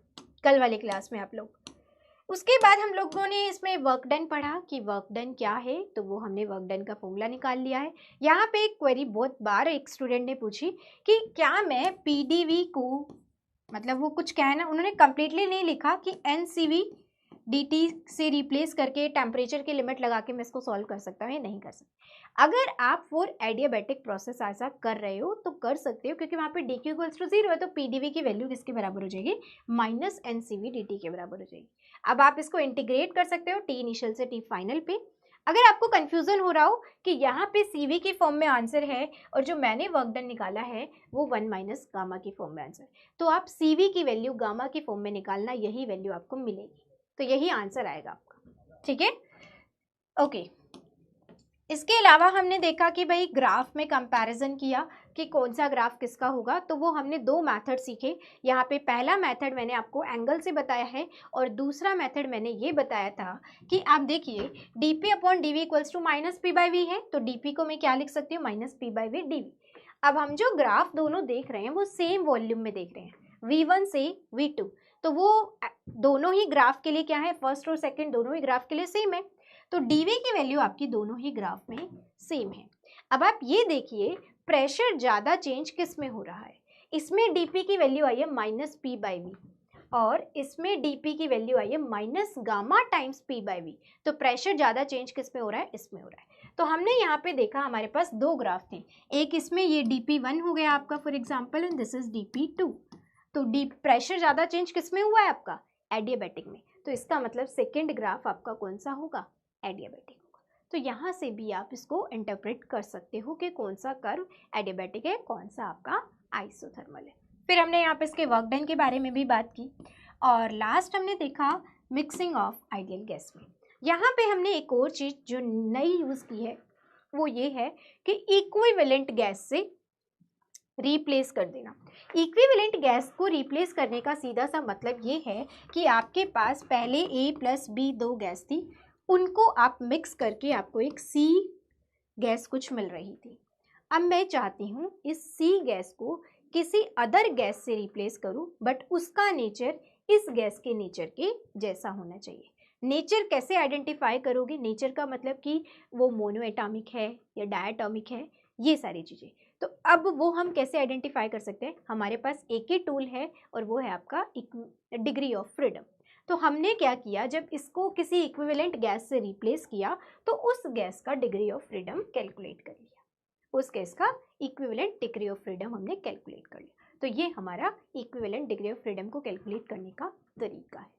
कल वाली क्लास में आप लोग। उसके बाद हम लोगों ने इसमें वर्क डन पढ़ा कि वर्क डन क्या है, तो वो हमने वर्क डन का फॉर्मूला निकाल लिया है। यहाँ पे एक क्वेरी बहुत बार एक स्टूडेंट ने पूछी कि क्या मैं पीडीवी को, मतलब वो कुछ कहना उन्होंने कंप्लीटली नहीं लिखा कि एनसीवी dt से रिप्लेस करके टेम्परेचर की लिमिट लगा के मैं इसको सॉल्व कर सकता हूँ या नहीं कर सकता। अगर आप फॉर एडियाबैटिक प्रोसेस ऐसा कर रहे हो तो कर सकते हो, क्योंकि वहाँ पे डी क्यू इक्वल्स टू 0 है, तो पीडीवी की वैल्यू किसके बराबर हो जाएगी, माइनस एनसीवी dt के बराबर हो जाएगी। अब आप इसको इंटीग्रेट कर सकते हो टी इनिशियल से टी फाइनल पे। अगर आपको कंफ्यूजन हो रहा हो कि यहाँ पे सीवी की फॉर्म में आंसर है और जो मैंने वर्क डन निकाला है वो 1 माइनस गामा की फॉर्म में आंसर, तो आप सीवी की वैल्यू गामा की फॉर्म में निकालना, यही वैल्यू आपको मिलेगी, तो यही आंसर आएगा आपका। ठीक है, ओके। इसके अलावा हमने देखा कि भाई ग्राफ में कंपैरिजन किया कि कौन सा ग्राफ किसका होगा, तो वो हमने दो मेथड सीखे। यहाँ पे पहला मेथड मैंने आपको एंगल से बताया है और दूसरा मेथड मैंने ये बताया था कि आप देखिए dp upon dv equals to minus P by V है, तो dp को मैं क्या लिख सकती हूँ, minus P by V dv। अब हम जो ग्राफ दोनों देख रहे हैं वो सेम वॉल्यूम में देख रहे हैं, v1 से v2, तो वो दोनों ही ग्राफ के लिए क्या है, फर्स्ट और सेकेंड दोनों ही ग्राफ के लिए सेम है, तो dv की वैल्यू आपकी दोनों ही ग्राफ में सेम है। अब आप ये देखिए प्रेशर ज़्यादा चेंज किस में हो रहा है, इसमें dp की वैल्यू आई है माइनस पी बाई वी और इसमें dp की वैल्यू आई है minus gamma times P by V. तो प्रेशर ज़्यादा चेंज किस में हो रहा है, इसमें हो रहा है। तो हमने यहाँ पे देखा हमारे पास दो ग्राफ थे, एक इसमें ये dp1 हो गया आपका for example and this is dp2। तो प्रेशर ज़्यादा चेंज किस में हुआ है आपका, एडियाबैटिक में, तो इसका मतलब सेकेंड ग्राफ आपका कौन सा होगा, एडियाबैटिक होगा। तो यहाँ से भी आप इसको इंटरप्रेट कर सकते हो कि कौन सा कर्व एडियाबैटिक है, कौन सा आपका आइसोथर्मल है। फिर हमने यहाँ पे इसके वर्क डन के बारे में भी बात की और लास्ट हमने देखा मिक्सिंग ऑफ आइडियल गैस में। यहाँ पे हमने एक और चीज़ जो नई यूज़ की है वो ये है कि इक्विवेलेंट गैस से रिप्लेस कर देना। इक्विवेलेंट गैस को रिप्लेस करने का सीधा सा मतलब ये है कि आपके पास पहले A प्लस B दो गैस थी, उनको आप मिक्स करके आपको एक C गैस कुछ मिल रही थी। अब मैं चाहती हूँ इस C गैस को किसी अदर गैस से रिप्लेस करूँ, बट उसका नेचर इस गैस के नेचर के जैसा होना चाहिए। नेचर कैसे आइडेंटिफाई करोगे, नेचर का मतलब कि वो मोनो एटॉमिक है या डायटॉमिक है, ये सारी चीज़ें। तो अब वो हम कैसे आइडेंटिफाई कर सकते हैं, हमारे पास एक ही टूल है और वो है आपका डिग्री ऑफ फ्रीडम। तो हमने क्या किया, जब इसको किसी इक्विवेलेंट गैस से रिप्लेस किया तो उस गैस का डिग्री ऑफ फ्रीडम कैलकुलेट कर लिया, उस गैस का इक्विवेलेंट डिग्री ऑफ फ्रीडम हमने कैलकुलेट कर लिया। तो ये हमारा इक्विवेलेंट डिग्री ऑफ फ्रीडम को कैलकुलेट करने का तरीका है।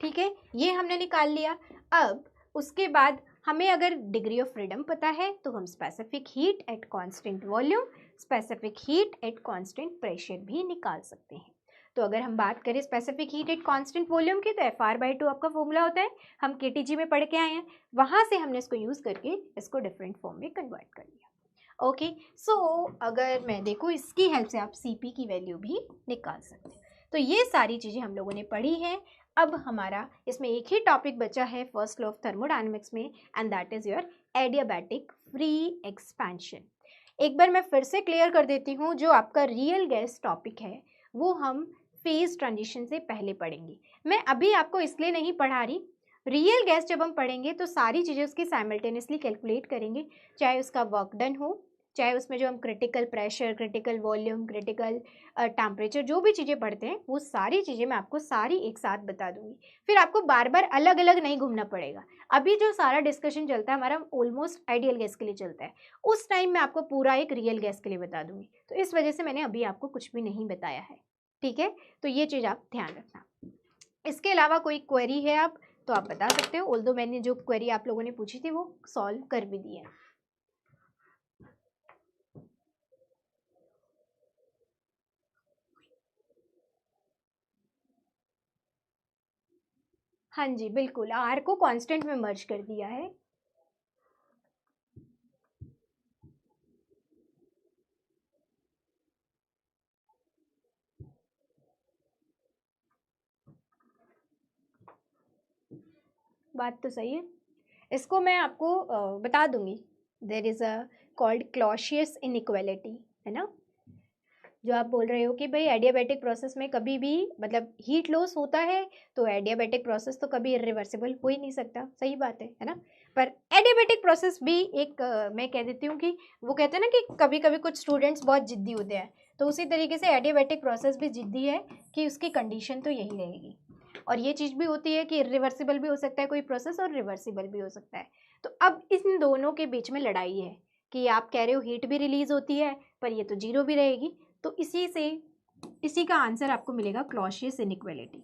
ठीक है, ये हमने निकाल लिया। अब उसके बाद हमें अगर डिग्री ऑफ फ्रीडम पता है तो हम specific heat at constant volume, specific heat at constant pressure भी निकाल सकते हैं। तो अगर हम बात करें specific heat at constant volume की, तो FR/2 आपका फॉर्मूला होता है, हम KTG में पढ़ के आए हैं, वहाँ से हमने इसको यूज़ करके इसको डिफरेंट फॉर्म में कन्वर्ट कर लिया। ओके, सो अगर मैं देखूँ इसकी हेल्प से आप CP की वैल्यू भी निकाल सकते हैं। तो ये सारी चीज़ें हम लोगों ने पढ़ी हैं। अब हमारा इसमें एक ही टॉपिक बचा है फर्स्ट लॉ ऑफ थर्मोडायनेमिक्स में, and that is your adiabatic free expansion. एक बार मैं फिर से क्लियर कर देती हूँ, जो आपका रियल गैस टॉपिक है वो हम फेज ट्रांजिशन से पहले पढ़ेंगे। मैं अभी आपको इसलिए नहीं पढ़ा रही, रियल गैस जब हम पढ़ेंगे तो सारी चीज़ें उसकी साइमल्टेनियसली कैलकुलेट करेंगे, चाहे उसका वर्क डन हो, चाहे उसमें जो हम critical pressure, critical volume, critical temperature, जो भी चीज़ें पढ़ते हैं वो सारी चीज़ें मैं आपको सारी एक साथ बता दूंगी। फिर आपको बार बार अलग अलग नहीं घूमना पड़ेगा। अभी जो सारा डिस्कशन चलता है हमारा ऑलमोस्ट आइडियल गैस के लिए चलता है, उस टाइम मैं आपको पूरा एक रियल गैस के लिए बता दूंगी। तो इस वजह से मैंने अभी आपको कुछ भी नहीं बताया है, ठीक है? तो ये चीज़ आप ध्यान रखना। इसके अलावा कोई क्वेरी है आप तो आप बता सकते हो, ऑल्दो मैंने जो क्वेरी आप लोगों ने पूछी थी वो सॉल्व कर भी दी है। हाँ जी बिल्कुल, R को कांस्टेंट में मर्ज कर दिया है। बात तो सही है, इसको मैं आपको बता दूंगी। There is a called Clausius inequality, है ना? जो आप बोल रहे हो कि भाई एडियाबैटिक प्रोसेस में कभी भी मतलब हीट लॉस होता है, तो एडियाबैटिक प्रोसेस तो कभी इरिवर्सिबल हो ही नहीं सकता, सही बात है ना? पर एडियाबैटिक प्रोसेस भी एक मैं कह देती हूँ कि वो कहते हैं ना कि कभी कभी कुछ स्टूडेंट्स बहुत जिद्दी होते हैं, तो उसी तरीके से एडियाबैटिक प्रोसेस भी जिद्दी है कि उसकी कंडीशन तो यही रहेगी। और ये चीज़ भी होती है कि इरिवर्सिबल भी हो सकता है कोई प्रोसेस और रिवर्सिबल भी हो सकता है। तो अब इन दोनों के बीच में लड़ाई है कि आप कह रहे हो हीट भी रिलीज होती है पर ये तो जीरो भी रहेगी, तो इसी का आंसर आपको मिलेगा Clausius inequality.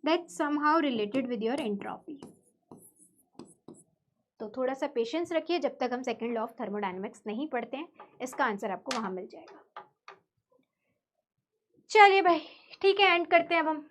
That's somehow related with your entropy. तो थोड़ा सा पेशेंस रखिए, जब तक हम सेकंड लॉ ऑफ थर्मोडायनेमिक्स नहीं पढ़ते हैं, इसका आंसर आपको वहां मिल जाएगा। चलिए भाई ठीक है, एंड करते हैं अब हम।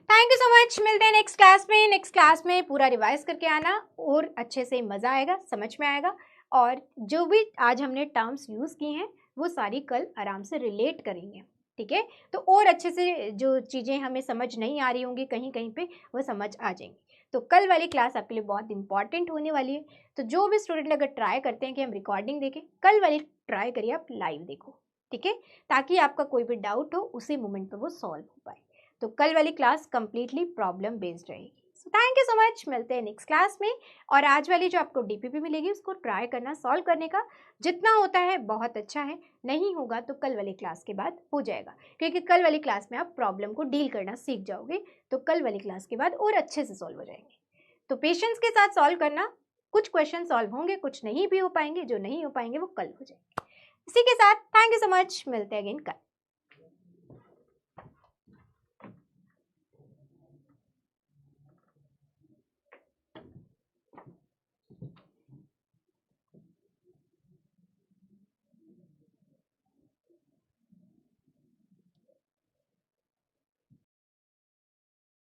थैंक यू सो मच, मिलते हैं नेक्स्ट क्लास में। नेक्स्ट क्लास में पूरा रिवाइज करके आना और अच्छे से मज़ा आएगा, समझ में आएगा, और जो भी आज हमने टर्म्स यूज़ की हैं वो सारी कल आराम से रिलेट करेंगे, ठीक है? तो और अच्छे से जो चीज़ें हमें समझ नहीं आ रही होंगी कहीं कहीं पे, वो समझ आ जाएंगी। तो कल वाली क्लास आपके लिए बहुत इंपॉर्टेंट होने वाली है। तो जो भी स्टूडेंट अगर ट्राई करते हैं कि हम रिकॉर्डिंग देखें, कल वाली ट्राई करिए आप लाइव देखो, ठीक है? ताकि आपका कोई भी डाउट हो उसी मोमेंट पर वो सॉल्व हो पाए। तो कल वाली क्लास कंप्लीटली प्रॉब्लम बेस्ड रहेगी। So thank you so much, मिलते हैं नेक्स्ट क्लास में। और आज वाली जो आपको DPP मिलेगी उसको ट्राई करना, सॉल्व करने का जितना होता है बहुत अच्छा है, नहीं होगा तो कल वाली क्लास के बाद हो जाएगा, क्योंकि कल वाली क्लास में आप प्रॉब्लम को डील करना सीख जाओगे, तो कल वाली क्लास के बाद और अच्छे से सॉल्व हो जाएंगे। तो पेशेंस के साथ सॉल्व करना, कुछ क्वेश्चन सॉल्व होंगे, कुछ नहीं भी हो पाएंगे, जो नहीं हो पाएंगे वो कल हो जाएंगे। इसी के साथ थैंक यू सो मच, मिलते हैं अगेन कल।